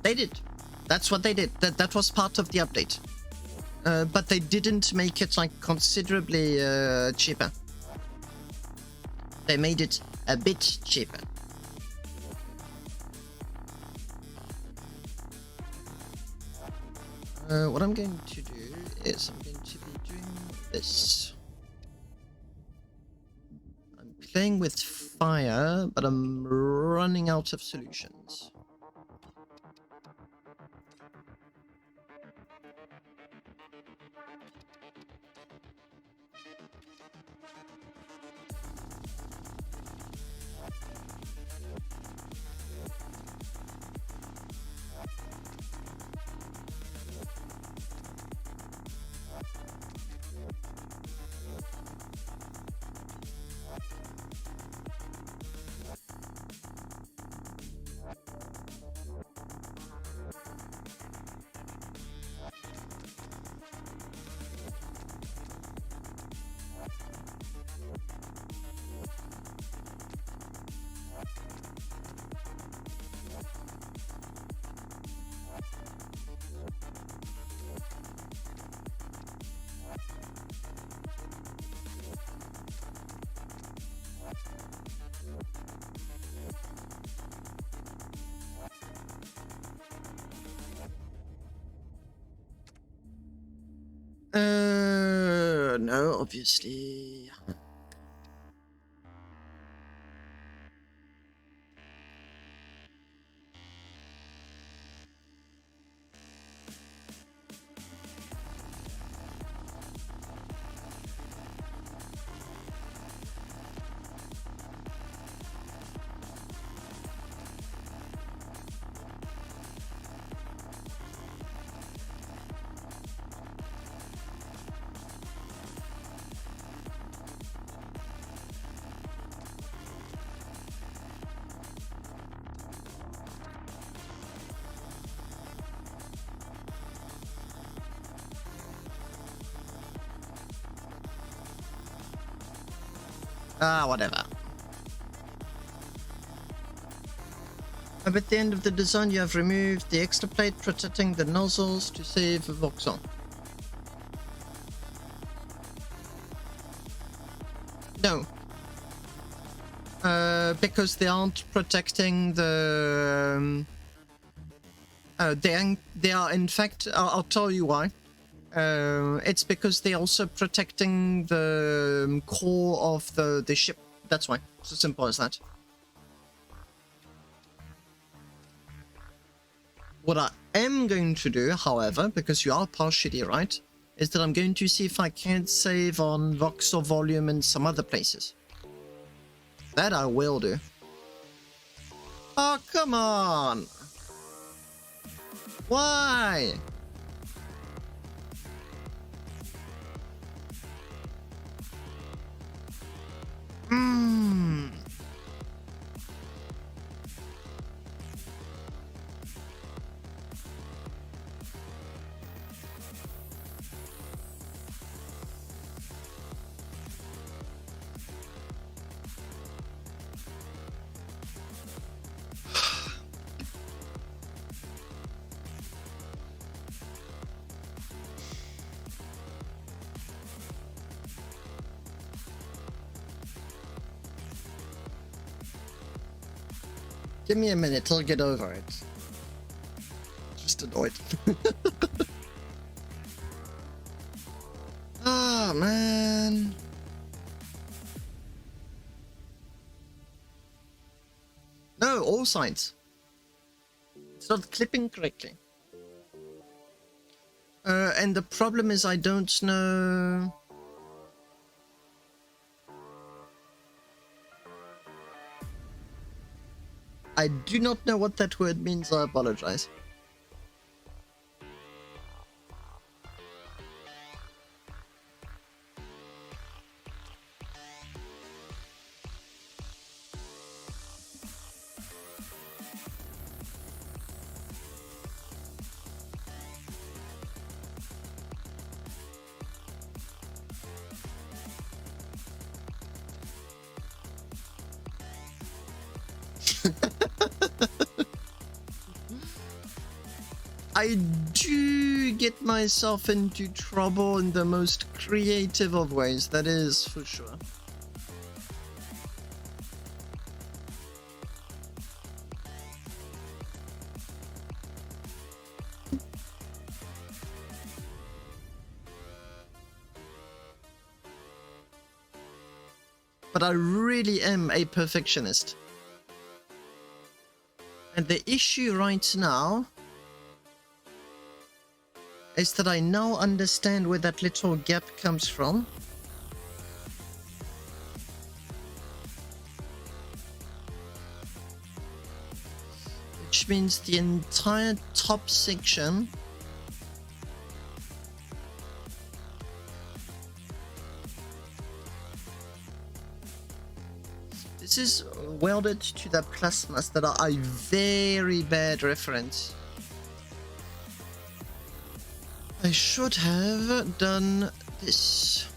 They did. That's what they did. That was part of the update. But they didn't make it like considerably cheaper. They made it a bit cheaper. What I'm going to do is I'm going to be doing this. I'm playing with fire, but I'm running out of solutions. No, obviously. Whatever. At the end of the design, you have removed the extra plate protecting the nozzles to save voxel. No. Because they aren't protecting the... they are in fact... I'll tell you why. It's because they're also protecting the core of the ship. That's why. It's as simple as that. What I am going to do, however, because you are partially right, is that I'm going to see if I can't save on voxel volume and some other places. That I will do. Oh, come on! Why? Hmm. Give me a minute, I'll get over it. Just annoyed. Ah, man. No, all sides. It's not clipping correctly. And the problem is I don't know... I do not know what that word means, I apologize. I do get myself into trouble in the most creative of ways, that is for sure. But I really am a perfectionist. And the issue right now is that I now understand where that little gap comes from. Which means the entire top section this is welded to the plasmas that are a very bad reference. I should have done this.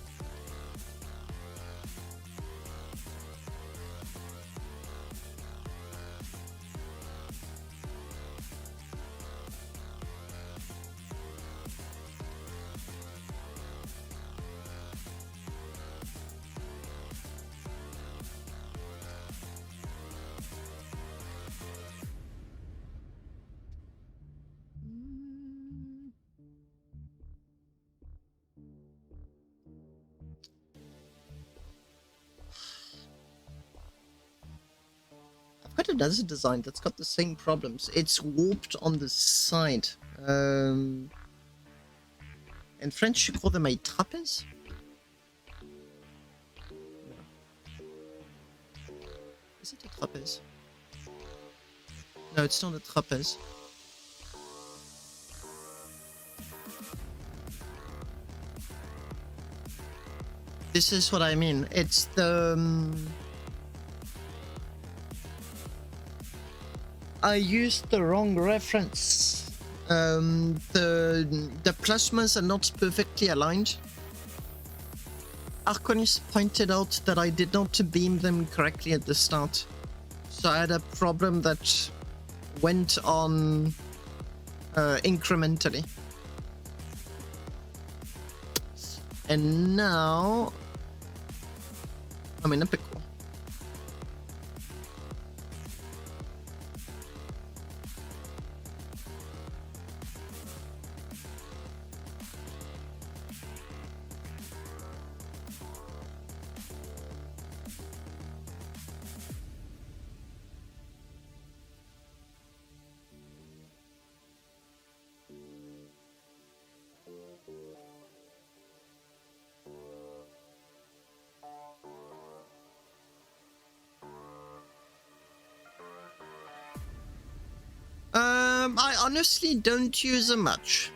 I've got another design that's got the same problems. It's warped on the side. In French, you call them a trapèze? Is it a trapèze? No, it's not a trapèze. This is what I mean. It's the... I used the wrong reference. The plasmas are not perfectly aligned. Arconis pointed out that I did not beam them correctly at the start. So I had a problem that went on incrementally. And now I'm in a pickle. I honestly don't use them much.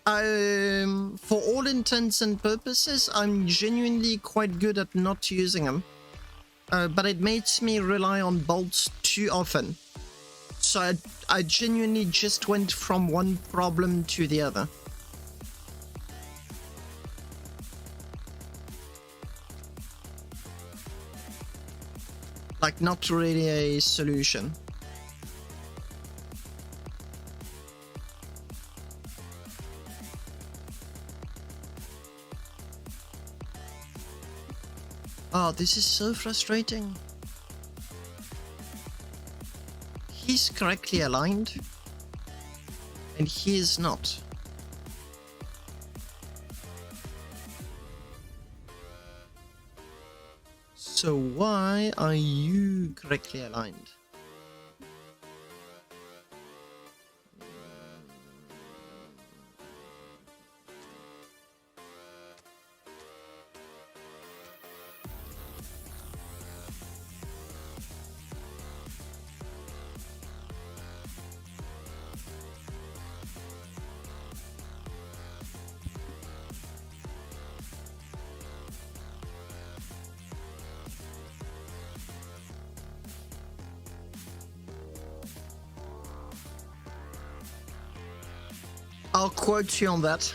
For all intents and purposes, I'm genuinely quite good at not using them. But it makes me rely on bolts too often. So I genuinely just went from one problem to the other. Like, not really a solution. Oh, this is so frustrating. He's correctly aligned, and he is not. So why are you correctly aligned? I'll quote you on that.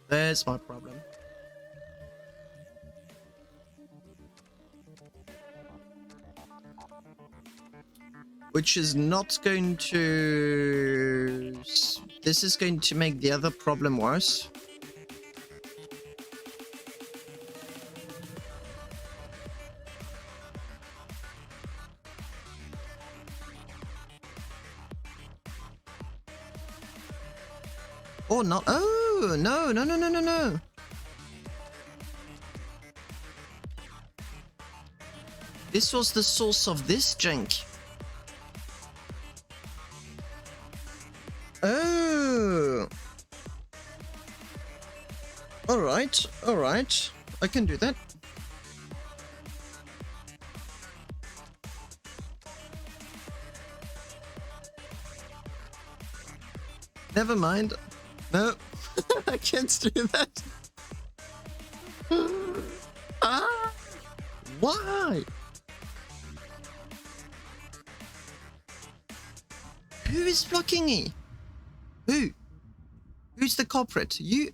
There's my problem. Which is not going to... This is going to make the other problem worse. Or not. Oh, no, no, no, no, no, no. This was the source of this jank. Oh. Alright, alright. I can do that. Never mind. No, I can't do that. Ah, why? Who is blocking me? Who? Who's the culprit? You?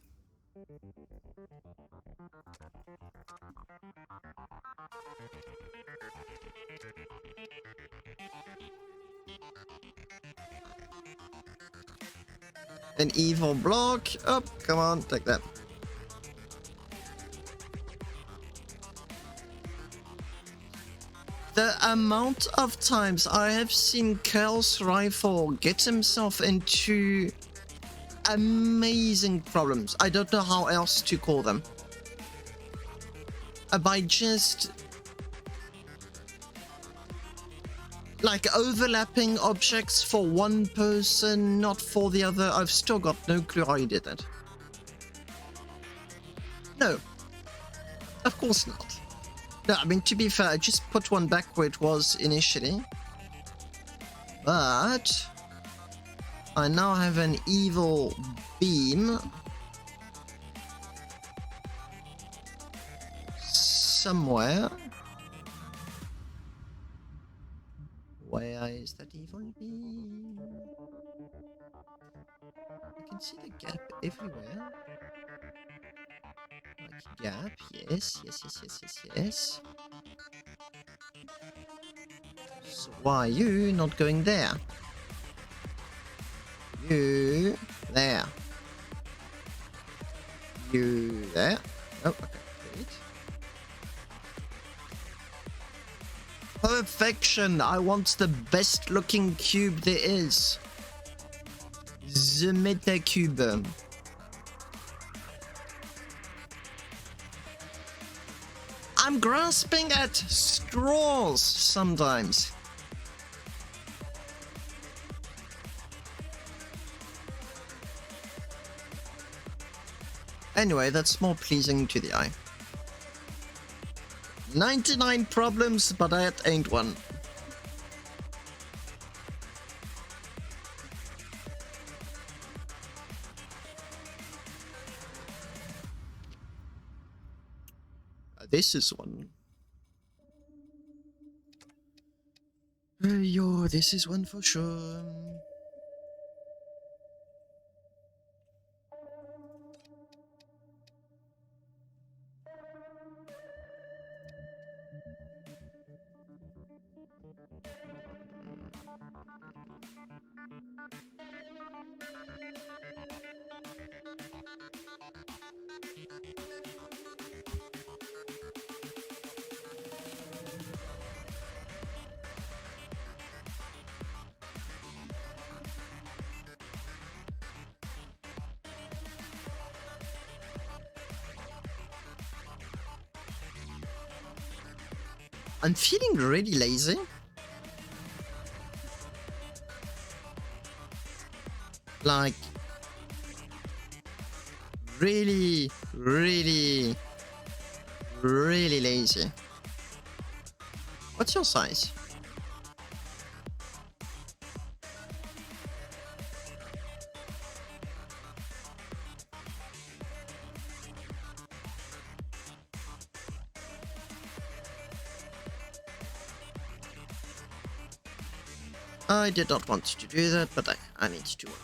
An evil block. Oh, come on, take that. The amount of times I have seen Curl's rifle get himself into amazing problems. I don't know how else to call them. By just like overlapping objects for one person, not for the other. I've still got no clue how he did that. No, of course not. No, I mean, to be fair, I just put one back where it was initially. But I now have an evil beam somewhere. Where is that evil beam? I can see the gap everywhere. Like gap, yes, yes, yes, yes, yes, yes. So why are you not going there? You there. You there? Oh, okay. Great. Perfection! I want the best looking cube there is. The meta cube. I'm grasping at straws sometimes. Anyway, that's more pleasing to the eye. 99 problems, but that ain't one. This is one. Yo, this is one for sure. I'm feeling really lazy. Like, really lazy. What's your size? I did not want to do that, but I need to work.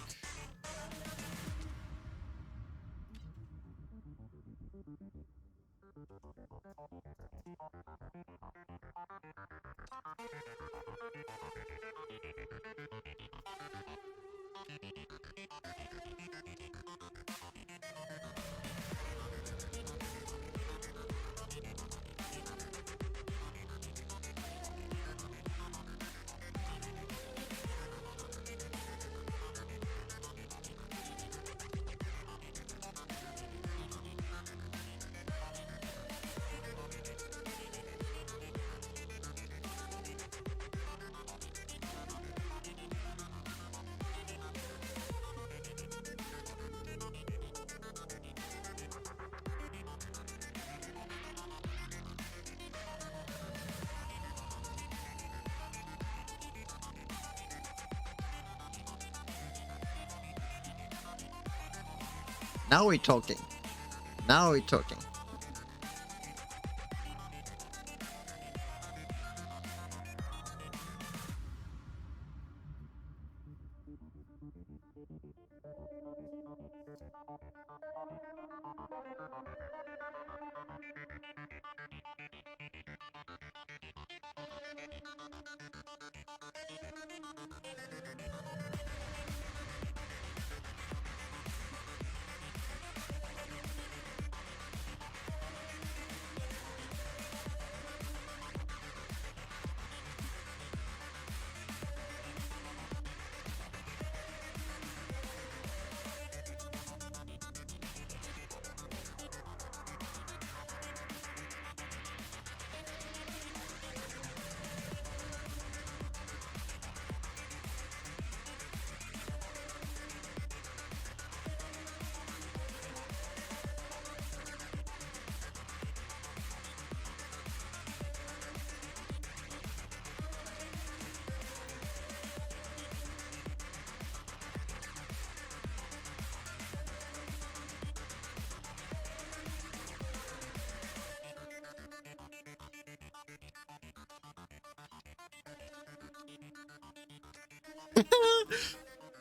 Now we're talking. Now we're talking.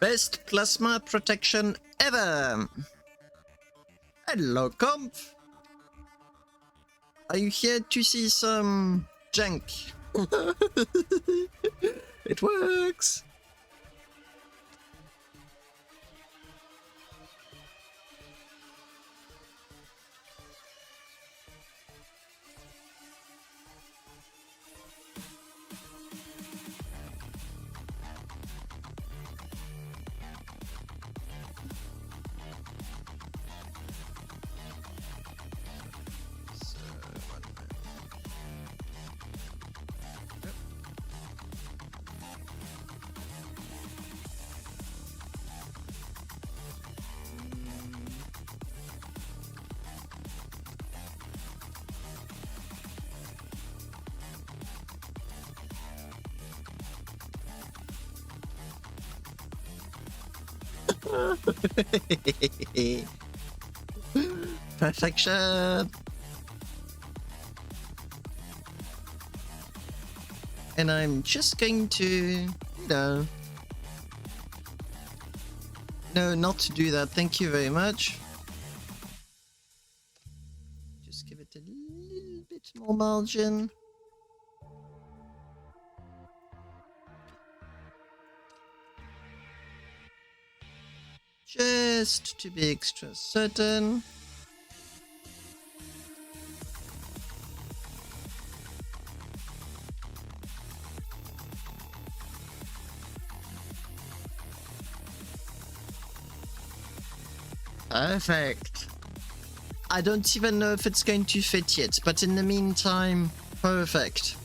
Best plasma protection ever! Hello, comp! Are you here to see some junk? It works! Perfection. And I'm just going to, no, not to do that. Thank you very much. Just give it a little bit more margin. Just to be extra certain. Perfect. I don't even know if it's going to fit yet, but in the meantime, perfect.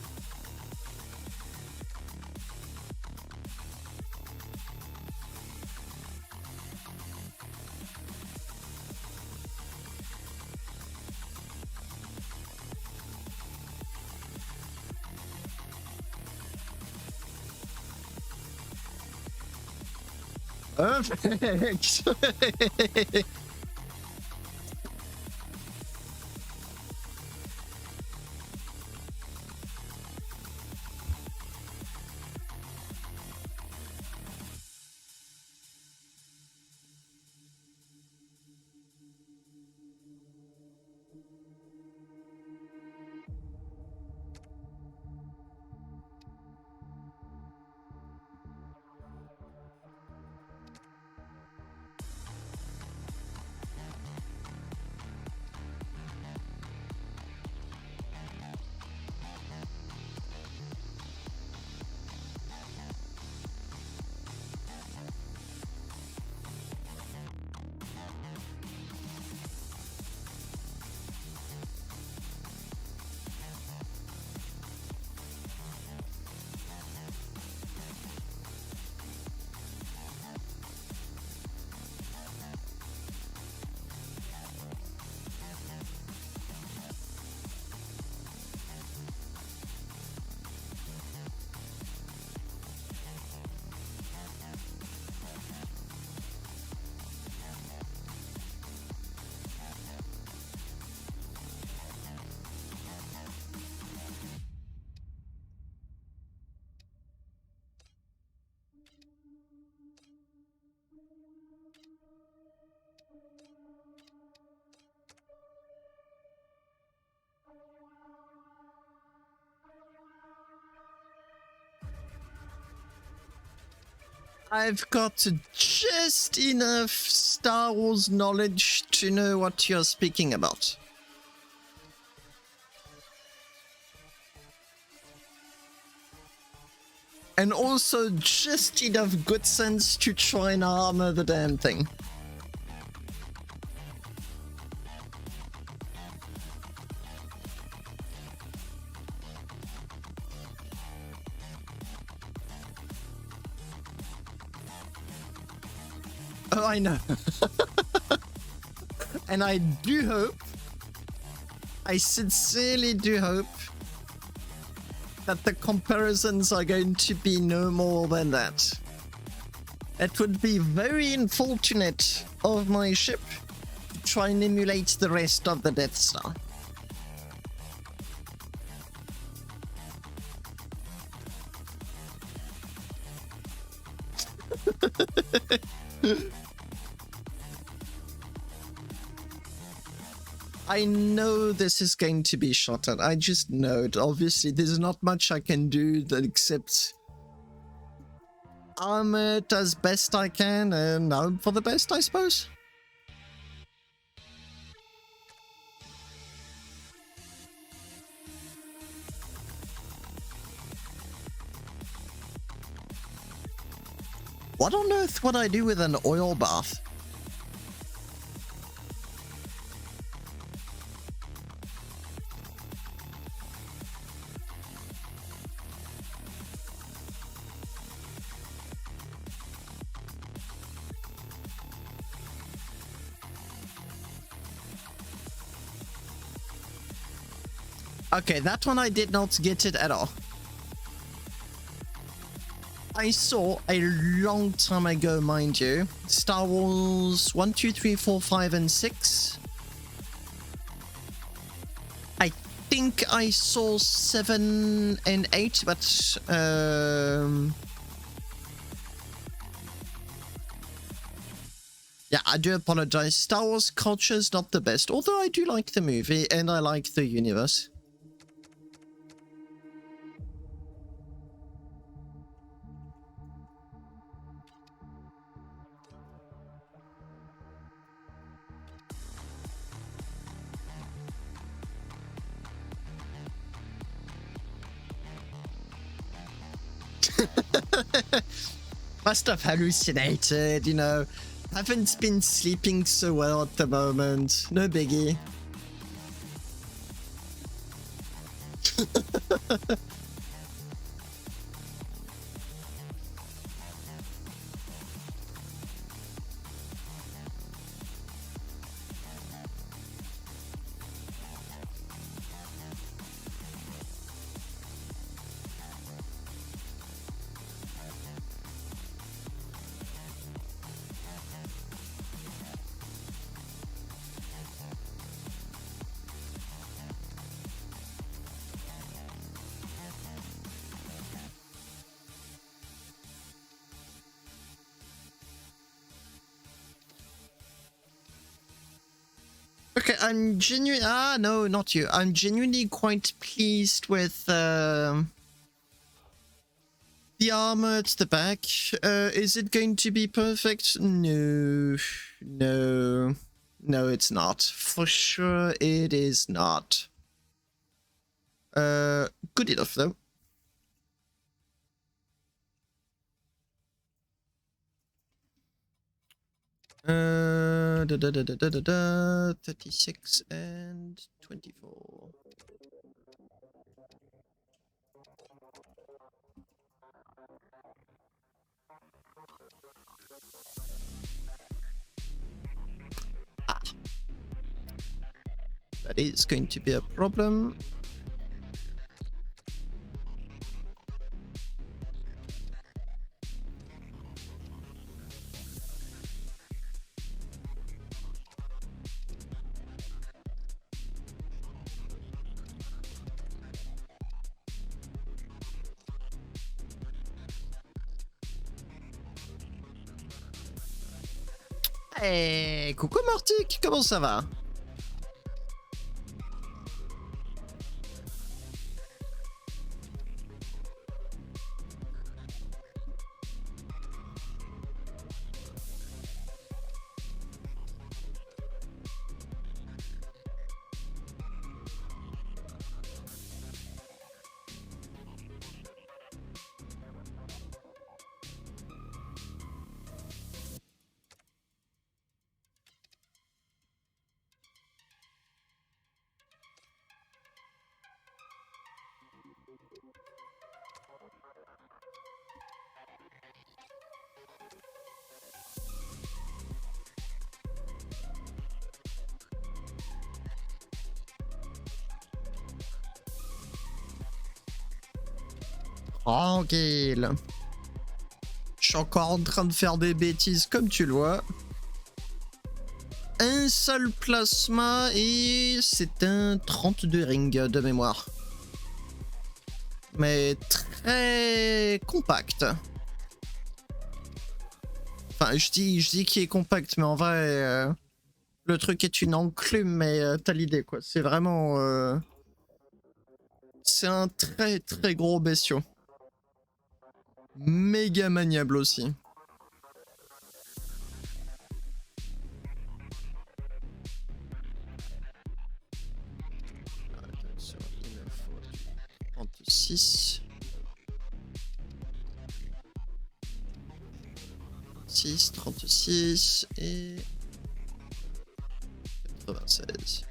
Perfect. I've got just enough Star Wars knowledge to know what you're speaking about. And also just enough good sense to try and armor the damn thing. Oh, I know. And I do hope, I sincerely do hope, that the comparisons are going to be no more than that. It would be very unfortunate of my ship to try and emulate the rest of the Death Star. I know this is going to be shot at. I just know it. Obviously, there's not much I can do that except armor it as best I can and hope for the best, I suppose. What on earth would I do with an oil bath? Okay, that one I did not get it at all. I saw a long time ago, mind you, Star Wars 1, 2, 3, 4, 5, and 6. I think I saw 7 and 8, but yeah, I do apologize. Star Wars culture is not the best, although I do like the movie and I like the universe. Must have hallucinated, you know. Haven't been sleeping so well at the moment. No biggie. Okay, I'm genuinely... Ah, no, not you. I'm genuinely quite pleased with the armor at the back. Is it going to be perfect? No. No. No, it's not. For sure, it is not. Good enough, though. Da, da, da, da, da, da, da, 36 and 24. Ah. That is going to be a problem. Hey, coucou Mortic, comment ça va? Tranquille. Je suis encore en train de faire des bêtises comme tu le vois. Un seul plasma et c'est un 32 ring de mémoire. Mais très compact. Enfin, je dis qu'il est compact, mais en vrai, le truc est une enclume, mais t'as l'idée, quoi. C'est vraiment... c'est un très très gros bestiau. Méga maniable aussi. Attention, il me faut 36. 36 et 96.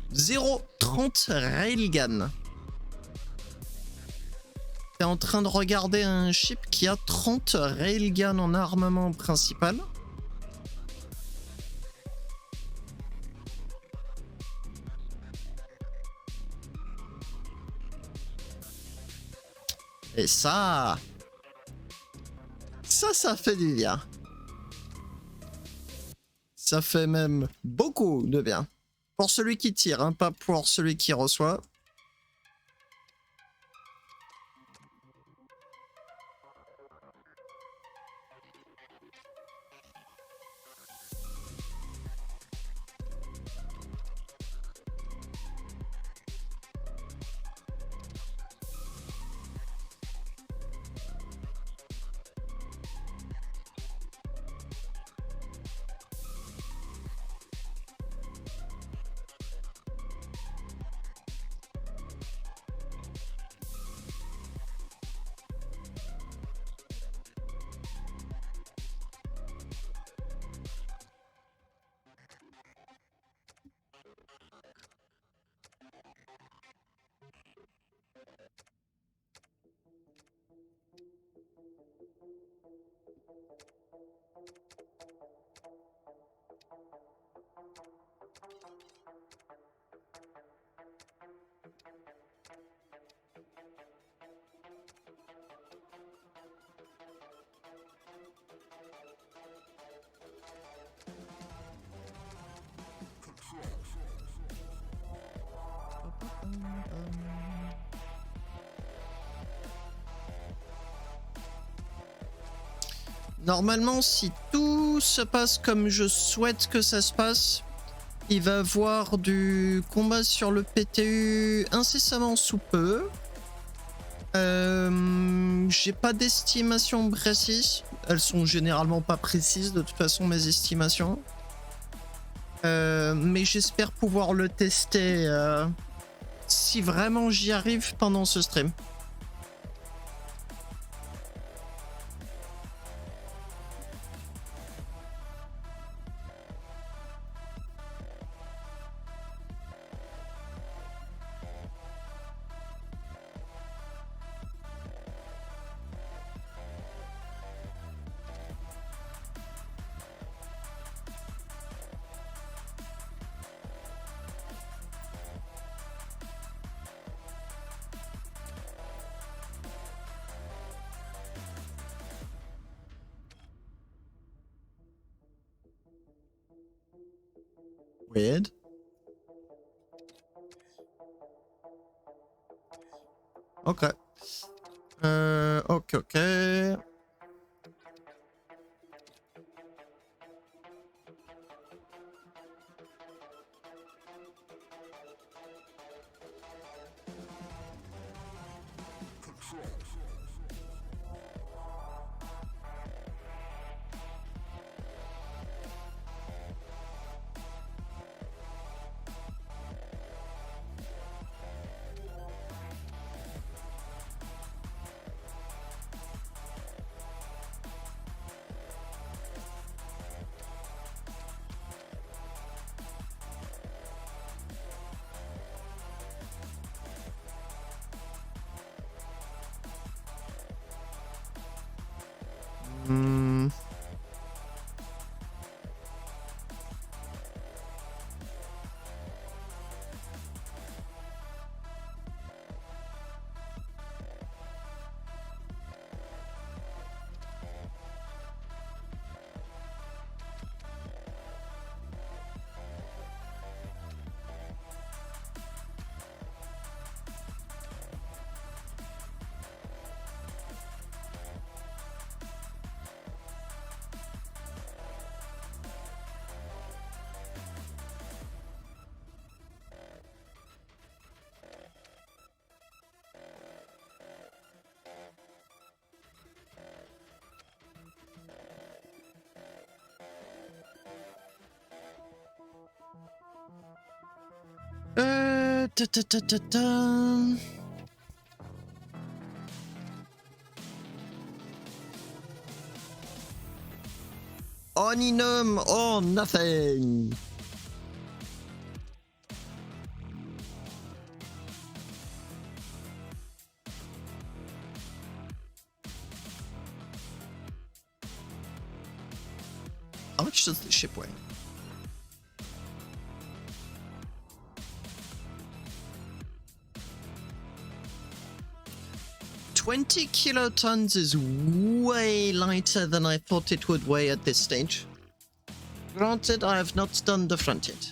« 0,30 railgun. T'es en train de regarder un ship qui a 30 railguns en armement principal. Et ça fait du bien. Ça fait même beaucoup de bien. Pour celui qui tire, hein, pas pour celui qui reçoit. Normalement, si tout se passe comme je souhaite que ça se passe, il va y avoir du combat sur le PTU incessamment sous peu. J'ai pas d'estimation précise. Elles sont généralement pas précises de toute façon, mes estimations. Mais j'espère pouvoir le tester si vraiment j'y arrive pendant ce stream. Weird. Ok. Ok. Hmm. Ta. Oninum or nothing. How much does the ship weigh? 20 kilotons is way lighter than I thought it would weigh at this stage. Granted, I have not done the front yet.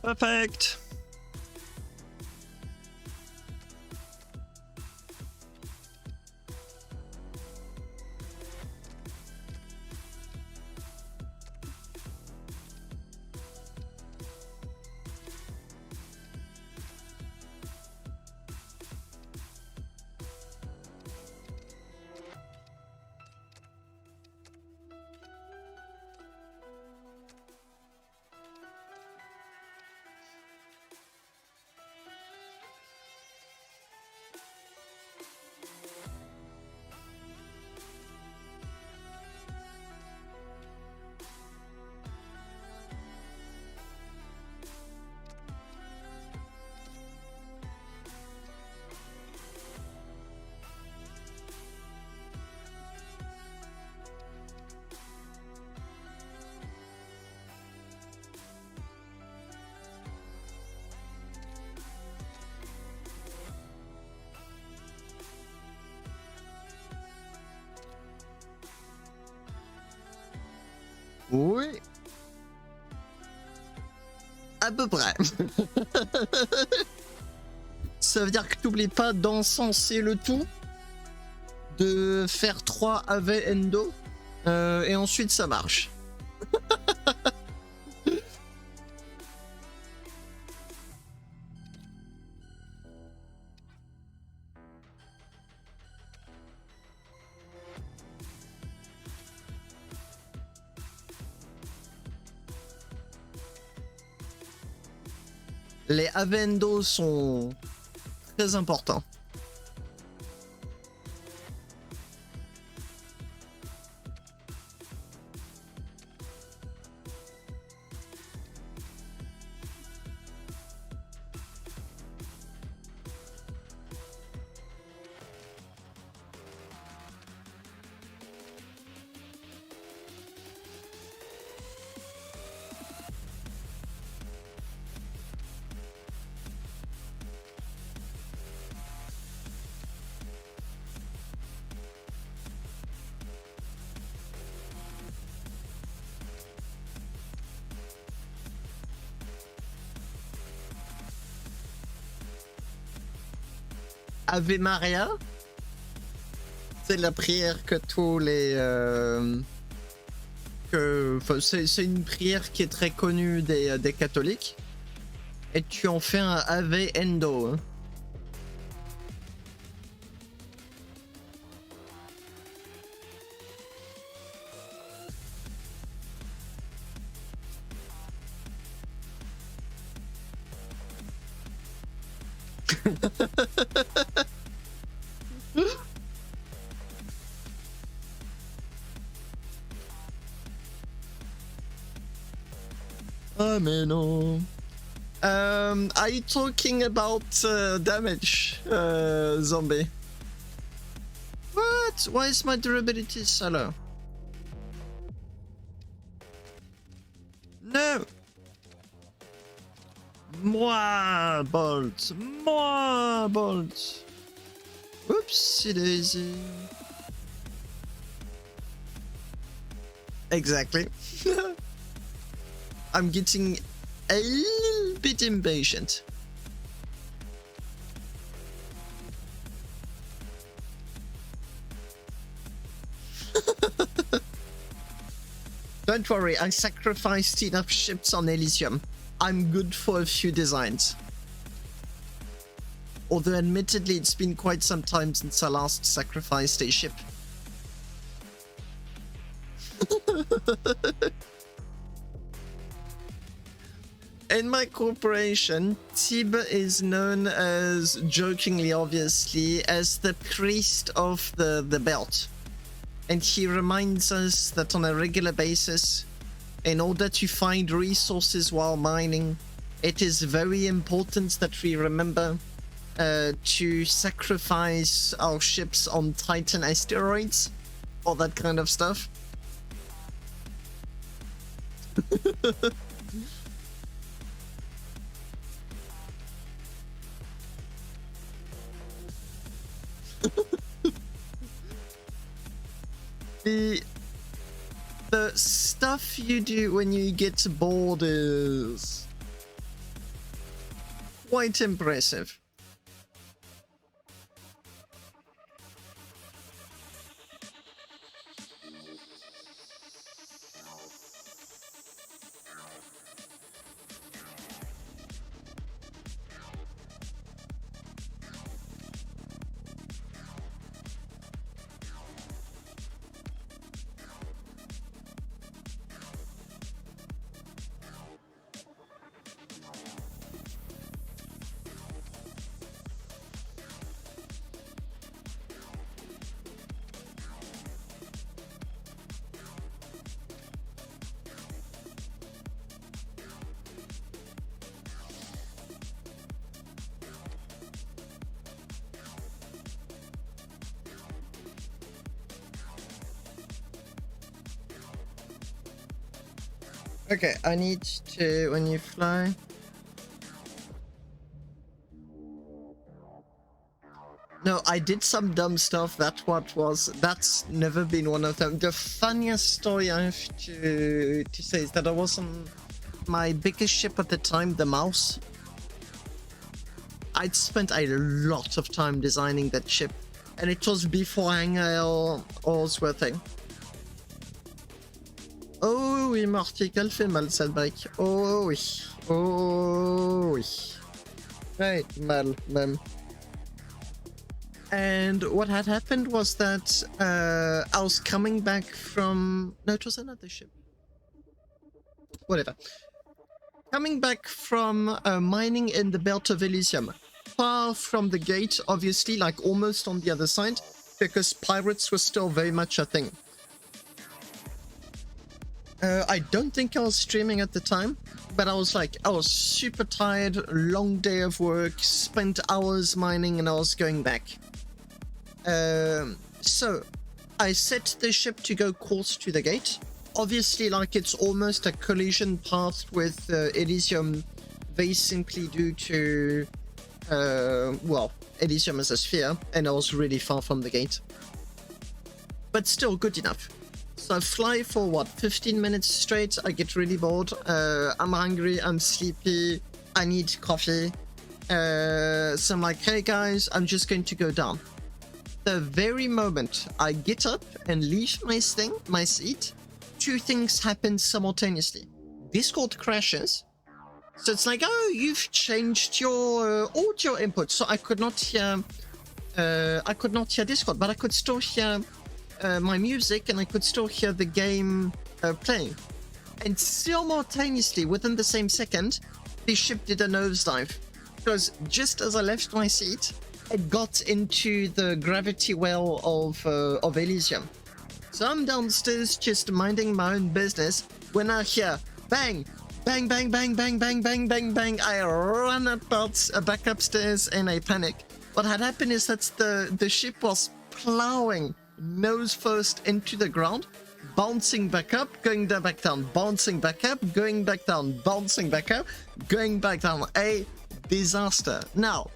Perfect. Oui. À peu près. Ça veut dire que t'oublies pas d'encenser le tout, de faire 3 ave endo, et ensuite ça marche. Les ave endo sont très importants. Ave Maria, c'est la prière que tous les... c'est une prière qui est très connue des catholiques. Et tu en fais un Ave Endo. Hein. Ah mais non. Are you talking about damage, zombie? What? Why is my durability so low? No! Moi bolt! Moi bolt! Whoopsie daisy. Exactly. I'm getting a little bit impatient. Don't worry, I sacrificed enough ships on Elysium. I'm good for a few designs. Although admittedly it's been quite some time since I last sacrificed a ship. In my corporation, Tib is known as, jokingly obviously, as the priest of the belt. And he reminds us that on a regular basis, in order to find resources while mining, it is very important that we remember to sacrifice our ships on Titan asteroids, all that kind of stuff. The stuff you do when you get bored is quite impressive. Okay, I need to, when you fly... No, I did some dumb stuff. That's never been one of them. The funniest story I have to say is that I was on my biggest ship at the time, the Mouse. I'd spent a lot of time designing that ship, and it was before Hangar or thing. Oh oui, Marty, quel fait mal cette brique. Oh oui, oh oui. Right, mal, même. And what had happened was that I was coming back from... No, it was another ship. Whatever. Coming back from mining in the Belt of Elysium. Far from the gate, obviously, like almost on the other side, because pirates were still very much a thing. I don't think I was streaming at the time, but I was super tired, long day of work, spent hours mining, and I was going back. So I set the ship to go course to the gate. Obviously, like, it's almost a collision path with Elysium, very simply due to, well, Elysium is a sphere, and I was really far from the gate. But still good enough. So I fly for, what, 15 minutes straight. I get really bored. I'm hungry, I'm sleepy, I need coffee. So I'm like, hey guys, I'm just going to go down. The very moment I get up and leave my seat, two things happen simultaneously. Discord crashes. So it's like, oh, you've changed your audio input. So I could not hear Discord, but I could still hear my music, and I could still hear the game playing. And simultaneously, within the same second, the ship did a nosedive. Because just as I left my seat, it got into the gravity well of Elysium. So I'm downstairs just minding my own business when I hear bang, bang, bang, bang, bang, bang, bang, bang, bang. I run back upstairs in a panic. What had happened is that the ship was plowing nose first into the ground, bouncing back up, going back down, bouncing back up, going back down, bouncing back up, going back down. A disaster. Now,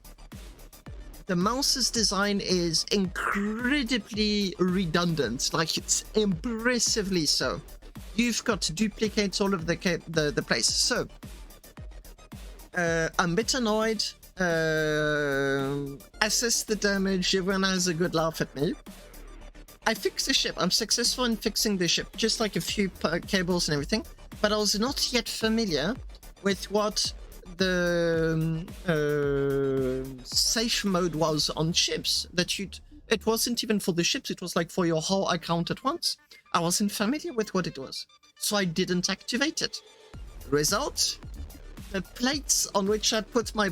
the Mouse's design is incredibly redundant, like it's impressively so. You've got duplicates all over the place. So, I'm a bit annoyed. Assess the damage. Everyone has a good laugh at me. I fix the ship. I'm successful in fixing the ship, just like a few cables and everything. But I was not yet familiar with what the safe mode was on ships. It wasn't even for the ships. It was like for your whole account at once. I wasn't familiar with what it was, so I didn't activate it. Result: the plates on which I put my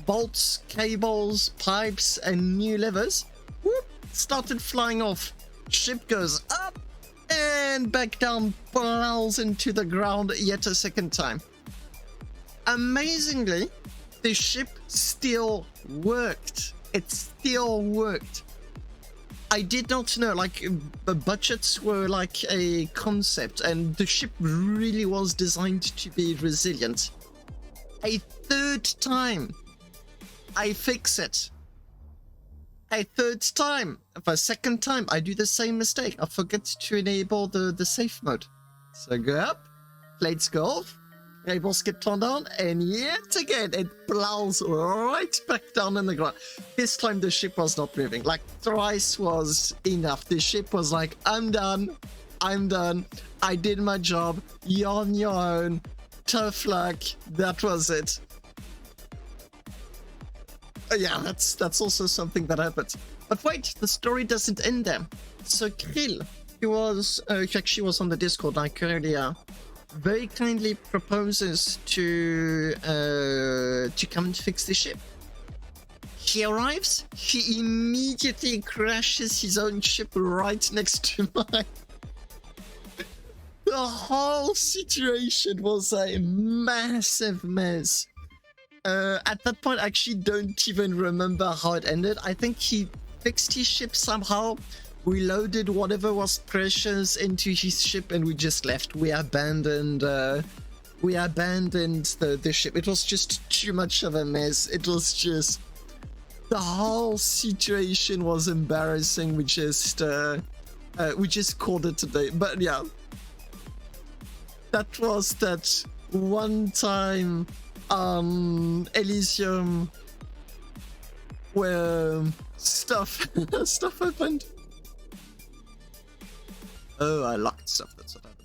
bolts, cables, pipes, and new levers, whoop, started flying off. Ship goes up and back down, plows into the ground yet a second time. Amazingly, the ship still worked. It still worked. I did not know, like, the budgets were like a concept, and the ship really was designed to be resilient. A third time, I fix it. A third time. For a second time, I do the same mistake. I forget to enable the safe mode. So I go up, plates go off, cables get turned on, and yet again, it plows right back down in the ground. This time, the ship was not moving. Like, thrice was enough. The ship was like, I'm done. I'm done. I did my job. You're on your own. Tough luck. That was it. Yeah, that's also something that happened. But wait, the story doesn't end there. So Krill, he actually was on the Discord like earlier, very kindly proposes to come and fix the ship. He arrives, he immediately crashes his own ship right next to mine. The whole situation was a massive mess. At that point, I actually don't even remember how it ended. I think he fixed his ship somehow. We loaded whatever was precious into his ship, and we just left. We abandoned the ship. It was just too much of a mess. It was just The whole situation was embarrassing. We just called it today. But yeah, that was that one time Elysium where stuff happened. Oh, I locked stuff. That's what happened.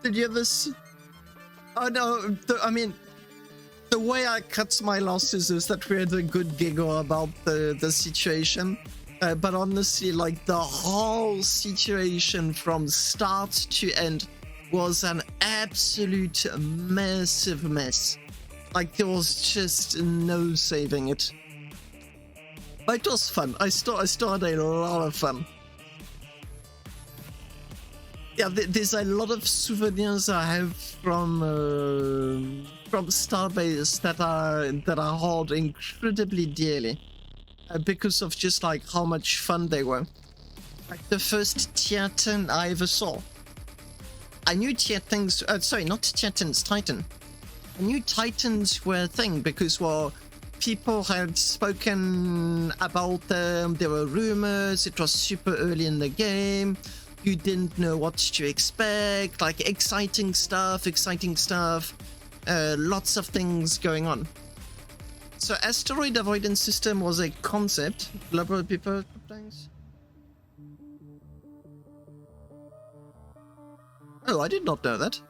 Did you ever see? Oh no, I mean, the way I cut my losses is that we had a good giggle about the situation. But honestly, like the whole situation from start to end was an absolute massive mess. Like there was just no saving it. But it was fun. I still had a lot of fun. Yeah, there's a lot of souvenirs I have from Starbase that I hold incredibly dearly because of just like how much fun they were. Like the first tier 10 I ever saw. I knew tier 10s, sorry, not tier 10s, Titan. I knew Titans were a thing because, well, people had spoken about them, there were rumors, it was super early in the game. You didn't know what to expect, like exciting stuff, lots of things going on. So asteroid avoidance system was a concept. Global people things. Oh, I did not know that.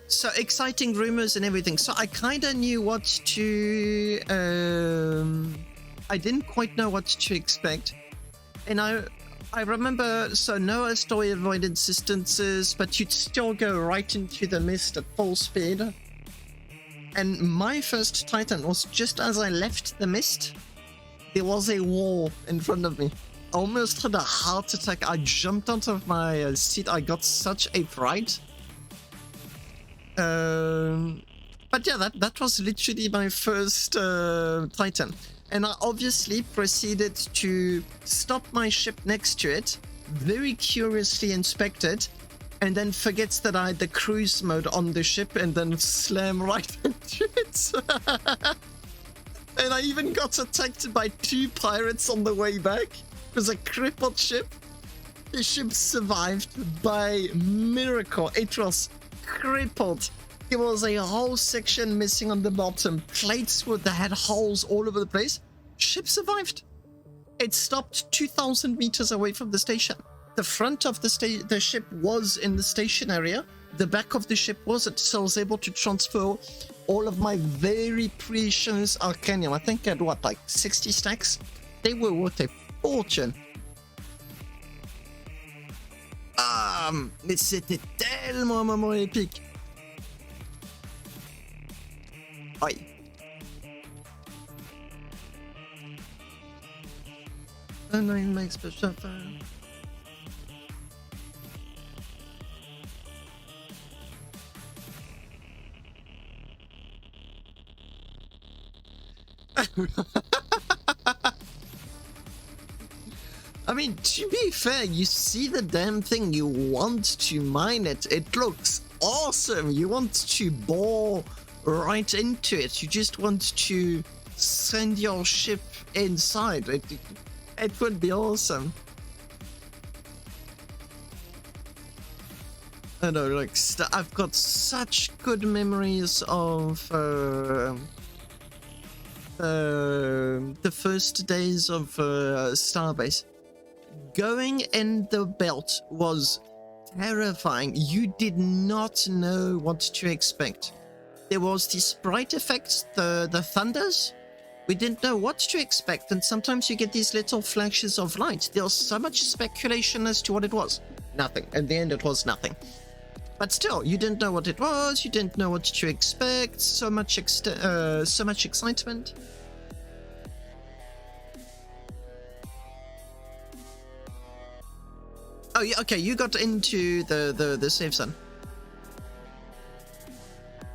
So exciting rumors and everything. So I kind of knew what to I didn't quite know what to expect. And I remember, so no asteroid avoidance distances, but you'd still go right into the mist at full speed. And my first Titan was just as I left the mist, there was a wall in front of me. I almost had a heart attack. I jumped out of my seat. I got such a fright. But yeah, that was literally my first Titan. And I obviously proceeded to stop my ship next to it, very curiously inspect it, and then forgets that I had the cruise mode on the ship and then slam right into it. And I even got attacked by 2 pirates on the way back. It was a crippled ship. The ship survived by miracle. It was crippled. There was a whole section missing on the bottom. Plates that had holes all over the place. Ship survived. It stopped 2,000 meters away from the station. The front of the ship was in the station area. The back of the ship wasn't. So I was able to transfer all of my very precious Arcanium. I think I had what, like 60 stacks? They were worth a fortune. Mais c'était tellement un moment épique. Aïe. And I make special fire. I mean, to be fair, you see the damn thing, you want to mine it. It looks awesome. You want to bore right into it. You just want to send your ship inside. It would be awesome. I know, like, I've got such good memories of the first days of Starbase. Going in the belt was terrifying. You did not know what to expect. There was the sprite effects, the thunders. We didn't know what to expect, and sometimes you get these little flashes of light. There was so much speculation as to what it was. Nothing. In the end, it was nothing. But still, you didn't know what it was. You didn't know what to expect. So much excitement. Oh yeah, okay. You got into the safe zone.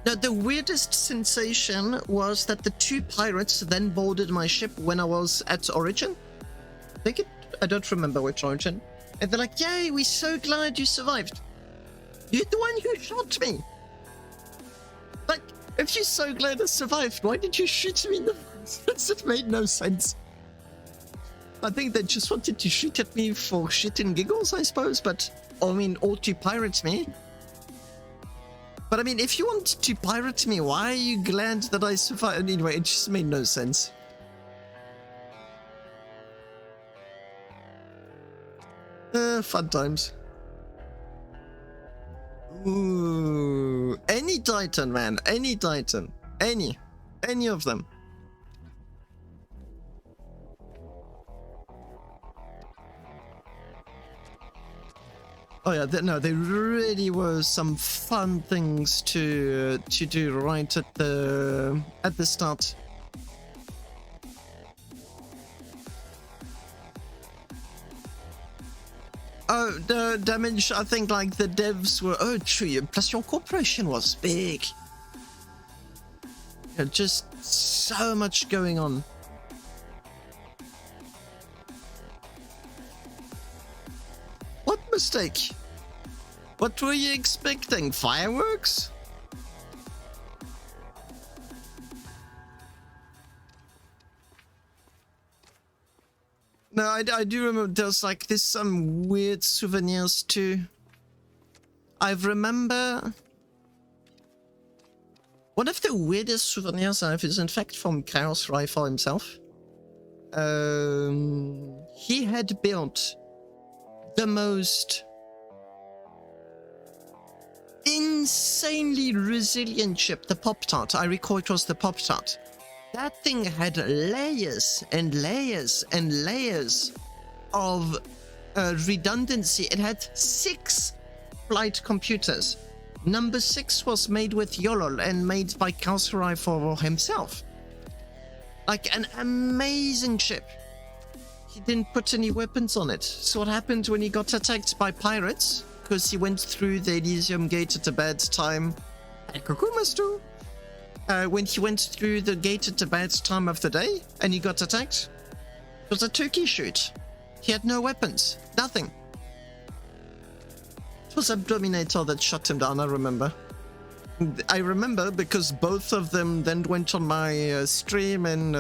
No, the weirdest sensation was that the 2 pirates then boarded my ship when I was at Origin. I don't remember which Origin. And they're like, yay, we're so glad you survived. You're the one who shot me. Like, if you're so glad I survived, why did you shoot me in the face? It made no sense. I think they just wanted to shoot at me for shit and giggles, I suppose, but, I mean, or to pirate me. But I mean, if you want to pirate me, why are you glad that I survived? Anyway, it just made no sense. Fun times. Ooh, any Titan, man. Any Titan. Any of them. Oh yeah, no, there really were some fun things to do right at the start. Oh, the damage, I think, like, the devs were... Oh, true, Passion Corporation was big. Yeah, just so much going on. What mistake? What were you expecting? Fireworks? No, I do remember there's like this some weird souvenirs too. I remember one of the weirdest souvenirs I have is in fact from Chaos Rifle himself. He had built the most insanely resilient ship, the Pop-Tart. I recall it was the Pop-Tart. That thing had layers and layers and layers of redundancy. It had 6 flight computers. Number 6 was made with YOLO and made by Chaos Rifle himself. Like an amazing ship. He didn't put any weapons on it. So what happened when he got attacked by pirates? Because he went through the Elysium Gate at a bad time. When he went through the gate at a bad time of the day and he got attacked, it was a turkey shoot. He had no weapons, nothing. It was Abdominator that shot him down, I remember. I remember because both of them then went on my stream and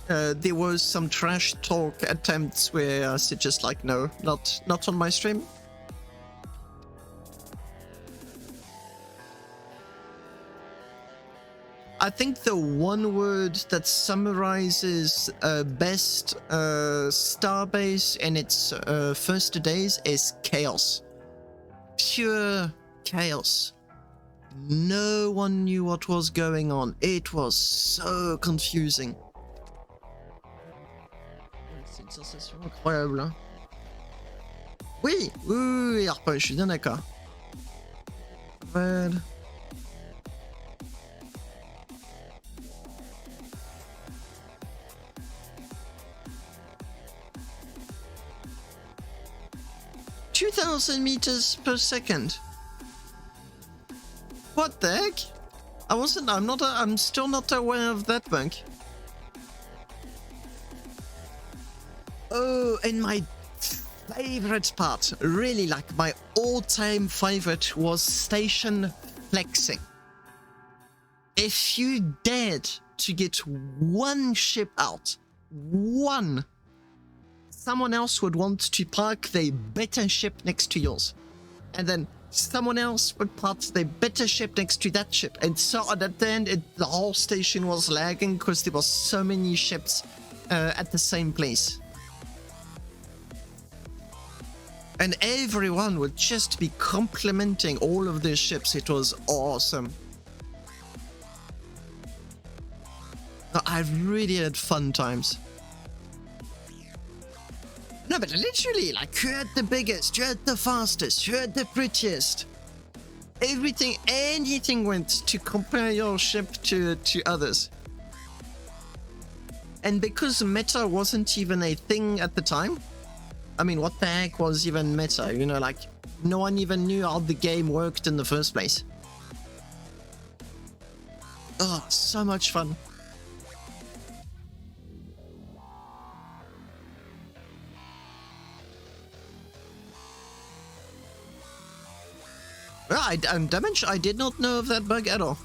there was some trash talk attempts where I said just like, no, not on my stream. I think the one word that summarizes best Starbase in its first days is chaos. Pure chaos. No one knew what was going on. It was so confusing. C'est une sensation incroyable, hein? Oui, Harper, je suis bien d'accord. Red. $2,000 meters per second. What the heck? I'm still not aware of that bug. Oh, and my favorite part, really like my all-time favorite, was station flexing. If you dared to get one ship out, one, someone else would want to park their better ship next to yours. And then someone else would park their better ship next to that ship. And so at the end, the whole station was lagging because there was so many ships at the same place. And everyone would just be complimenting all of their ships. It was awesome. I really had fun times. No, but literally, like, who had the biggest, who had the fastest, who had the prettiest? Everything, anything went to compare your ship to others. And because meta wasn't even a thing at the time, I mean, what the heck was even meta? You know, like, no one even knew how the game worked in the first place. Oh, so much fun. I'm damaged. I did not know of that bug at all.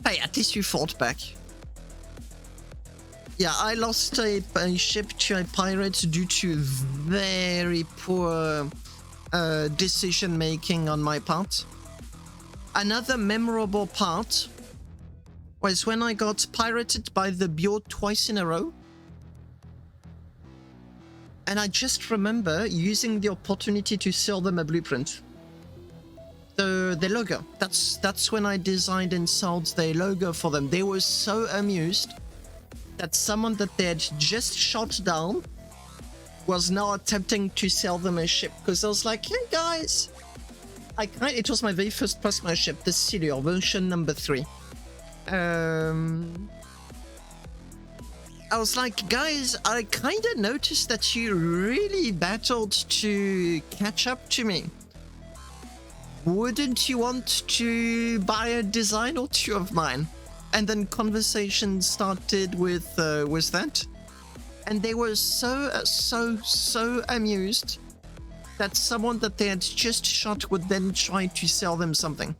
Hey, at least you fought back. Yeah, I lost a ship to a pirate due to very poor decision making on my part. Another memorable part was when I got pirated by the Bureau twice in a row. And I just remember using the opportunity to sell them a blueprint. The logo. That's when I designed and sold their logo for them. They were so amused that someone that they had just shot down was now attempting to sell them a ship. Because I was like, hey guys, it was my very first plasma ship, the Silure, version number 3. I was like, guys, I kind of noticed that you really battled to catch up to me. Wouldn't you want to buy a design or two of mine? And then conversation started with that. And they were so amused that someone that they had just shot would then try to sell them something.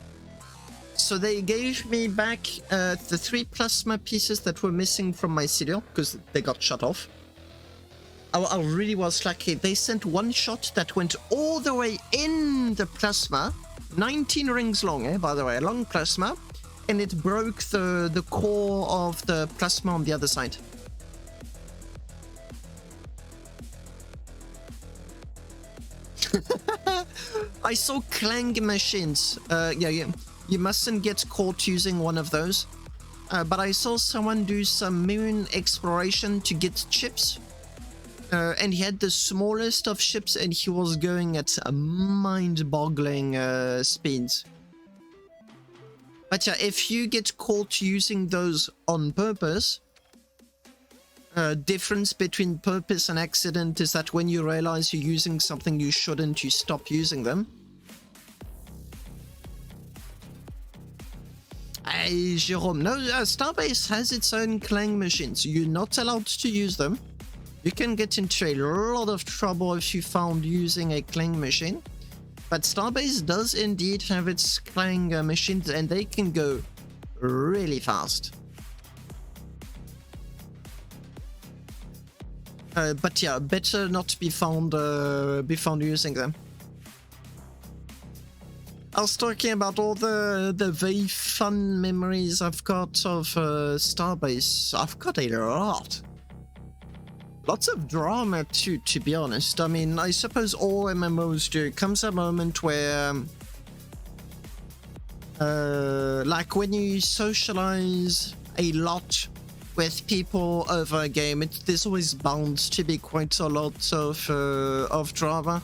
So they gave me back the 3 plasma pieces that were missing from my Silure, because they got shut off. I really was lucky. They sent one shot that went all the way in the plasma, 19 rings long, by the way, a long plasma, and it broke the core of the plasma on the other side. I saw clang machines. Yeah. You mustn't get caught using one of those. But I saw someone do some moon exploration to get chips. And he had the smallest of ships and he was going at mind-boggling speeds. But yeah, if you get caught using those on purpose, difference between purpose and accident is that when you realize you're using something you shouldn't, you stop using them. Hey, Jerome, no, Starbase has its own clang machines. You're not allowed to use them. You can get into a lot of trouble if you found using a clang machine. But Starbase does indeed have its clang machines, and they can go really fast. But yeah, better not be found using them. I was talking about all the very fun memories I've got of Starbase. I've got a lot. Lots of drama too, to be honest. I mean, I suppose all MMOs do. Comes a moment where, like when you socialize a lot with people over a game, there's always bound to be quite a lot of drama.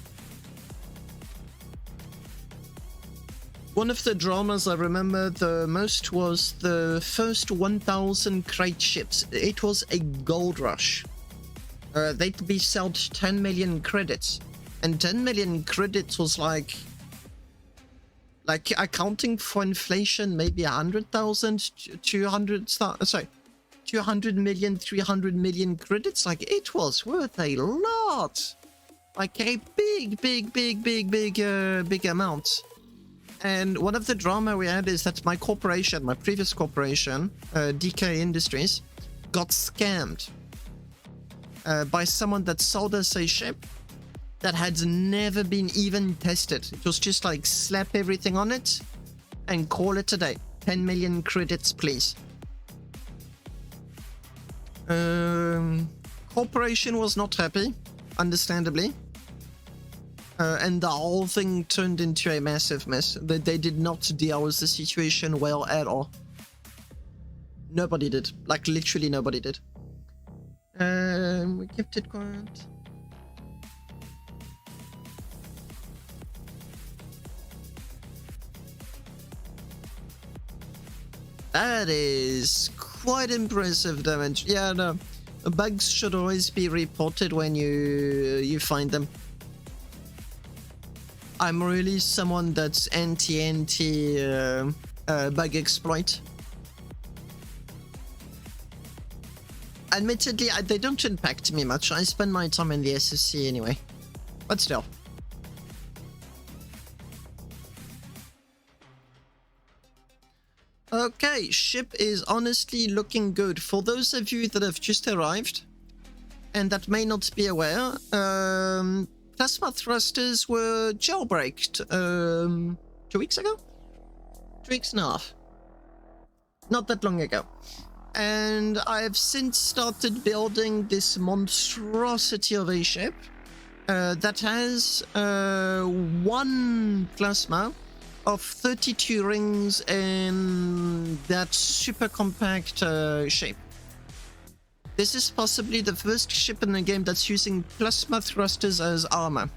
One of the dramas I remember the most was the first 1,000 crate ships. It was a gold rush. They'd be sold 10 million credits, and 10 million credits was like accounting for inflation, maybe 100,000, 200 million, 300 million credits. Like, it was worth a lot, like a big amount. And one of the drama we had is that my corporation, my previous corporation, DK Industries, got scammed by someone that sold us a ship that had never been even tested. It was just like slap everything on it and call it a day. 10 million credits, please. Corporation was not happy, understandably. And the whole thing turned into a massive mess. They did not deal with the situation well at all. Nobody did. Like, literally nobody did. We kept it quiet. That is quite impressive damage. Yeah, no. Bugs should always be reported when you find them. I'm really someone that's anti bug exploit. Admittedly, they don't impact me much. I spend my time in the SSC anyway. But still. Okay, ship is honestly looking good. For those of you that have just arrived and that may not be aware, plasma thrusters were jailbreaked 2 weeks ago? 2 weeks and a half. Not that long ago. And I've since started building this monstrosity of a ship that has one plasma of 32 rings in that super compact shape. This is possibly the first ship in the game that's using plasma thrusters as armor.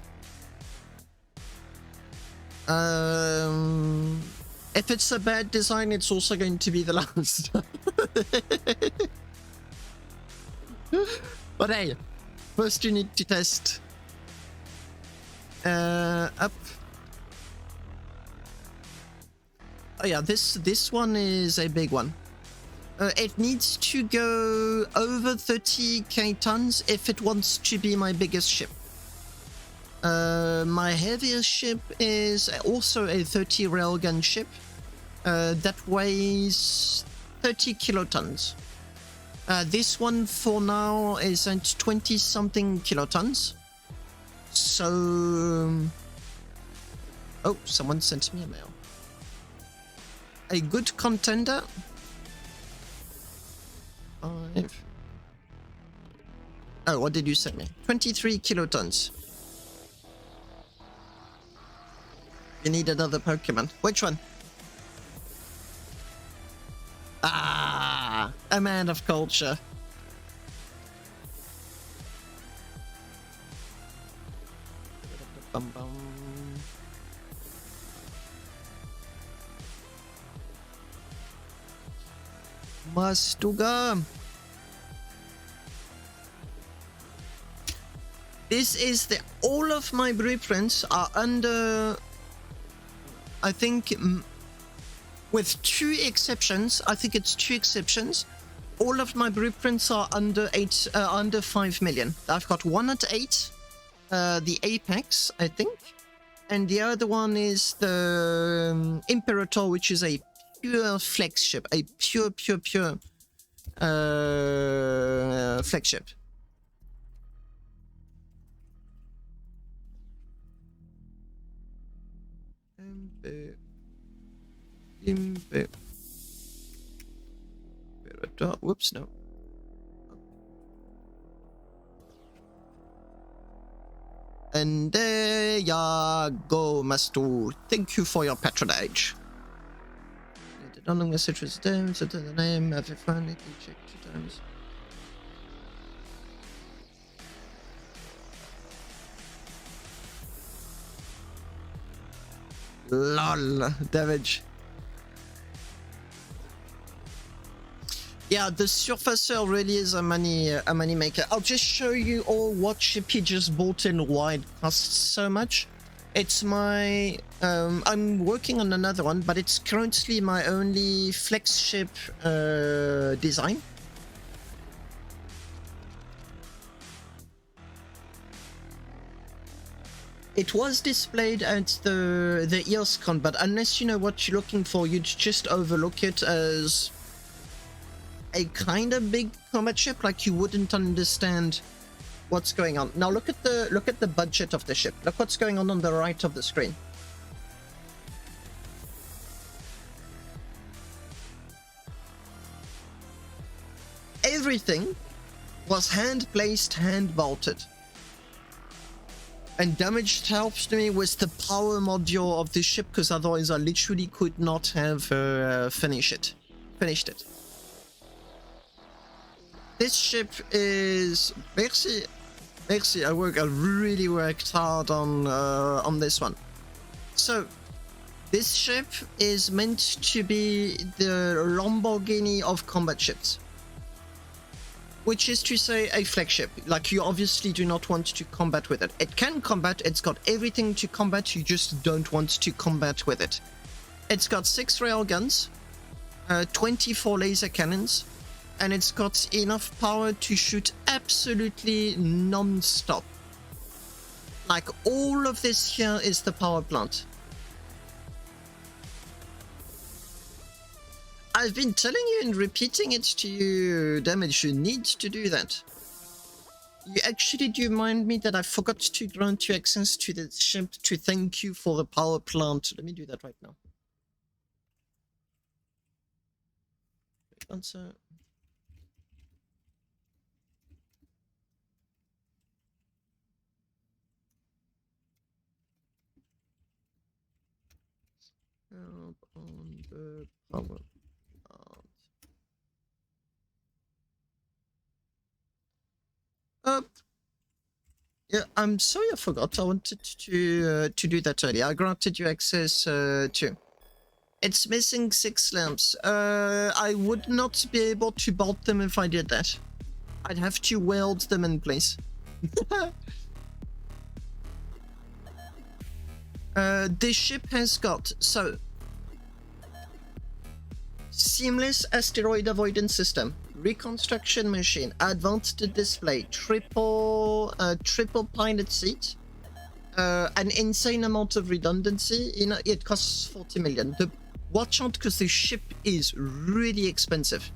If it's a bad design, it's also going to be the last. But hey, first you need to test. Up. Oh yeah, this one is a big one. It needs to go over 30k tons if it wants to be my biggest ship. My heaviest ship is also a 30 railgun ship that weighs 30 kilotons. This one for now is at 20 something kilotons. So, oh, someone sent me a mail. A good contender. 5. Oh, what did you send me? 23 kilotons. You need another Pokemon. Which one? Ah, a man of culture. Bum, bum. Mastuga. This is the all of my blueprints are under, I think, with 2 exceptions. I think it's 2 exceptions. All of my blueprints are under 5 million. I've got one at 8, the Apex, I think, and the other one is the Imperator, which is a pure flex ship, a pure flex ship. Whoops, no. And there ya go, Master. Thank you for your patronage. The unknown message was there, so the name of the phone, check 2 times. LOL, damage. Yeah, the Surfacer really is a money maker. I'll just show you all what ship he just bought and why it costs so much. It's my I'm working on another one, but it's currently my only flex ship design. It was displayed at the EOSCon, but unless you know what you're looking for, you'd just overlook it as a kind of big combat ship, like you wouldn't understand what's going on. Now look at the budget of the ship. Look what's going on the right of the screen. Everything was hand placed, hand bolted. And damage helps me with the power module of this ship, because otherwise I literally could not have finished it. This ship is merci. I really worked hard on this one. So this ship is meant to be the Lamborghini of combat ships. which is to say a flagship. Like, you obviously do not want to combat with it. It can combat, it's got everything to combat, you just don't want to combat with it. It's got 6 rail guns, 24 laser cannons, and it's got enough power to shoot absolutely non-stop. Like, all of this here is the power plant. I've been telling you and repeating it to you, Damage, you need to do that. You actually do remind me that I forgot to grant you access to the ship to thank you for the power plant. Let me do that right now. Answer. Help on the power plant. Yeah, I'm sorry I forgot. I wanted to do that earlier. I granted you access to. It's missing 6 lamps. I would not be able to bolt them if I did that. I'd have to weld them in place. This ship has got, so, seamless asteroid avoidance system, reconstruction machine, advanced display, triple pilot seat, an insane amount of redundancy. You know, it costs 40 million. Watch out, because the ship is really expensive.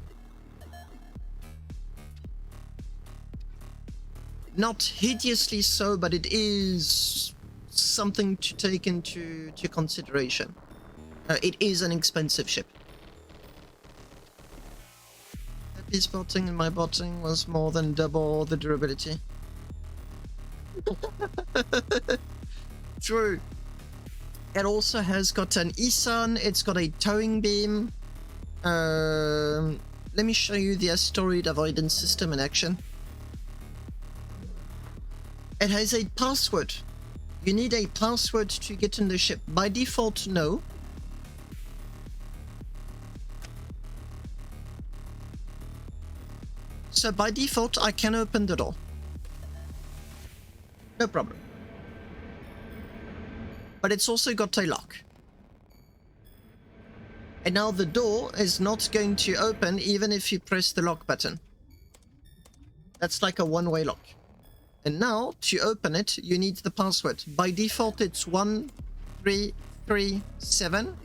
Not hideously so, but it is something to take into consideration. It is an expensive ship. Happy's botting and my botting was more than double the durability. True. It also has got an ESUN, it's got a towing beam. Let me show you the asteroid avoidance system in action. It has a password. You need a password to get in the ship. By default, no. So by default, I can open the door. No problem. But it's also got a lock. And now the door is not going to open even if you press the lock button. That's like a one-way lock. And now, to open it, you need the password. By default, it's 1337.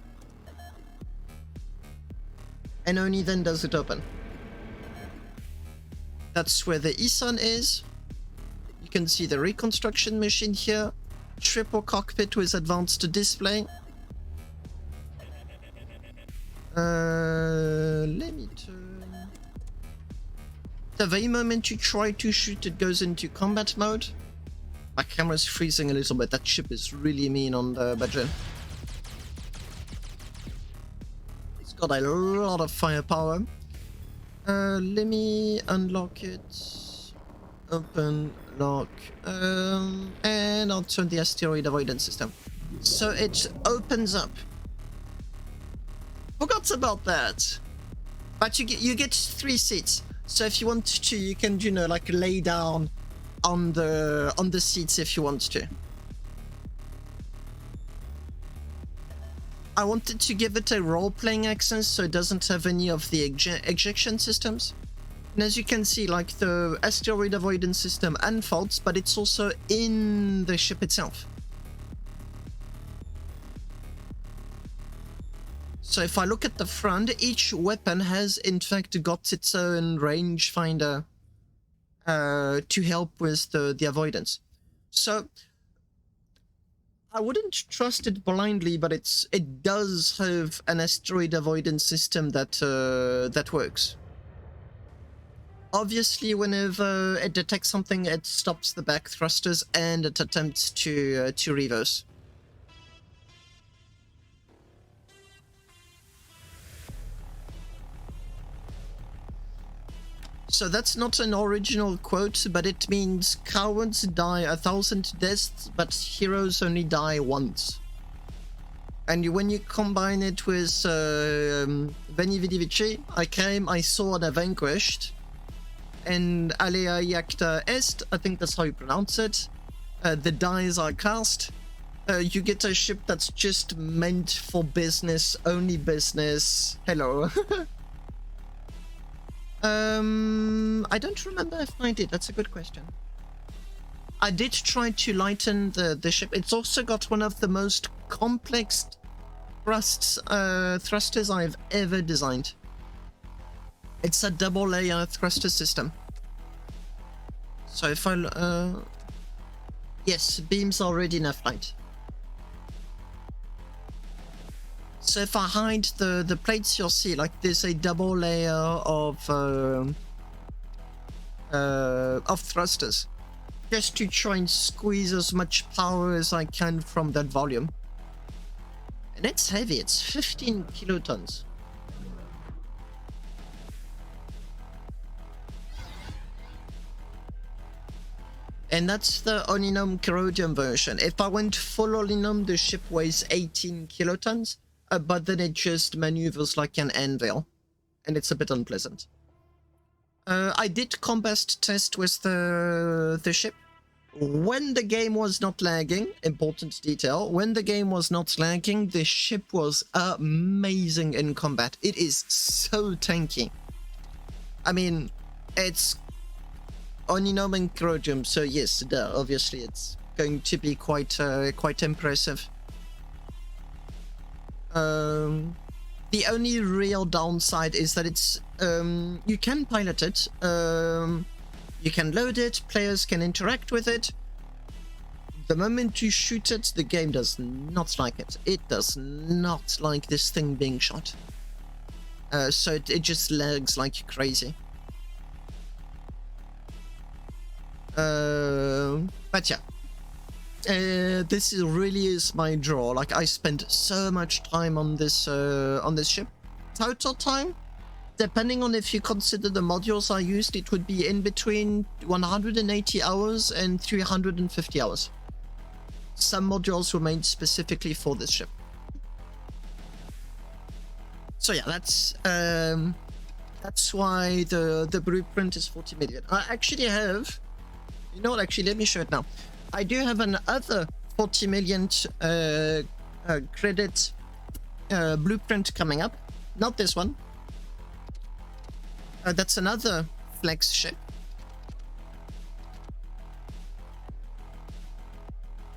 And only then does it open. That's where the ESUN is. You can see the reconstruction machine here. Triple cockpit with advanced display. Let me turn. The very moment you try to shoot, it goes into combat mode. My camera's freezing a little bit. That ship is really mean on the budget. It's got a lot of firepower. Let me unlock it. Open, lock, and I'll turn the asteroid avoidance system. So it opens up. Forgot about that. But you get 3 seats. So if you want to, you can, you know, like lay down on the seats if you want to. I wanted to give it a role-playing access so it doesn't have any of the ejection systems. And as you can see, like, the asteroid avoidance system unfolds, but it's also in the ship itself. So if I look at the front, each weapon has in fact got its own rangefinder to help with the avoidance. So I wouldn't trust it blindly, but it does have an asteroid avoidance system that works. Obviously, whenever it detects something, it stops the back thrusters and it attempts to reverse. So that's not an original quote, but it means cowards die 1,000 deaths, but heroes only die once. And when you combine it with Veni Vidi Vici, I saw and I vanquished. and Alea Jacta Est, I think that's how you pronounce it. The dies are cast. You get a ship that's just meant for business, only business. Hello. I don't remember if I did. That's a good question. I did try to lighten the ship. It's also got one of the most complex thrusters I've ever designed. It's a double layer thruster system. So if I yes, beams are ready enough light. So if I hide the plates, you'll see like there's a double layer of thrusters, just to try and squeeze as much power as I can from that volume. And it's heavy. It's 15 kilotons. And that's the Oninum Corrodium version. If I went full Oninum, the ship weighs 18 kilotons, but then it just maneuvers like an anvil, and it's a bit unpleasant. I did combust test with the ship. When the game was not lagging, important detail, when the game was not lagging, the ship was amazing in combat. It is so tanky. I mean, it's Oninum and Corrodium, so yes, obviously it's going to be quite impressive. The only real downside is that it's you can pilot it, you can load it, players can interact with it. The moment you shoot it, the game does not like it. It does not like this thing being shot. So it just lags like crazy. But yeah, this really is my draw. Like, I spent so much time on this ship. Total time, depending on if you consider the modules I used, it would be in between 180 hours and 350 hours. Some modules were made specifically for this ship. So yeah, that's why the blueprint is 40 million. I actually have, you know what, actually let me show it now. I do have another 40 million credit blueprint coming up. Not this one. That's another flex ship.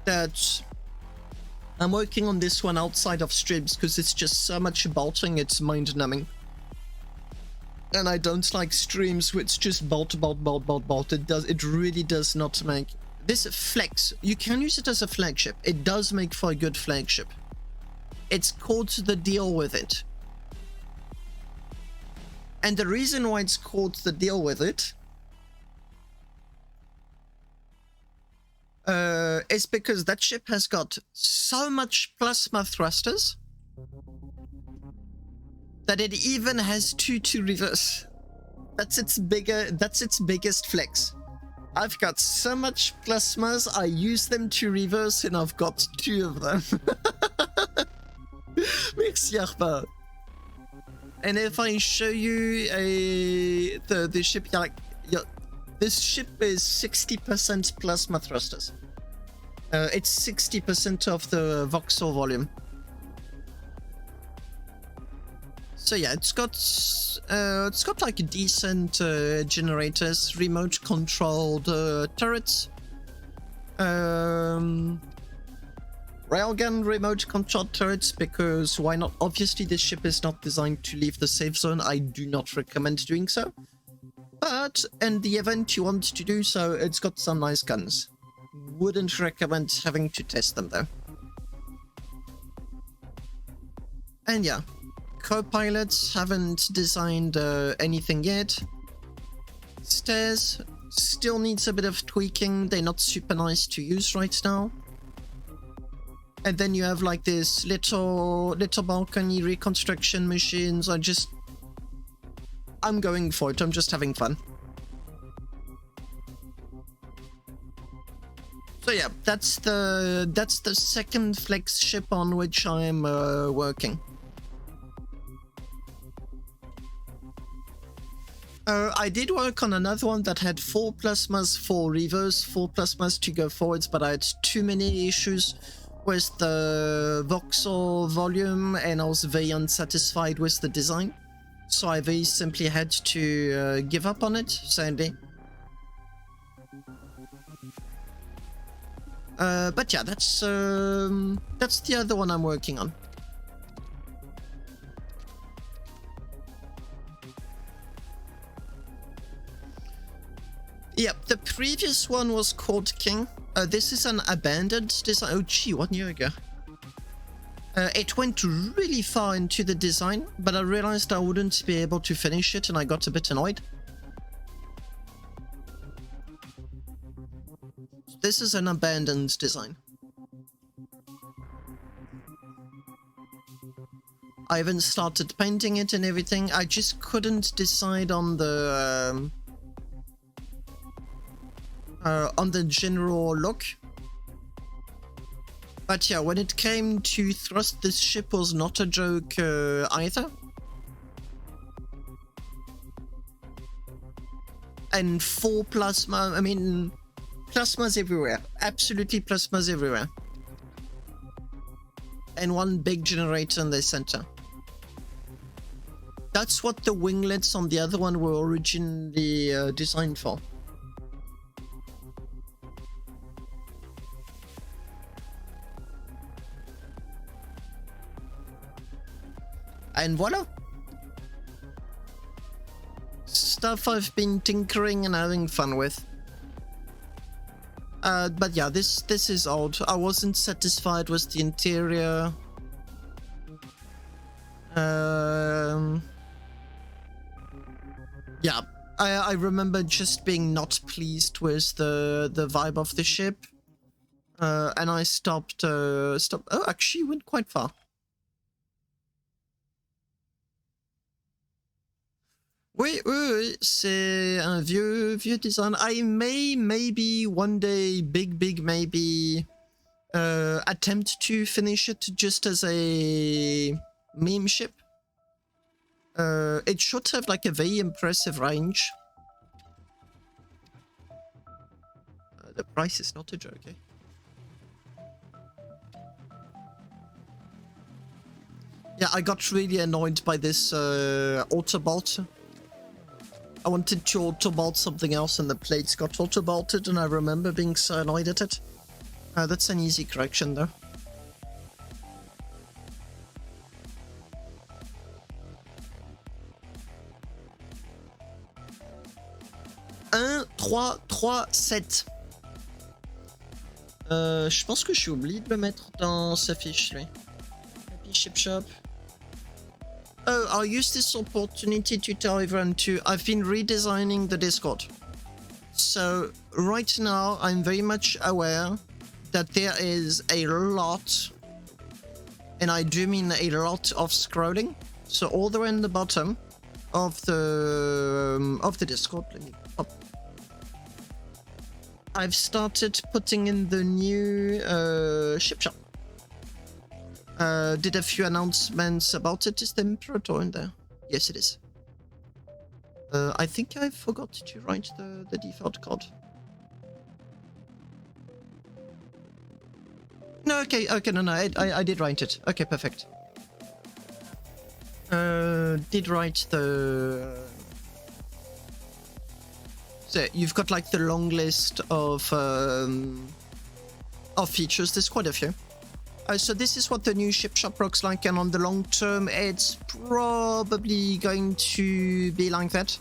That I'm working on this one outside of streams because it's just so much bolting, it's mind-numbing. And I don't like streams where it's just bolt. It really does not make... This flex, you can use it as a flagship. It does make for a good flagship. It's called the deal with it. And the reason why it's called the deal with it is because that ship has got so much plasma thrusters that it even has 2 to reverse. That's its biggest flex. I've got so much plasmas, I use them to reverse, and I've got 2 of them. Merci, Arpa. And if I show you the ship, this ship is 60% plasma thrusters. It's 60% of the voxel volume. So yeah, it's got like decent generators, remote controlled turrets, railgun remote controlled turrets, because why not? Obviously this ship is not designed to leave the safe zone. I do not recommend doing so, but in the event you want to do so, it's got some nice guns. Wouldn't recommend having to test them though. And yeah, co-pilots haven't designed anything yet. Stairs still needs a bit of tweaking. They're not super nice to use right now. And then you have like this little balcony reconstruction machines. I'm going for it. I'm just having fun. So yeah, that's the second flex ship on which I'm working. I did work on another one that had 4 plasmas for reverse, 4 plasmas to go forwards, but I had too many issues with the voxel volume and I was very unsatisfied with the design. So I very simply had to give up on it, sadly. But yeah, that's the other one I'm working on. Yep, the previous one was called King. This is an abandoned design. Oh gee, 1 year ago. It went really far into the design, but I realized I wouldn't be able to finish it and I got a bit annoyed. This is an abandoned design. I haven't started painting it and everything. I just couldn't decide on the general look. But yeah, when it came to thrust, this ship was not a joke either. And 4 plasma, I mean, plasmas everywhere. Absolutely plasmas everywhere. And 1 big generator in the center. That's what the winglets on the other one were originally designed for. And voila! Stuff I've been tinkering and having fun with. But yeah, this is old. I wasn't satisfied with the interior. Yeah, I remember just being not pleased with the vibe of the ship. And I stopped. Oh, actually, went quite far. Oui, c'est un vieux design. I may, maybe one day, big maybe, attempt to finish it just as a meme ship. It should have like a very impressive range. The price is not a joke, eh? Yeah, I got really annoyed by this auto-bolt. I wanted to auto-bolt something else and the plates got auto-bolted and I remember being so annoyed at it. That's an easy correction though. Un, 3, 3, 7. Je pense que j'ai oublié de le mettre dans sa fiche, lui. Happy Ship Shop. Oh, I'll use this opportunity to tell everyone too. I've been redesigning the Discord. So right now, I'm very much aware that there is a lot, and I do mean a lot of scrolling. So all the way in the bottom of the Discord, let me pop. I've started putting in the new ship shop. Did a few announcements about it. Is the Imperator in there? Yes, it is. I think I forgot to write the default code. No, okay, no, I did write it. Okay, perfect. Did write the... So you've got like the long list of features. There's quite a few. So this is what the new ship shop looks like, and on the long term, it's probably going to be like that.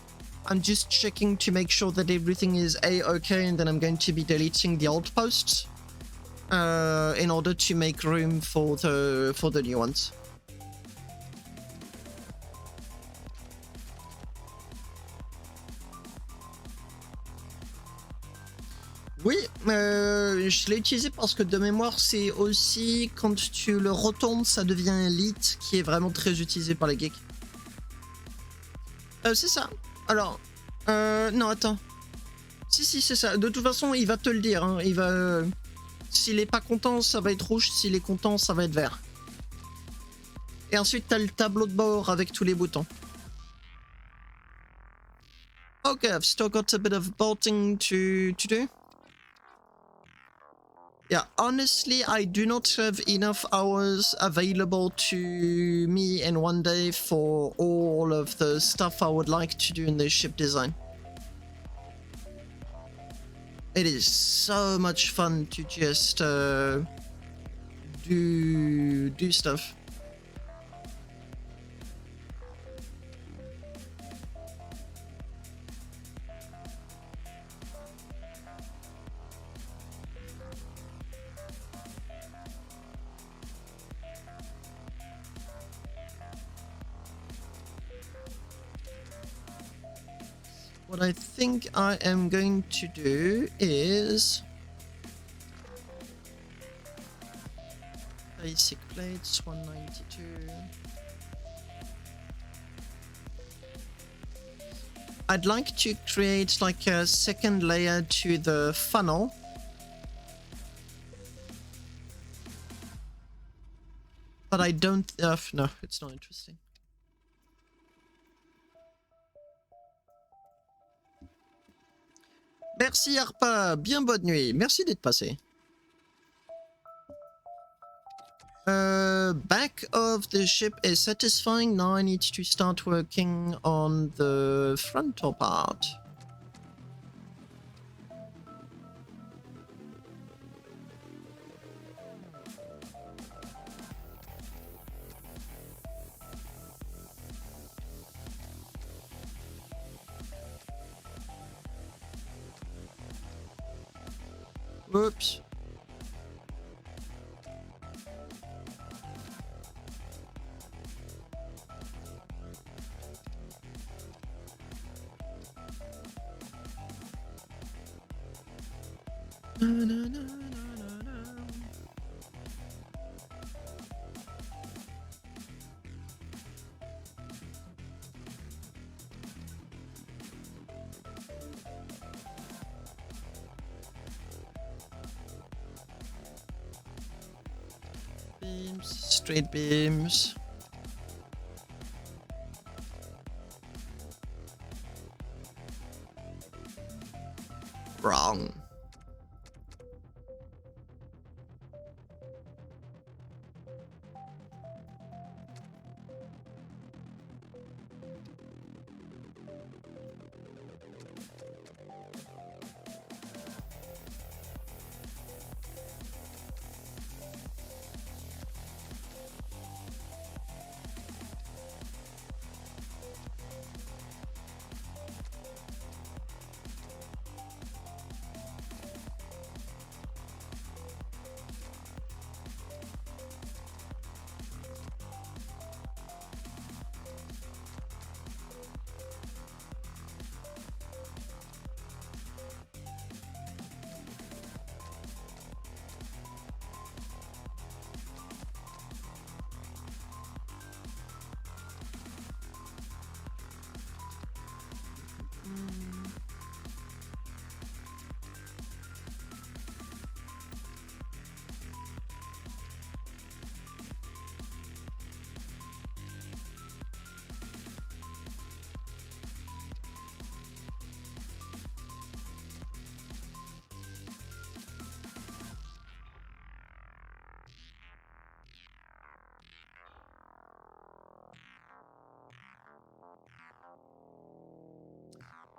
I'm just checking to make sure that everything is A-okay, and then I'm going to be deleting the old posts in order to make room for the new ones. Oui, je l'ai utilisé parce que de mémoire, c'est aussi quand tu le retournes, ça devient un lit qui est vraiment très utilisé par les geeks. C'est ça. Alors, non, attends. Si, c'est ça. De toute façon, il va te le dire. Hein. Il va. S'il est pas content, ça va être rouge. S'il est content, ça va être vert. Et ensuite, t'as le tableau de bord avec tous les boutons. Okay, I've still got a bit of bolting to do. Yeah, honestly, I do not have enough hours available to me in one day for all of the stuff I would like to do in the ship design. It is so much fun to just do stuff. What I think I am going to do is basic plates 192. I'd like to create like a second layer to the funnel. But I don't... no, it's not interesting. Merci Arpa, bien bonne nuit. Merci d'être passé. Back of the ship is satisfying. Now I need to start working on the frontal part. Whoops. Na, na, na, na, na, na. Beams, straight beams. Wrong.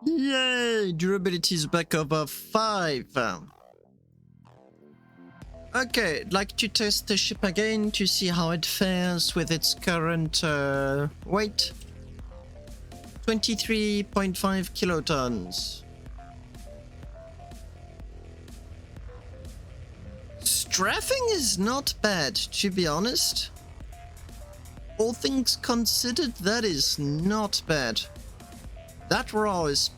Yay! Durability is back above 5. Okay, I'd like to test the ship again to see how it fares with its current weight. 23.5 kilotons. Strafing is not bad, to be honest. All things considered, that is not bad. That raw is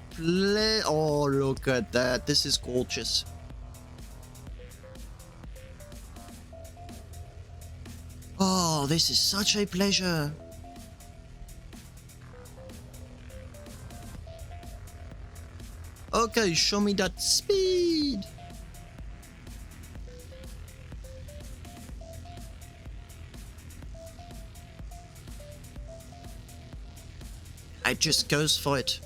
oh, look at that. This is gorgeous. Oh, this is such a pleasure. Okay, show me that speed. It just goes for it.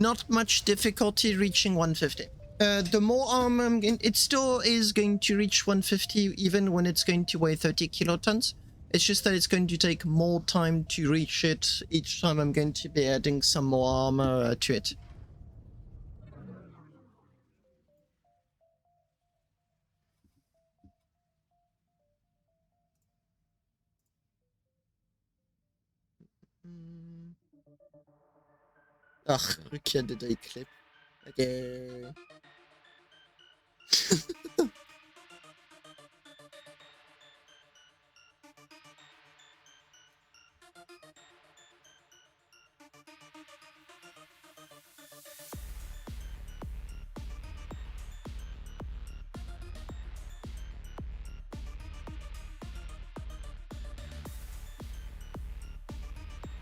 not much difficulty reaching 150. The more armor I'm getting, it still is going to reach 150 even when it's going to weigh 30 kilotons. It's just that it's going to take more time to reach it each time I'm going to be adding some more armor to it. Ach, Rückkehr der Day-Clip. Okay.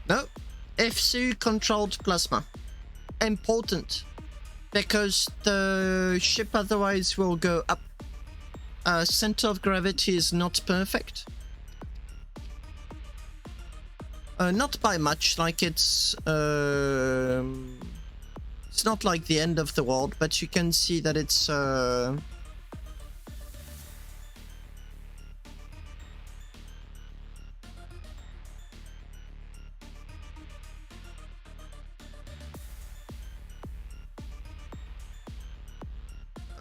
No, FSU controlled plasma. Important, because the ship otherwise will go up. Center of gravity is not perfect. Not by much, like it's not like the end of the world, but you can see that it's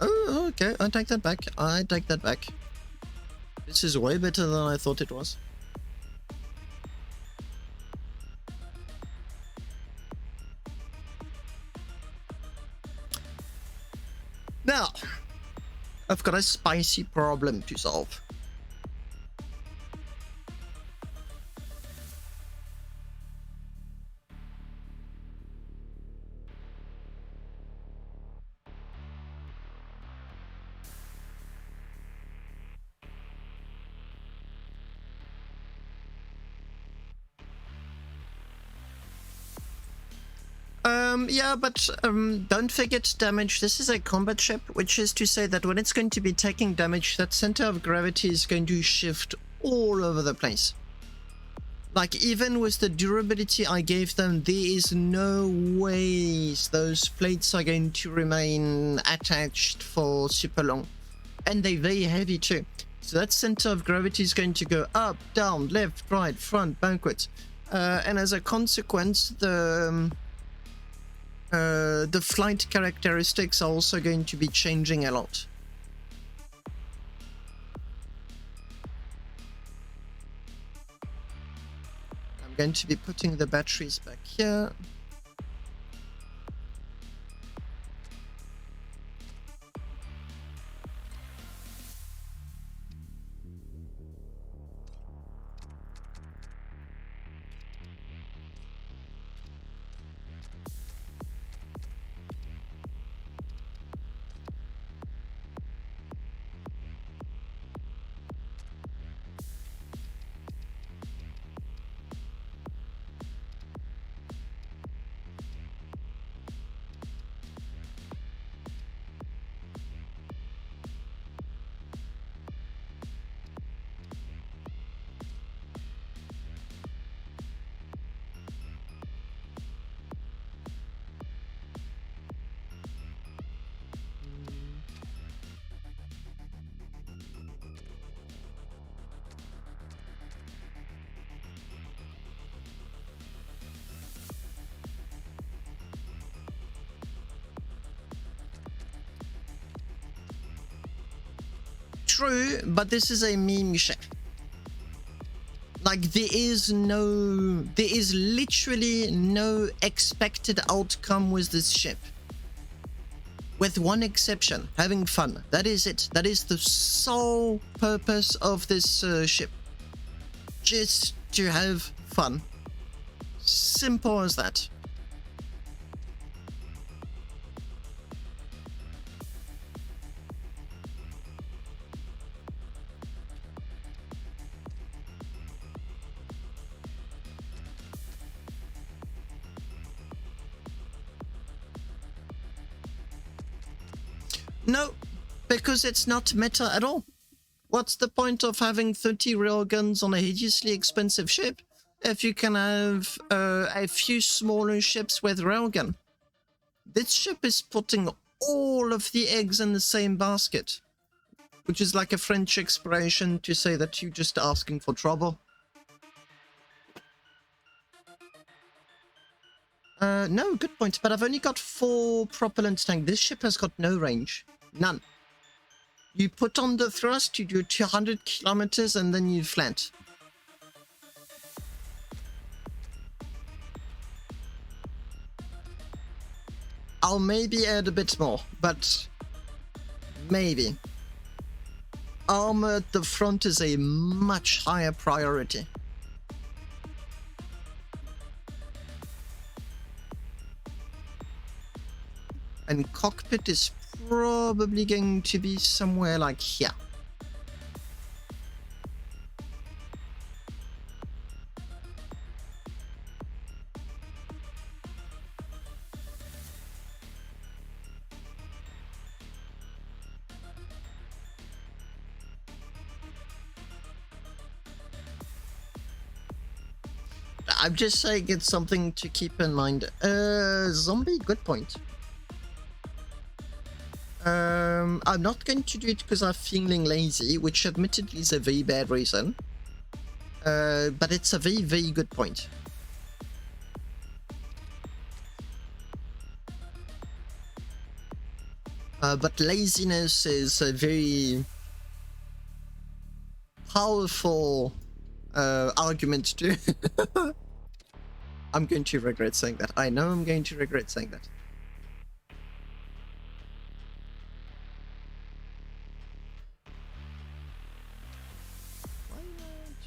Oh, okay, I take that back. I take that back. This is way better than I thought it was. Now, I've got a spicy problem to solve. Yeah, but don't forget damage. This is a combat ship, which is to say that when it's going to be taking damage, that center of gravity is going to shift all over the place. Like, even with the durability I gave them, there is no ways those plates are going to remain attached for super long. And they're very heavy too. So that center of gravity is going to go up, down, left, right, front, backwards. And as a consequence, the flight characteristics are also going to be changing a lot. I'm going to be putting the batteries back here. True, but this is a meme ship. Like, there is literally no expected outcome with this ship. With one exception, having fun. That is it. That is the sole purpose of this ship. Just to have fun. Simple as that. No, because it's not meta at all. What's the point of having 30 railguns on a hideously expensive ship if you can have a few smaller ships with railgun? This ship is putting all of the eggs in the same basket, which is like a French expression to say that you're just asking for trouble. No, good point, but I've only got 4 propellant tanks. This ship has got no range. None. You put on the thrust, you do 200 kilometers, and then you flat. I'll maybe add a bit more, but maybe. Armor at the front is a much higher priority. And cockpit is probably going to be somewhere like here. I'm just saying it's something to keep in mind. Zombie, good point. I'm not going to do it because I'm feeling lazy, which admittedly is a very bad reason. But it's a very, very good point. But laziness is a very powerful argument to... I'm going to regret saying that. I know I'm going to regret saying that. Why not?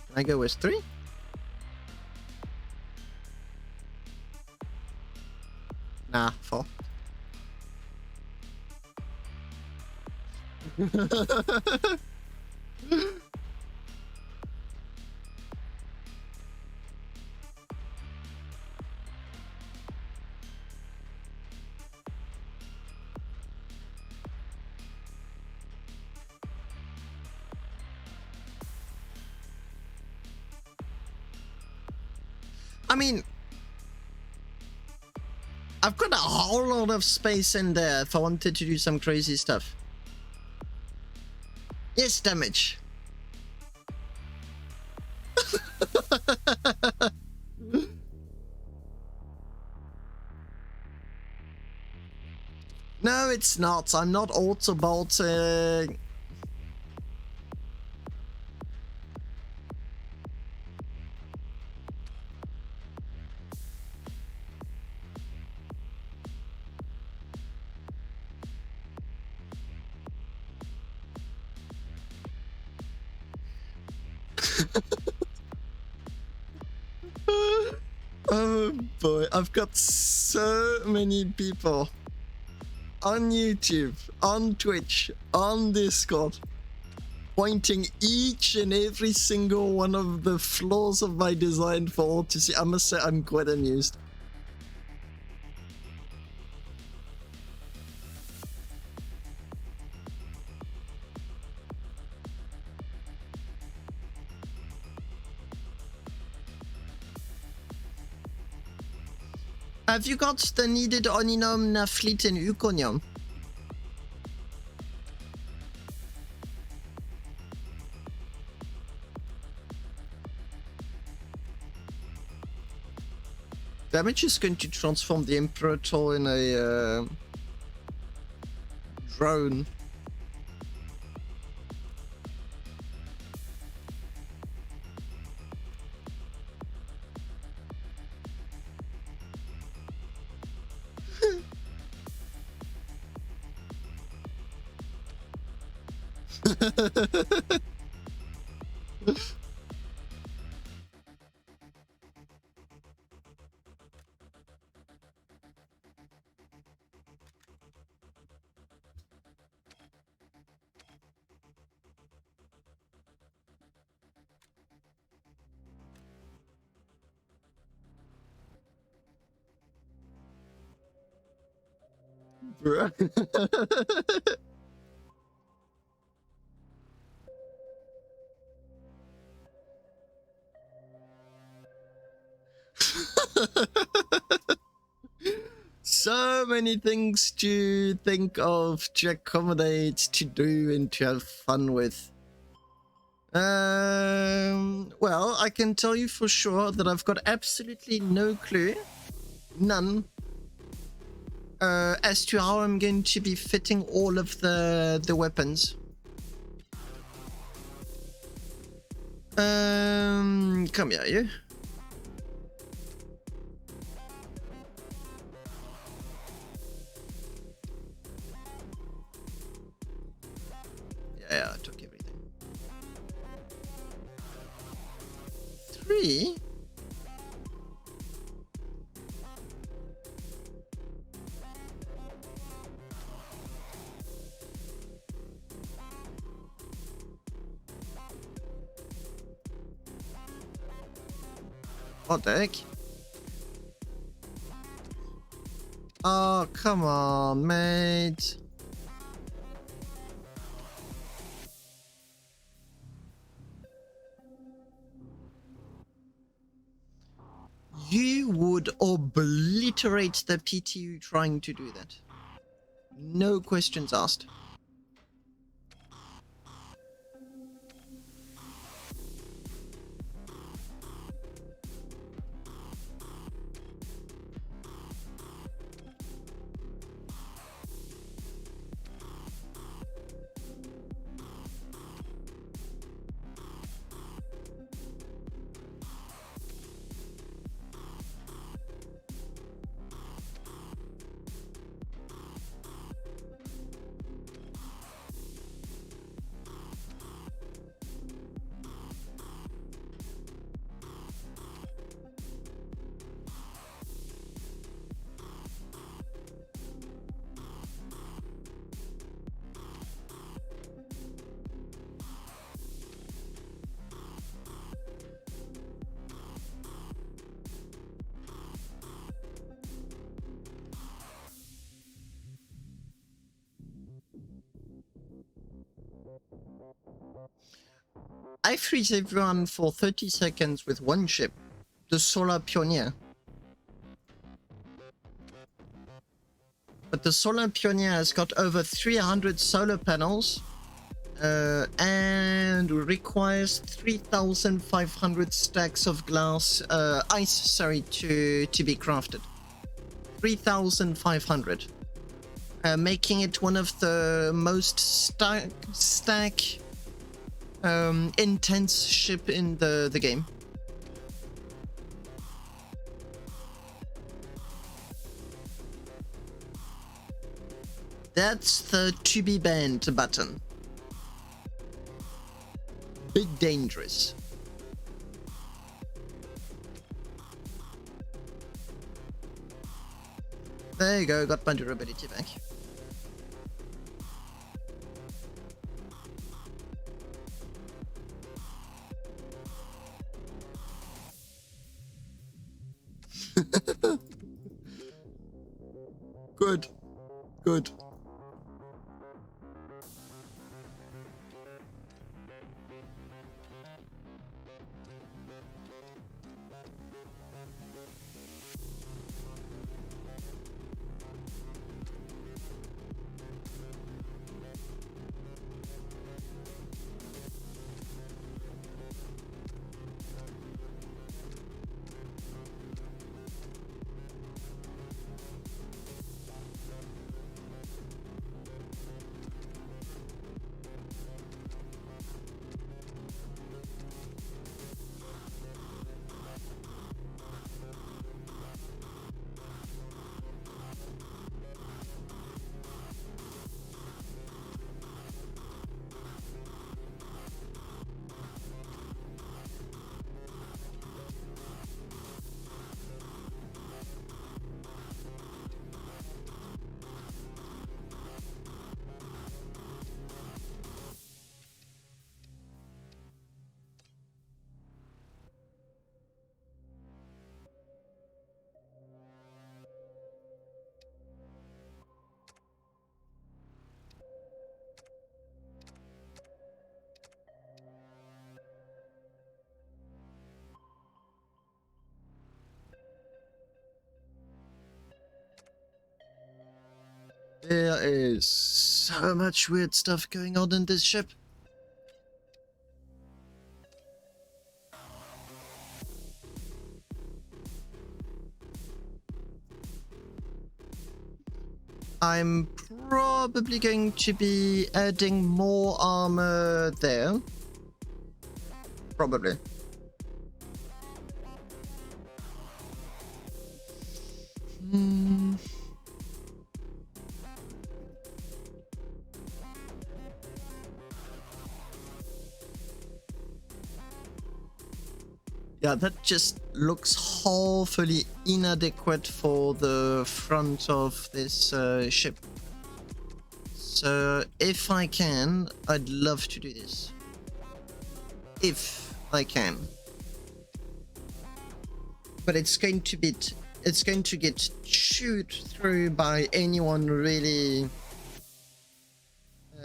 Can I go with 3? Nah, 4. I mean, I've got a whole lot of space in there if I wanted to do some crazy stuff. Yes, damage. No, it's not. I'm not auto-bolting. Oh boy, I've got so many people on YouTube, on Twitch, on Discord, pointing each and every single one of the flaws of my design for all to see. I must say I'm quite amused. Have you got the needed Oninom na fleet in Ukonium? Damage is going to transform the Imperator in a drone. Bruh. So many things to think of, to accommodate, to do, and to have fun with. Well, I can tell you for sure that I've got absolutely no clue, none, as to how I'm going to be fitting all of the weapons. Come here, you. Yeah, I took everything. 3? What the heck? Oh, come on, mate. You would obliterate the PTU trying to do that. No questions asked. I freeze everyone for 30 seconds with one ship, the Solar Pioneer. But the Solar Pioneer has got over 300 solar panels and requires 3,500 stacks of glass, ice, to be crafted. 3,500. Making it one of the most stack intense ship in the game. That's the to be banned button. Big dangerous. There you go, got my durability back. Good. Good. There is so much weird stuff going on in this ship. I'm probably going to be adding more armor there. Probably. Yeah, that just looks awfully inadequate for the front of this ship. So if I can, I'd love to do this. If I can. But it's going to get chewed through by anyone really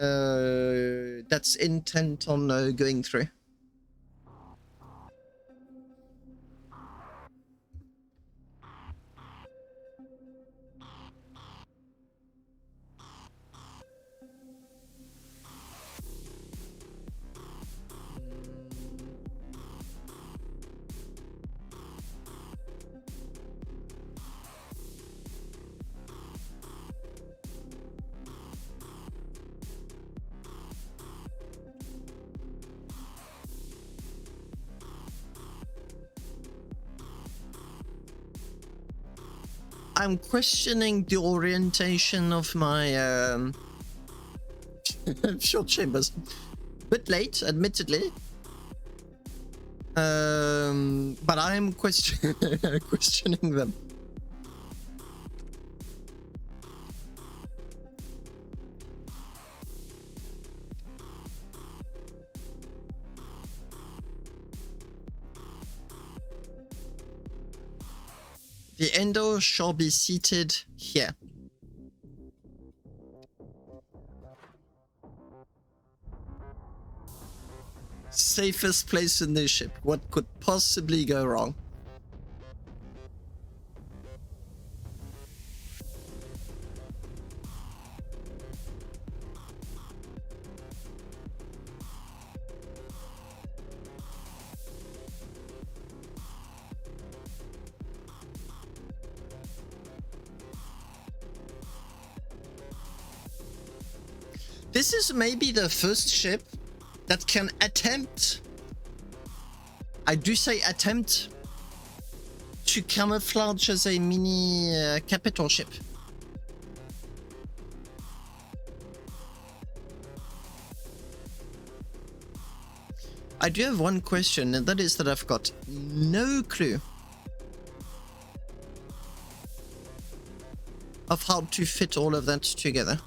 that's intent on going through. I'm questioning the orientation of my short chambers. Bit late, admittedly. But I'm questioning them. The Endo shall be seated here. Safest place in this ship. What could possibly go wrong? This is maybe the first ship that can attempt, I do say attempt, to camouflage as a mini capital ship. I do have one question, and that is that I've got no clue of how to fit all of that together.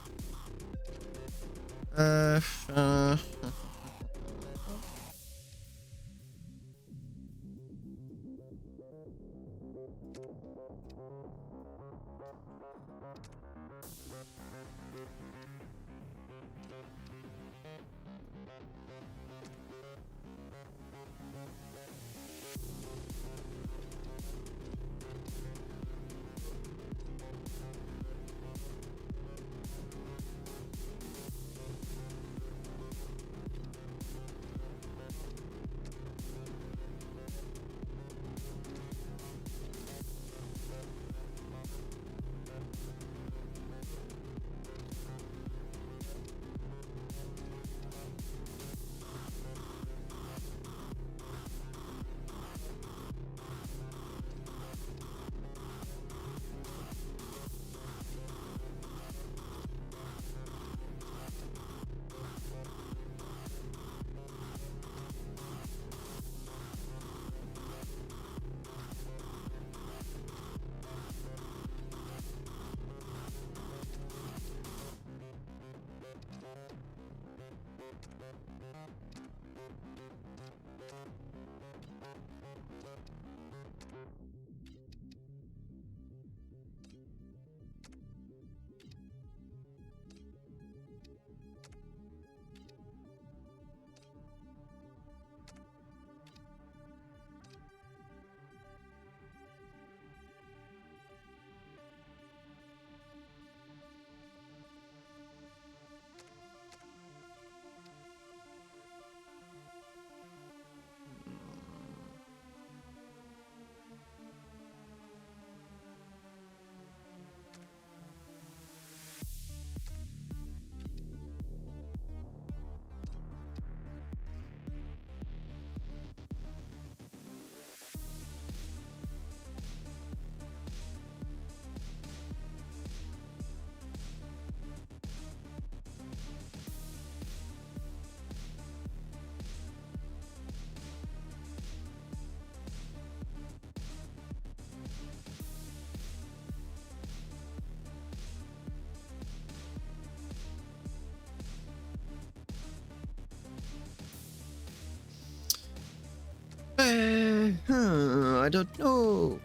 I don't know.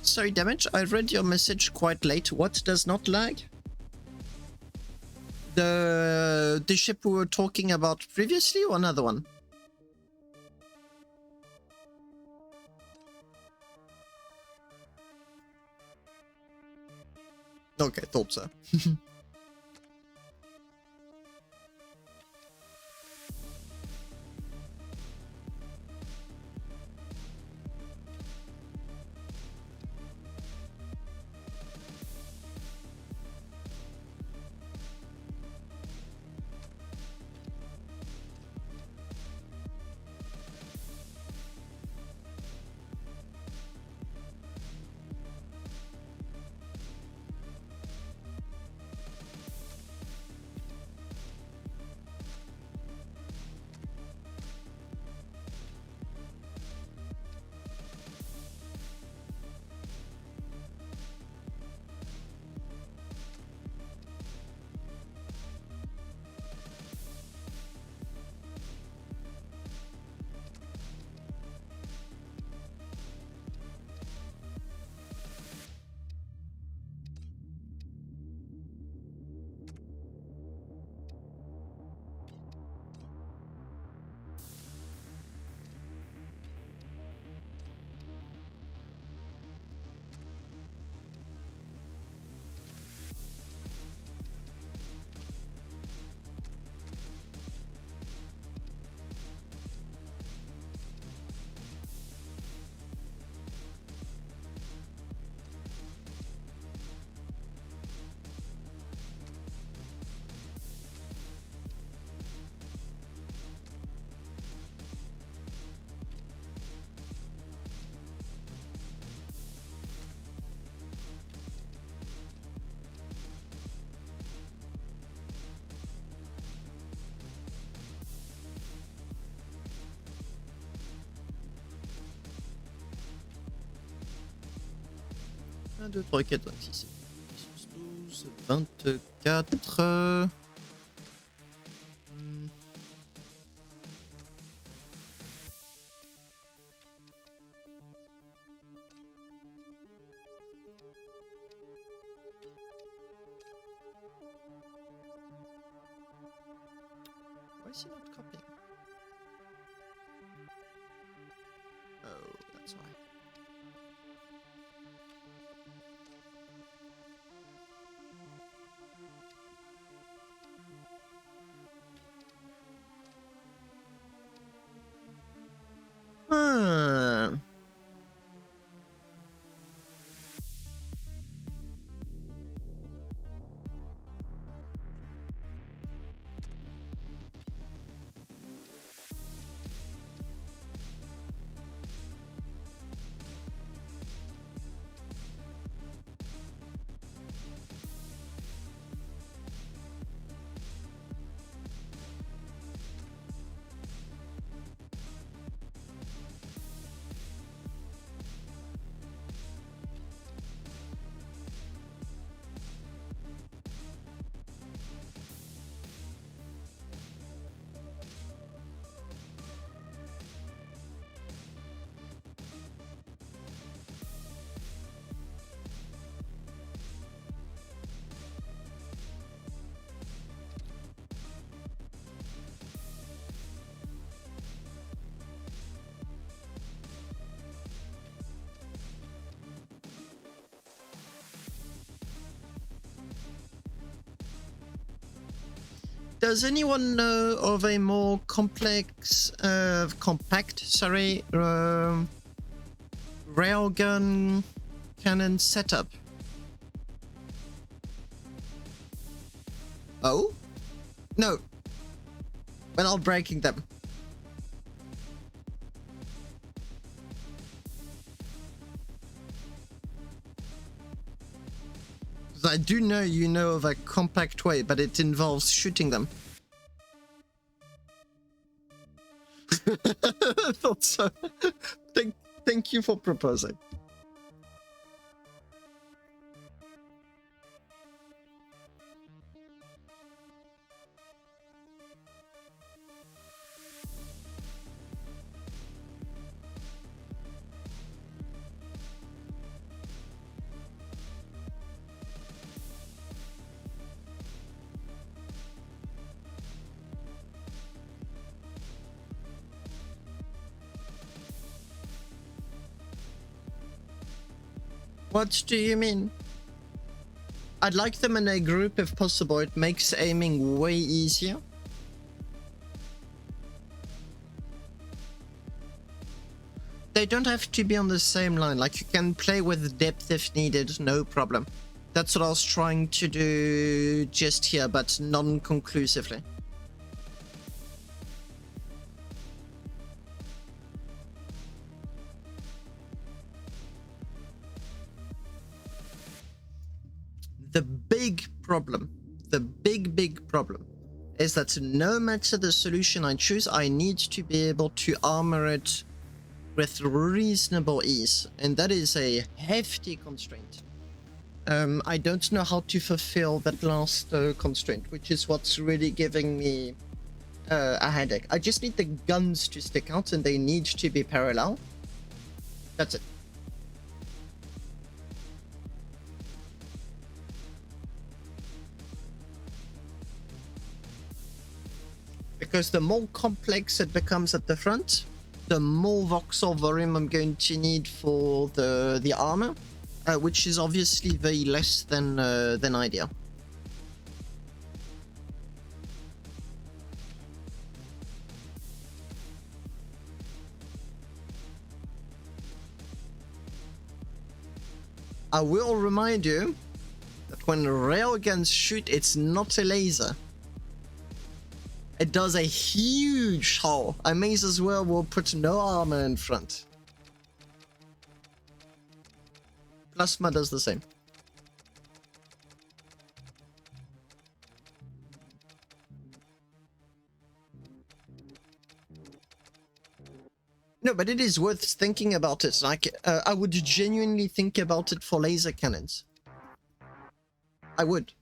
Sorry, Damage, I read your message quite late. What does not lag? The ship we were talking about previously or another one? Okay, thought so. Un, deux, trois, quatre, 5, 6, 7, 12, 24... Why is he not copying? Oh, that's why. Hmm. Does anyone know of a more complex, compact, sorry, railgun cannon setup? Oh? No. Without breaking them. 'Cause I do know you know of a compact way, but it involves shooting them. I thought so. Thank you for proposing. What do you mean? I'd like them in a group if possible. It makes aiming way easier. They don't have to be on the same line. Like, you can play with depth if needed, no problem. That's what I was trying to do just here, but non-conclusively. The big problem is that no matter the solution I choose, I need to be able to armor it with reasonable ease, and that is a hefty constraint. I don't know how to fulfill that last constraint, which is what's really giving me a headache. I just need the guns to stick out, and they need to be parallel. That's it. Because the more complex it becomes at the front, the more voxel volume I'm going to need for the armor, which is obviously very less than ideal. I will remind you that when railguns shoot, it's not a laser. It does a huge hole. I may as well will put no armor in front. Plasma does the same. No, but it is worth thinking about it. Like, I would genuinely think about it for laser cannons. I would.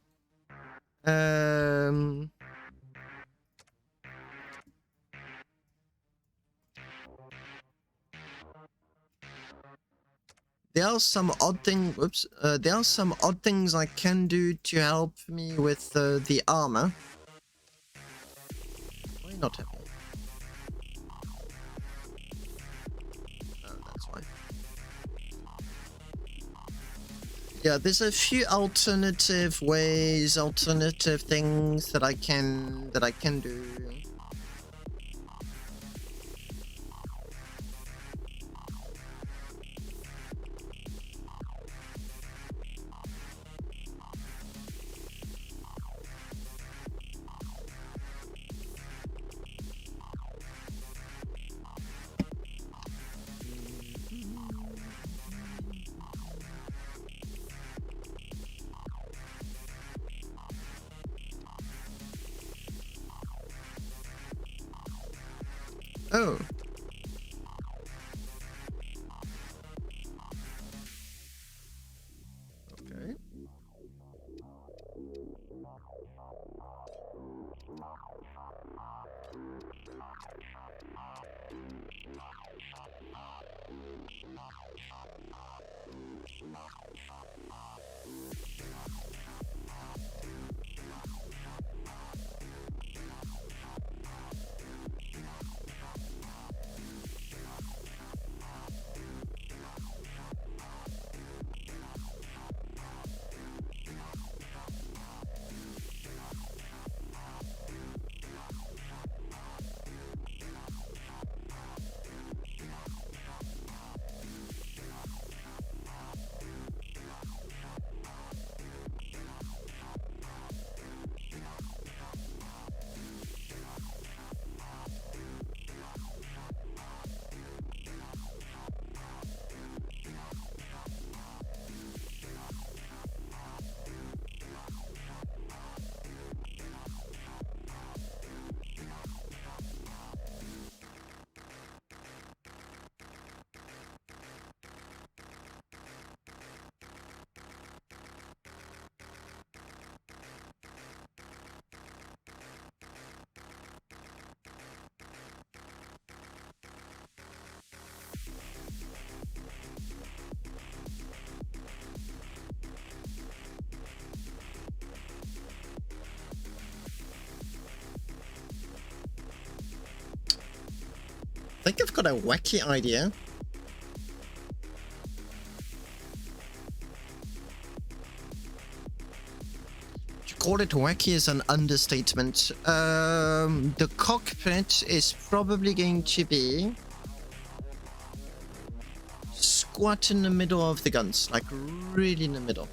There are some odd there are some odd things I can do to help me with the armor. Why not happy? Oh, that's why. Yeah, there's a few alternative ways, alternative things that I can do. Oh. Okay. think I've got a wacky idea. To call it wacky is an understatement. The cockpit is probably going to be squat in the middle of the guns, like really in the middle.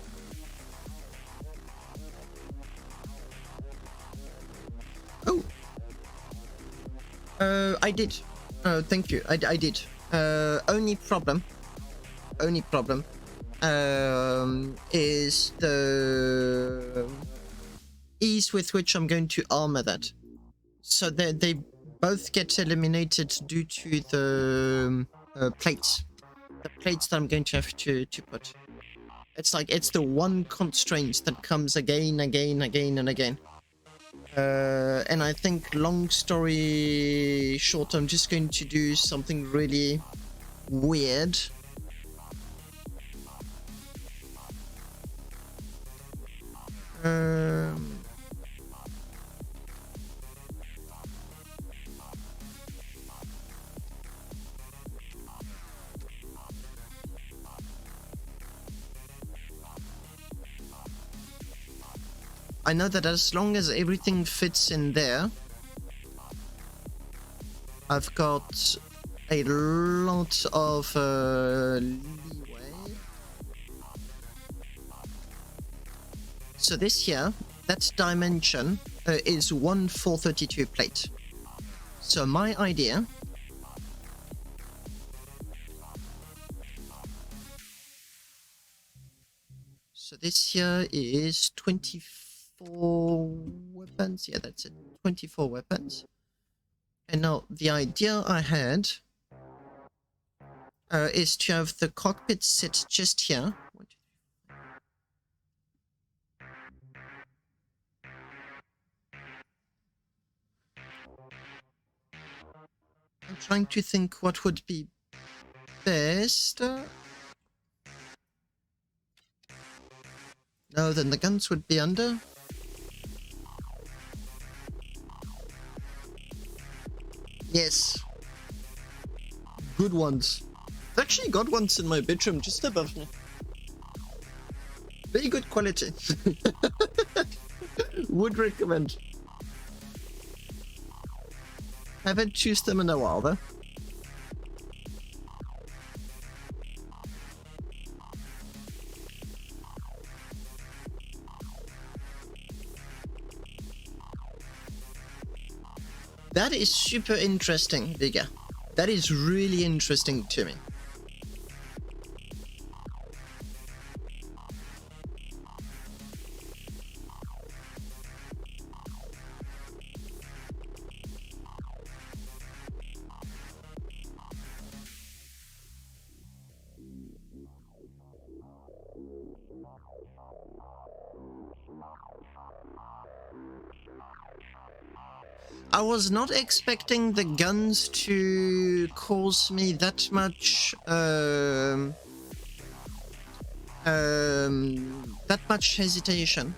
Oh, I did. Oh, thank you. I did. Only problem is the ease with which I'm going to armor that. So they both get eliminated due to the plates. The plates that I'm going to have to put. It's like, it's the one constraint that comes again, and again. And I think, long story short, I'm just going to do something really weird. I know that as long as everything fits in there, I've got a lot of leeway. So this here, that dimension is 1/432 plate. So my idea so this here is 24 weapons. Yeah, that's it. 24 weapons. And now the idea I had is to have the cockpit sit just here. I'm trying to think what would be best. No, then the guns would be under. Yes. Good ones. I've actually got ones in my bedroom just above me. Very good quality. Would recommend. Haven't used them in a while though. That is super interesting, Vigga. That is really interesting to me. I was not expecting the guns to cause me that much hesitation.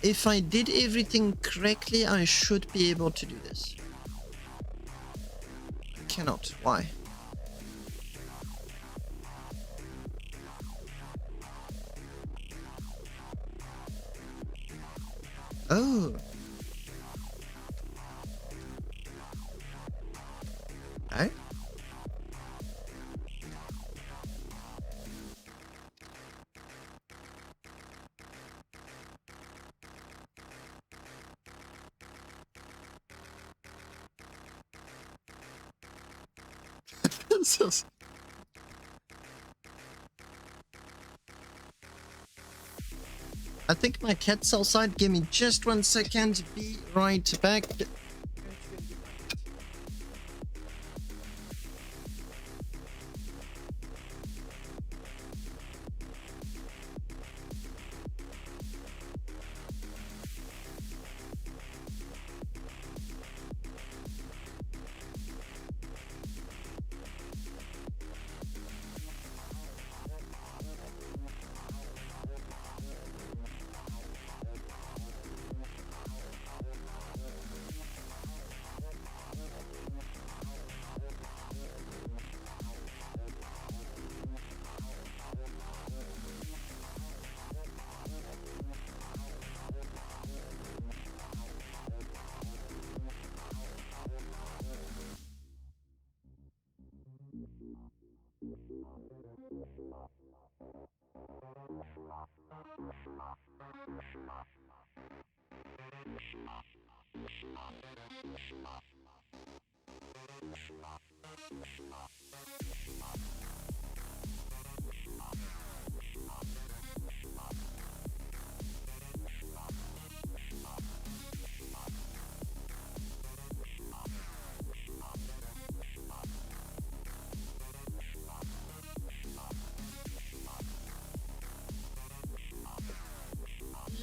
If I did everything correctly, I should be able to do this. I cannot. Why? Oh. Okay. I think my cat's outside. Give me just 1 second. Be right back.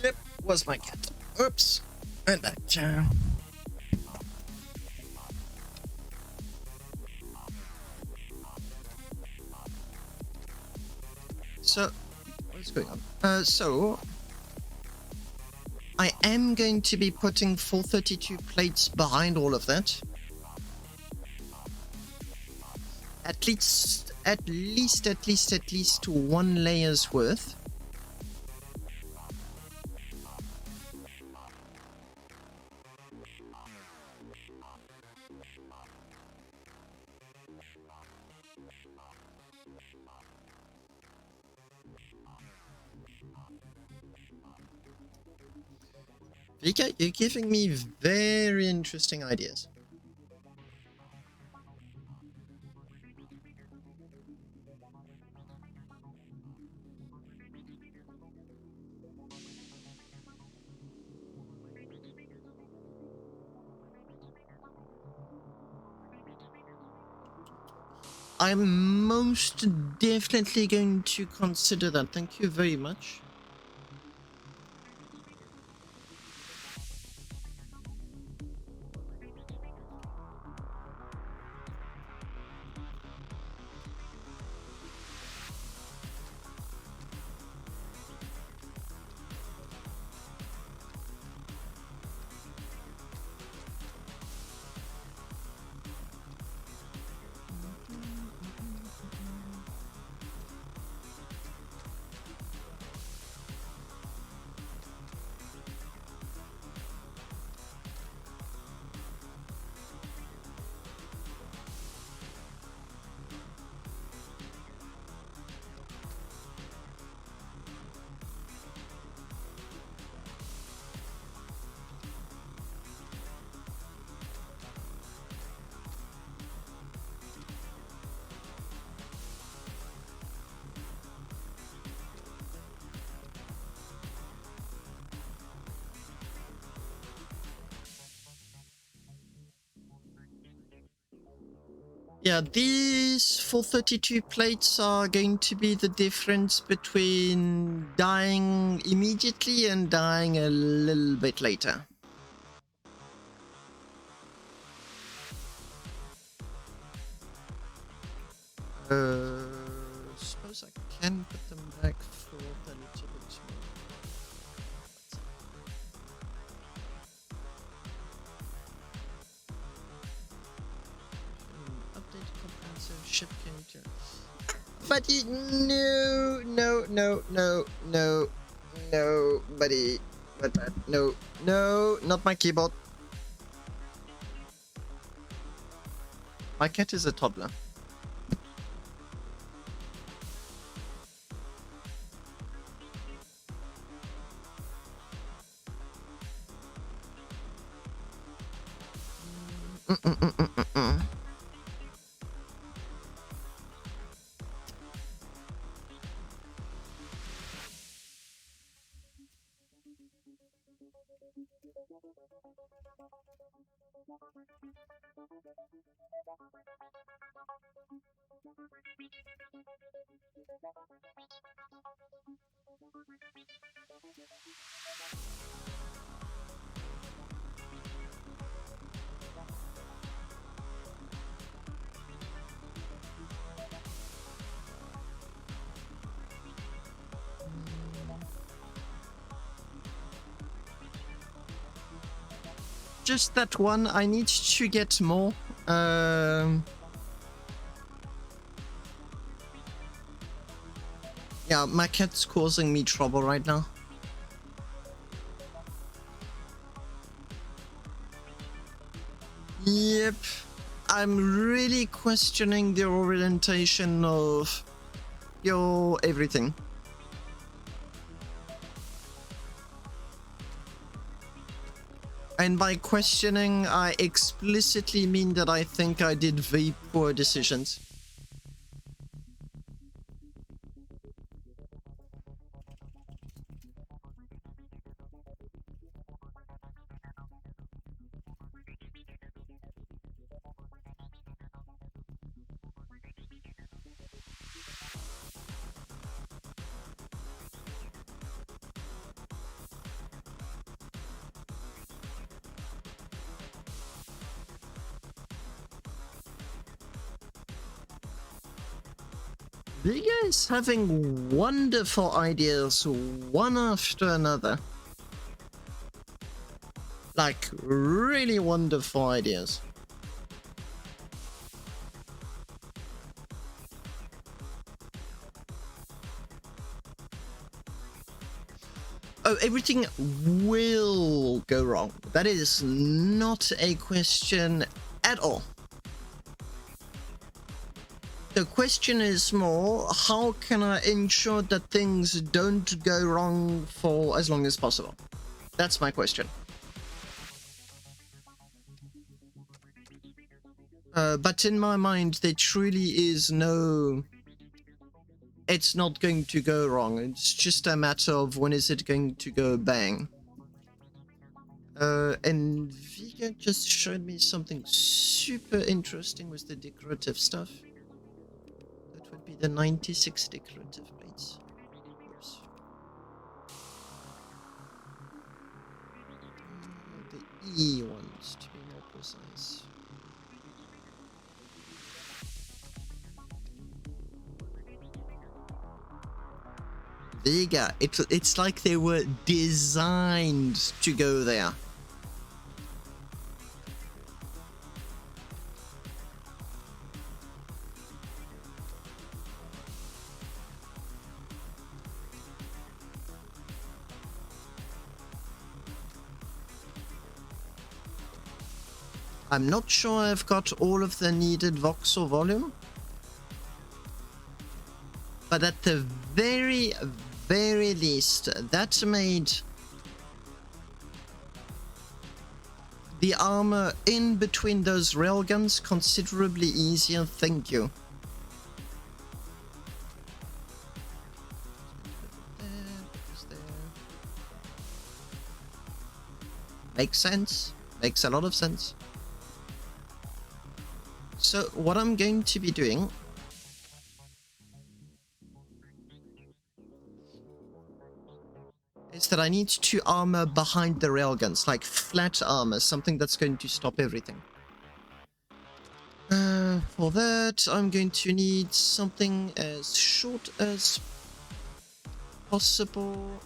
Yep, was my cat. Oops. And that. So, what's going on? So, I am going to be putting 432 plates behind all of that. At least one layer's worth. Vika, you're giving me very interesting ideas. I'm most definitely going to consider that. Thank you very much. Yeah, these 432 plates are going to be the difference between dying immediately and dying a little bit later. Suppose I can put them back for a little bit more. Update comprehensive ship character. Buddy, no, buddy. What? No, not my keyboard. My cat is a toddler. Just that one. I need to get more. Yeah, my cat's causing me trouble right now. Yep. I'm really questioning the orientation of your everything. And by questioning, I explicitly mean that I think I did very poor decisions. Vega is having wonderful ideas, one after another. Like, really wonderful ideas. Oh, everything will go wrong. That is not a question at all. The question is more, how can I ensure that things don't go wrong for as long as possible? That's my question. But in my mind, there truly is no... It's not going to go wrong. It's just a matter of when is it going to go bang. And Vega just showed me something super interesting with the decorative stuff. That would be the 96 decorative plates. Oops. The E ones, to be more precise. Vega, it's like they were designed to go there. I'm not sure I've got all of the needed voxel volume, but at the very least, that made the armor in between those railguns considerably easier. Thank you. Makes sense. Makes a lot of sense. So what I'm going to be doing is that I need to armor behind the railguns, like flat armor, something that's going to stop everything. For that, I'm going to need something as short as possible.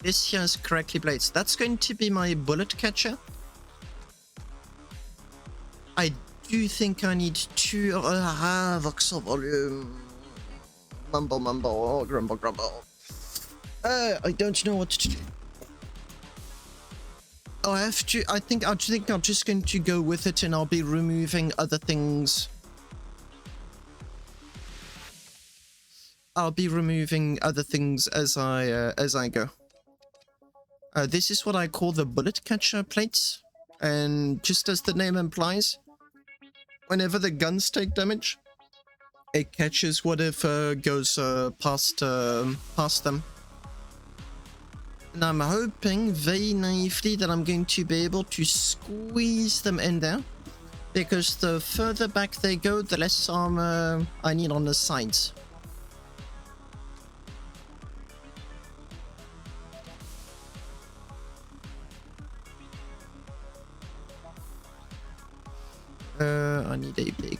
This here is correctly placed. That's going to be my bullet catcher. I do think I need two voxel volume. Mumble, mumble, grumble, grumble. I don't know what to do. Oh, I have to. I think I'm just going to go with it, and I'll be removing other things. I'll be removing other things as I go. This is what I call the bullet catcher plates, and just as the name implies, whenever the guns take damage, it catches whatever goes past them. And I'm hoping very naively that I'm going to be able to squeeze them in there, because the further back they go, the less armor I need on the sides. I need a big...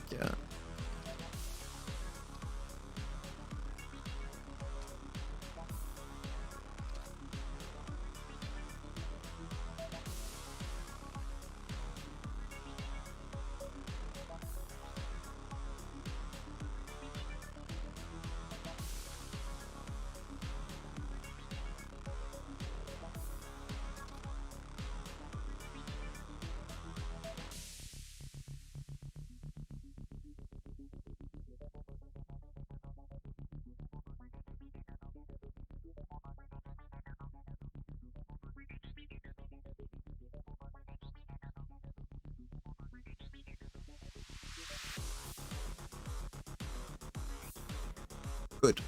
Good.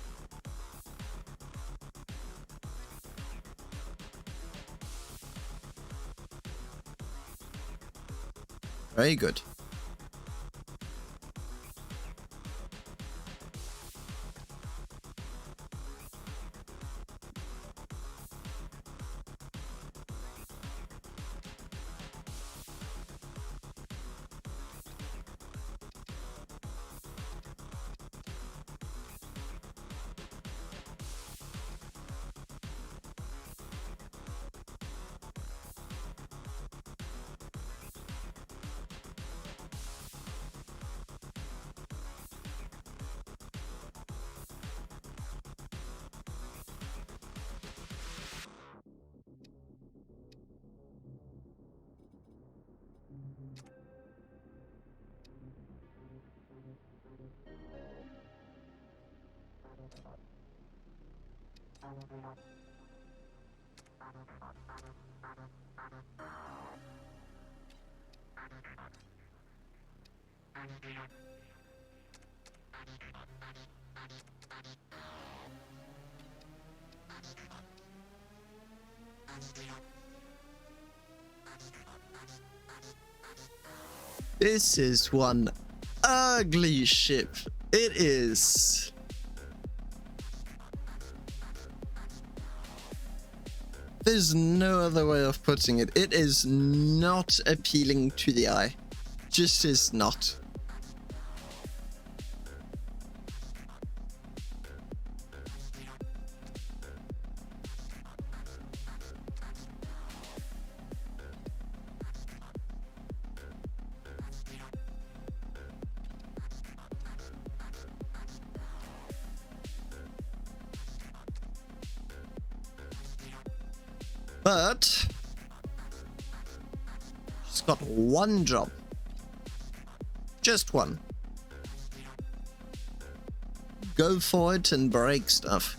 Very good. This is one ugly ship. It is. There's no other way of putting it. It is not appealing to the eye. Just is not. But she's got one job. Just one. Go for it and break stuff.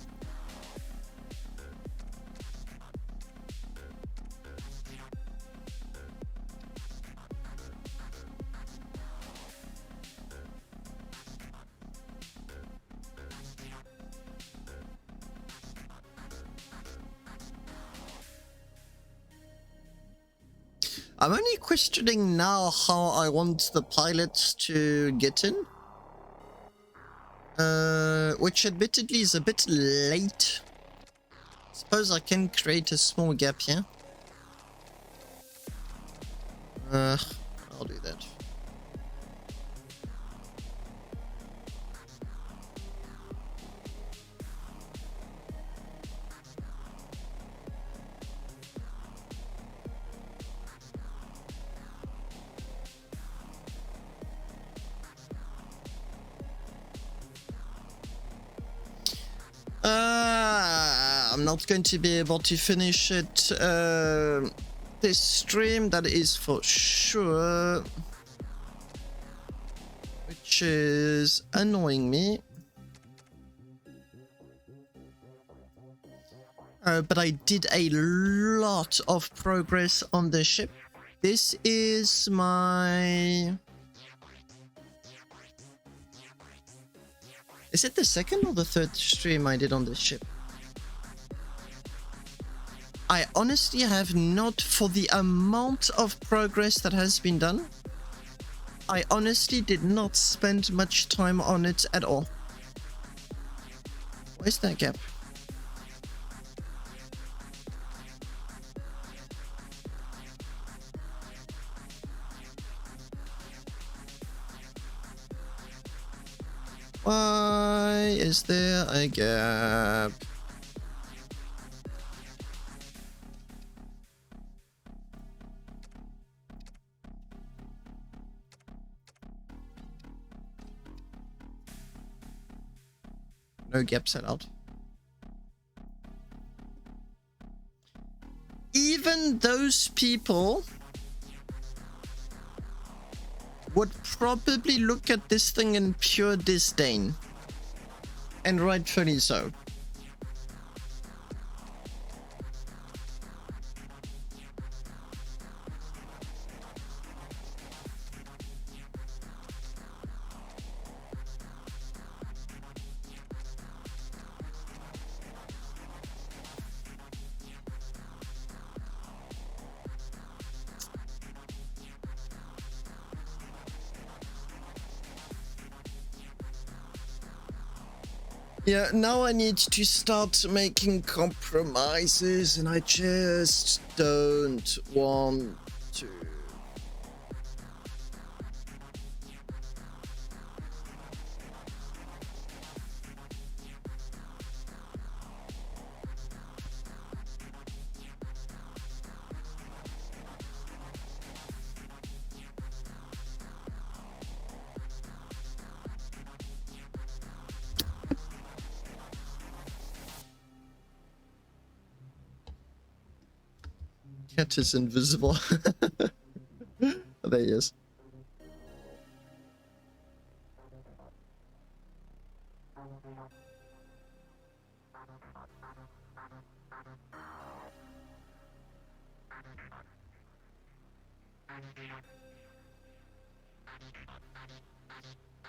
I'm only questioning now how I want the pilots to get in. Which admittedly is a bit late. Suppose I can create a small gap here. I'll do that. I'm not going to be able to finish it this stream, that is for sure, which is annoying me. But I did a lot of progress on the ship. This is my... Is it the second or the third stream I did on this ship? I honestly have not, for the amount of progress that has been done, I honestly did not spend much time on it at all. Where's that gap? Why is there a gap? No gaps allowed. Even those people would probably look at this thing in pure disdain. And rightfully so. Yeah, now I need to start making compromises, and I just don't want to. Cat is invisible. There he is.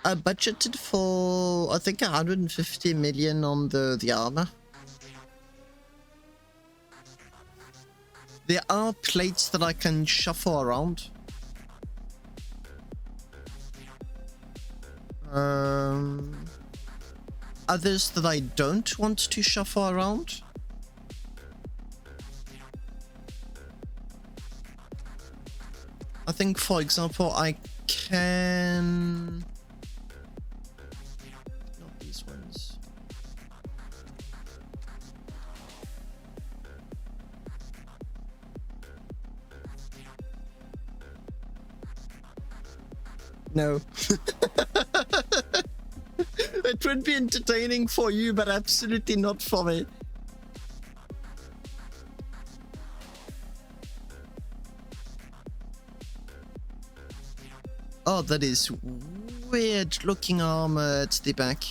I budgeted for, I think, 150 million on the armor. There are plates that I can shuffle around. Others that I don't want to shuffle around. I think, for example, I can... Not these ones. No. It would be entertaining for you, but absolutely not for me. Oh, that is weird looking armor at the back.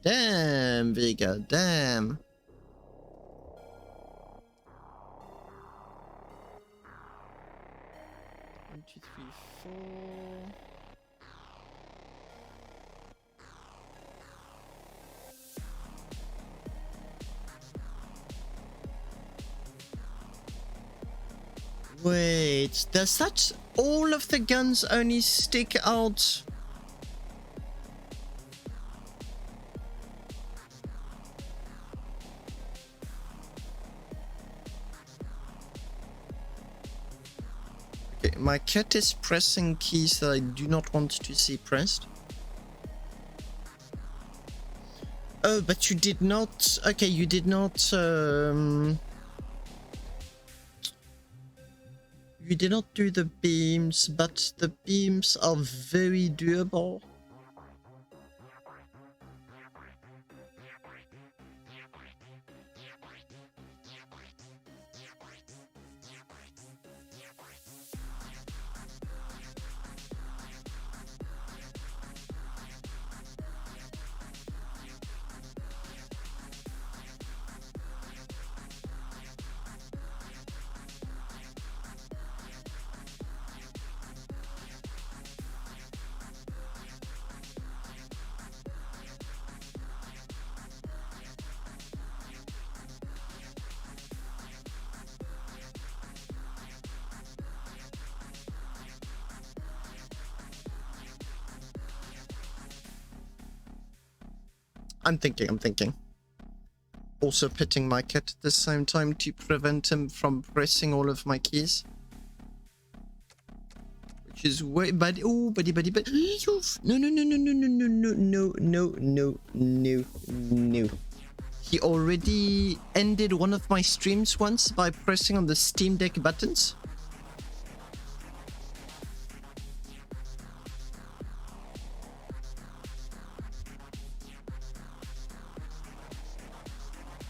Damn, Vega, damn. One, two, three, four. Wait, does that all of the guns only stick out? Okay, my cat is pressing keys that I do not want to see pressed. Oh, but you did not... Okay, you did not... You did not do the beams, but the beams are very durable. I'm thinking. Also petting my cat at the same time to prevent him from pressing all of my keys. Which is way... Buddy, oh, buddy. No. He already ended one of my streams once by pressing on the Steam Deck buttons.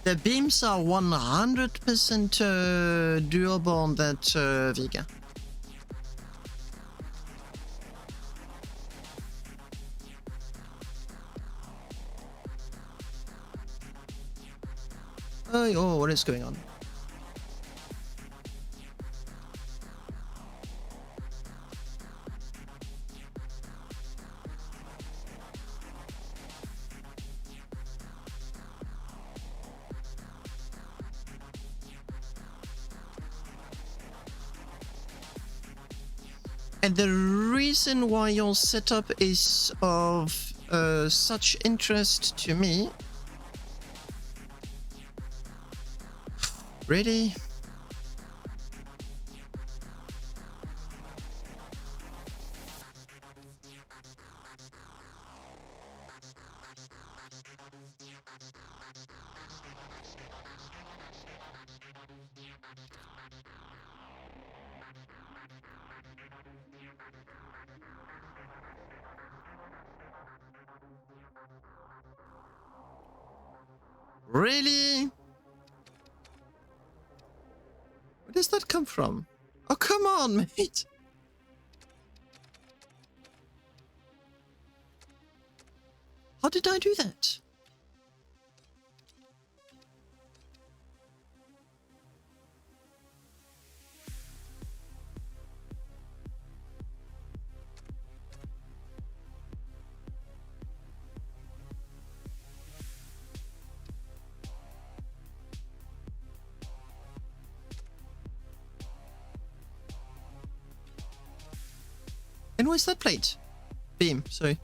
The beams are 100% durable on that Vega. Oh, what is going on? And the reason why your setup is of such interest to me... Really? Really? Where does that come from? Oh, come on, mate! How did I do that? And where's that plate? Beam, sorry.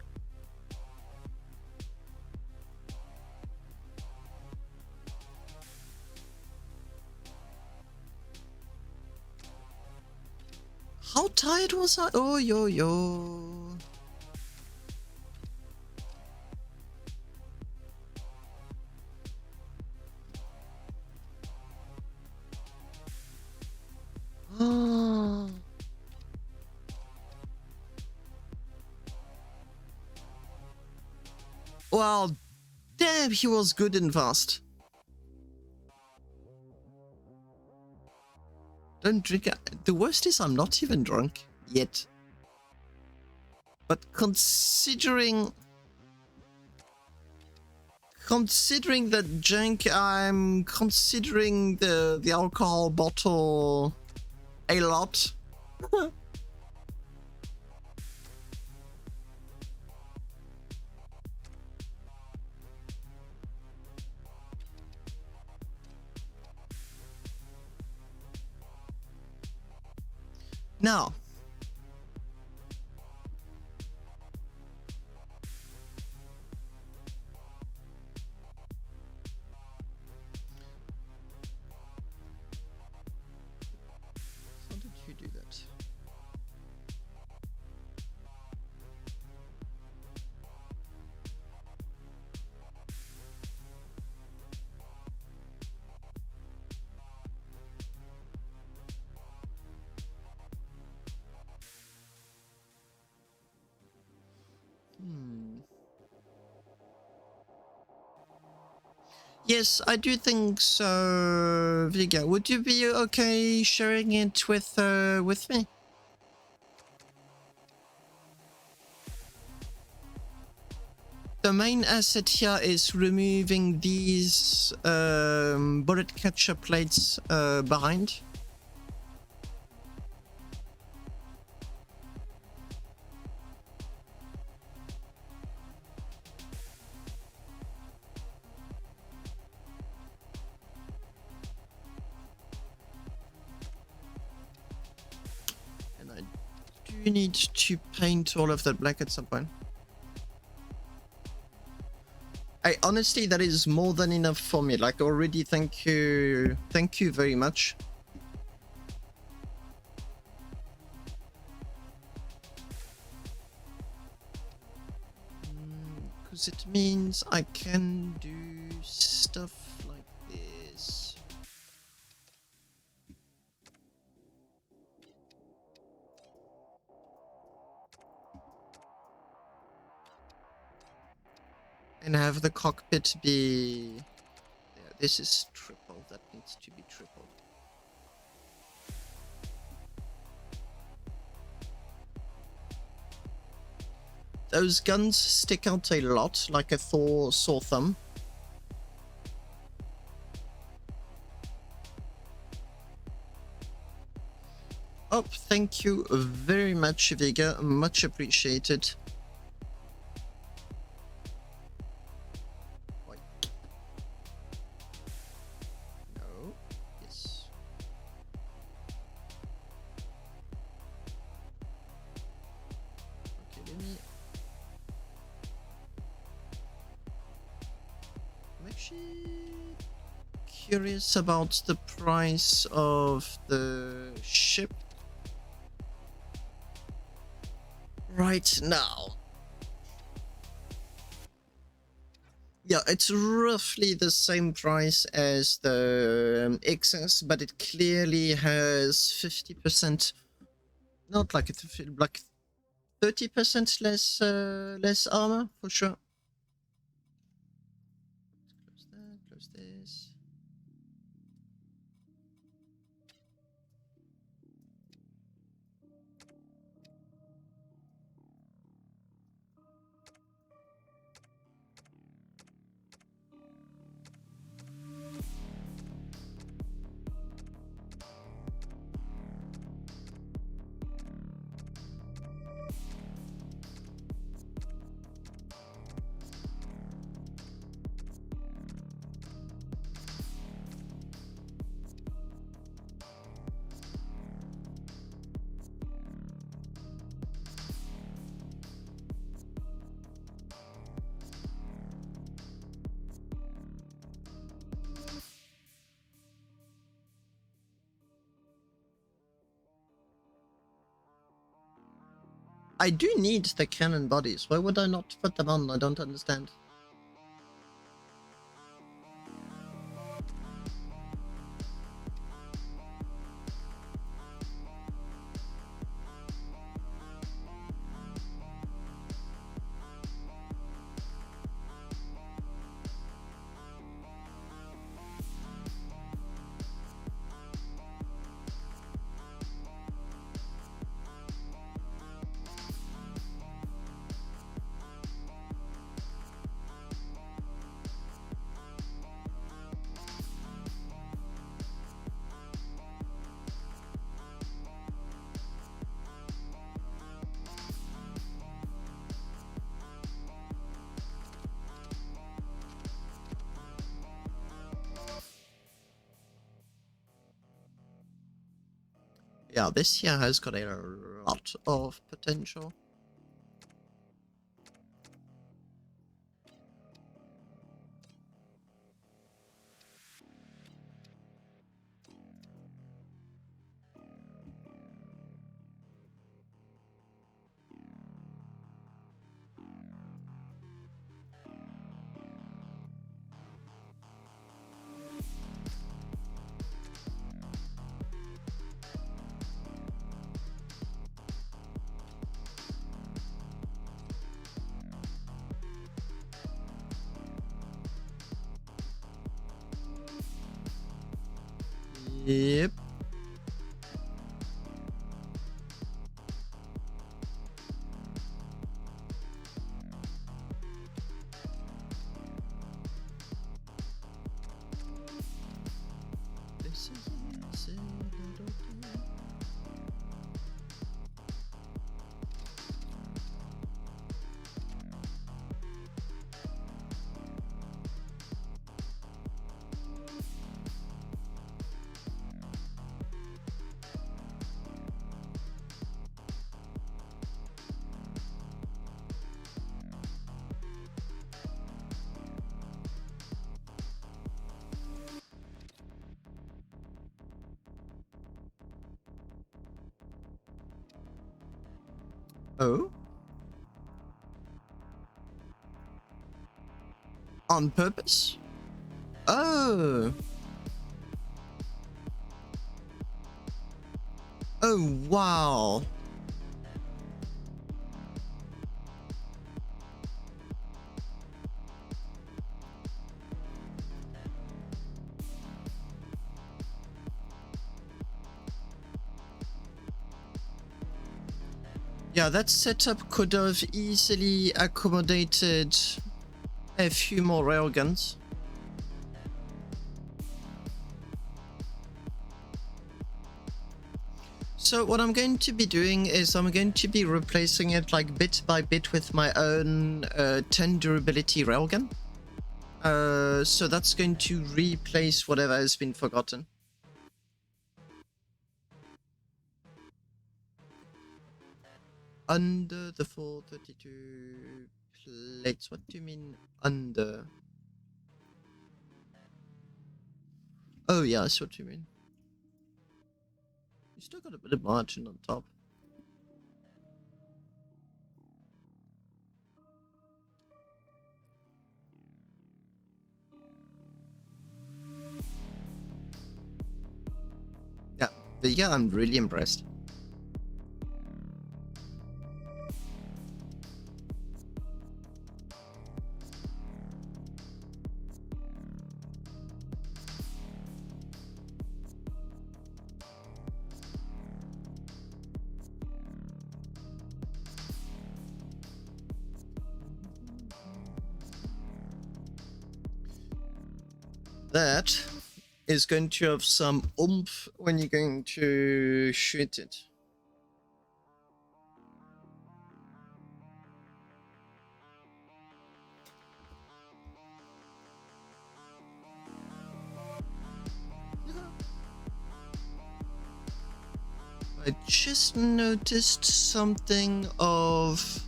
How tired was I? Oh, yo. Oh. Well, damn, he was good and fast. Don't drink. The worst is I'm not even drunk yet. But considering the junk, I'm considering the alcohol bottle a lot. Now, how did you do that? Yes, I do think so, Viga. Would you be okay sharing it with me? The main asset here is removing these bullet catcher plates behind. And I do need to paint all of that black at some point. Honestly, that is more than enough for me. Like, already, thank you very much. Because it means I can do stuff like this. And have the cockpit be... There, this is triple. That needs to be triple. Those guns stick out a lot, like a Thor sore thumb. Oh, thank you very much, Vega. Much appreciated. No. Yes. curious about the price of the ship right now. Yeah, it's roughly the same price as the XS, but it clearly has 50%, not like like 30% less armor for sure. Close that, close this. I do need the cannon bodies. Why would I not put them on? I don't understand. Yeah, this here has got a lot of potential. Yep. This is it. Oh? On purpose? Oh! Oh, wow! Yeah, that setup could have easily accommodated a few more railguns. So what I'm going to be doing is I'm going to be replacing it like bit by bit with my own 10 durability railgun. So that's going to replace whatever has been forgotten. Under the 432 plates. What do you mean under? Oh yeah, I see what you mean. You still got a bit of margin on top. Yeah, but yeah, I'm really impressed. That is going to have some oomph when you're going to shoot it. I just noticed something of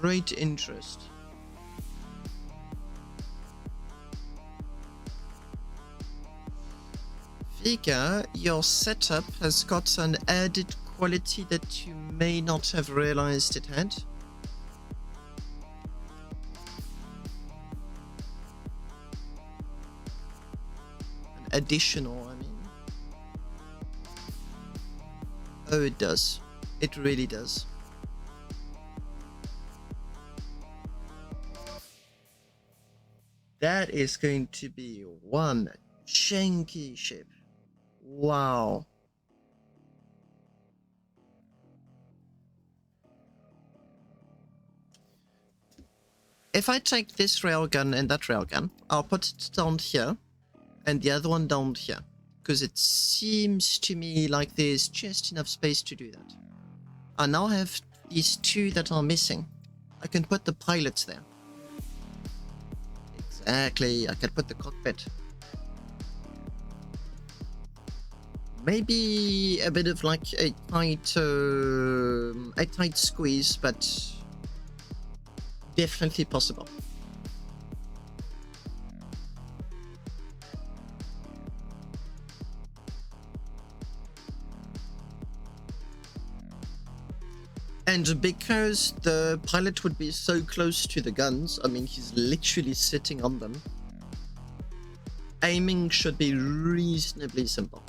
great interest. Vega, your setup has got an added quality that you may not have realized it had. An additional, I mean. Oh, it does. It really does. That is going to be one janky ship. Wow. If I take this railgun and that railgun, I'll put it down here and the other one down here, because it seems to me like there's just enough space to do that. I now have these two that are missing. I can put the pilots there. Exactly, I can put the cockpit. Maybe a bit of like a tight squeeze, but definitely possible. And because the pilot would be so close to the guns, I mean, he's literally sitting on them, aiming should be reasonably simple.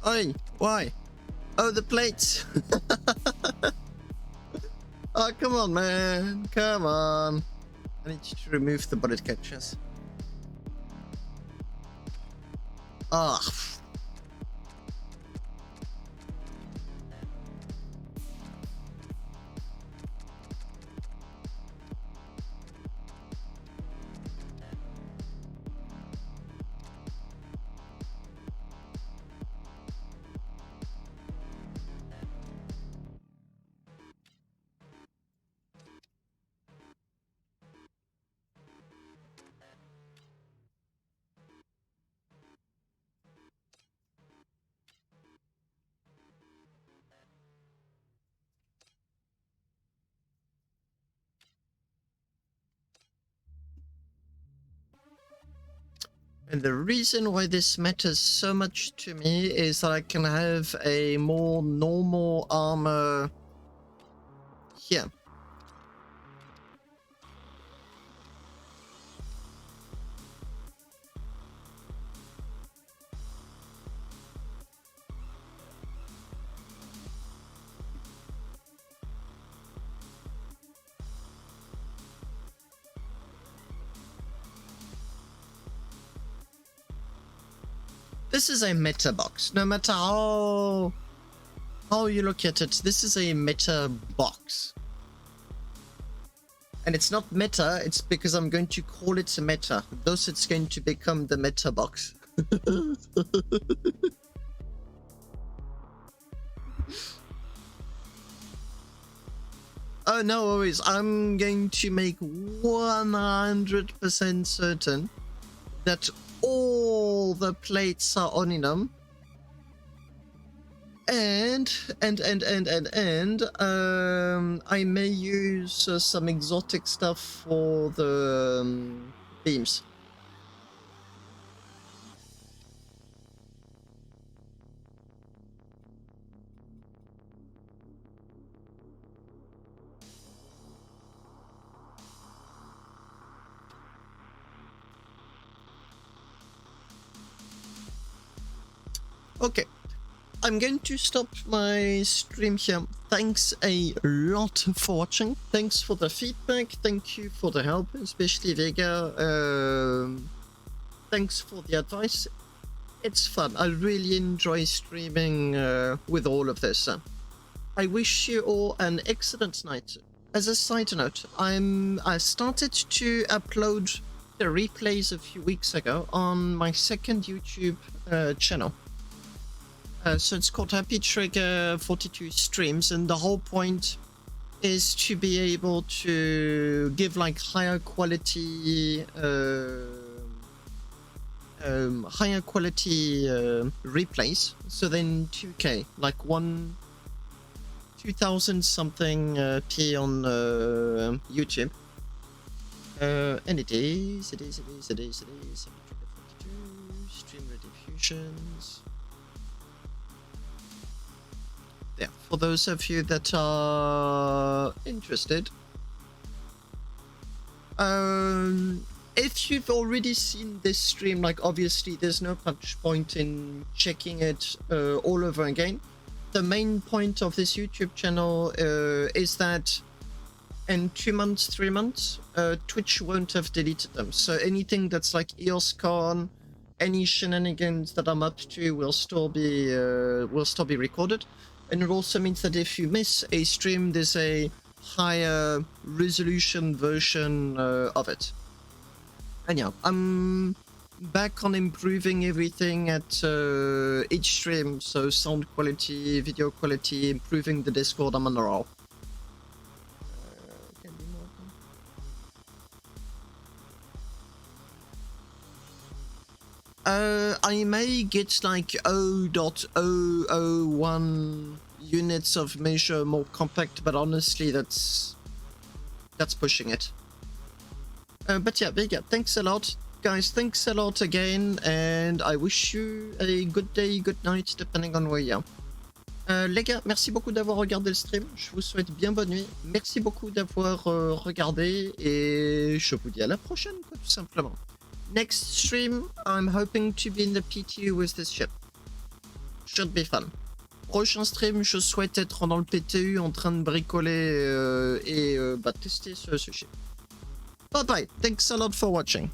Oi, why? Oh, the plates! Oh, come on, man. Come on. I need you to remove the bullet catchers. Ah. And the reason why this matters so much to me is that I can have a more normal armor here. This is a meta box. No matter how you look at it, this is a meta box. And it's not meta, it's because I'm going to call it a meta. Thus it's going to become the meta box. Oh, no worries. I'm going to make 100% certain that all the plates are on in them. And I may use some exotic stuff for the beams. Okay. I'm going to stop my stream here. Thanks a lot for watching. Thanks for the feedback. Thank you for the help, especially Vega. Thanks for the advice. It's fun. I really enjoy streaming with all of this. I wish you all an excellent night. As a side note, I started to upload the replays a few weeks ago on my second YouTube channel. So it's called Happy Trigger 42 Streams, and the whole point is to be able to give like higher quality replays. So then 2K, like 2000 something p on YouTube. And it is Happy Trigger 42 stream rediffusions. Yeah, for those of you that are interested. If you've already seen this stream, like obviously there's no much point in checking it all over again. The main point of this YouTube channel is that in 2 months, 3 months, Twitch won't have deleted them. So anything that's like EOSCon, any shenanigans that I'm up to will still be recorded. And it also means that if you miss a stream, there's a higher resolution version of it. And yeah, I'm back on improving everything at each stream. So sound quality, video quality, improving the Discord. I'm on a roll. Can be more. I may get like 0.001 units of measure more compact, but honestly, that's pushing it. But yeah, Vega, thanks a lot. Guys, thanks a lot again, and I wish you a good day, good night, depending on where you are. Les gars, merci beaucoup d'avoir regardé le stream. Je vous souhaite bien bonne nuit. Merci beaucoup d'avoir regardé, et je vous dis à la prochaine, quoi, tout simplement. Next stream, I'm hoping to be in the PTU with this ship. Should be fun. Prochain stream, je souhaite être dans le PTU en train de bricoler et tester ce ship. Bye bye, thanks a lot for watching.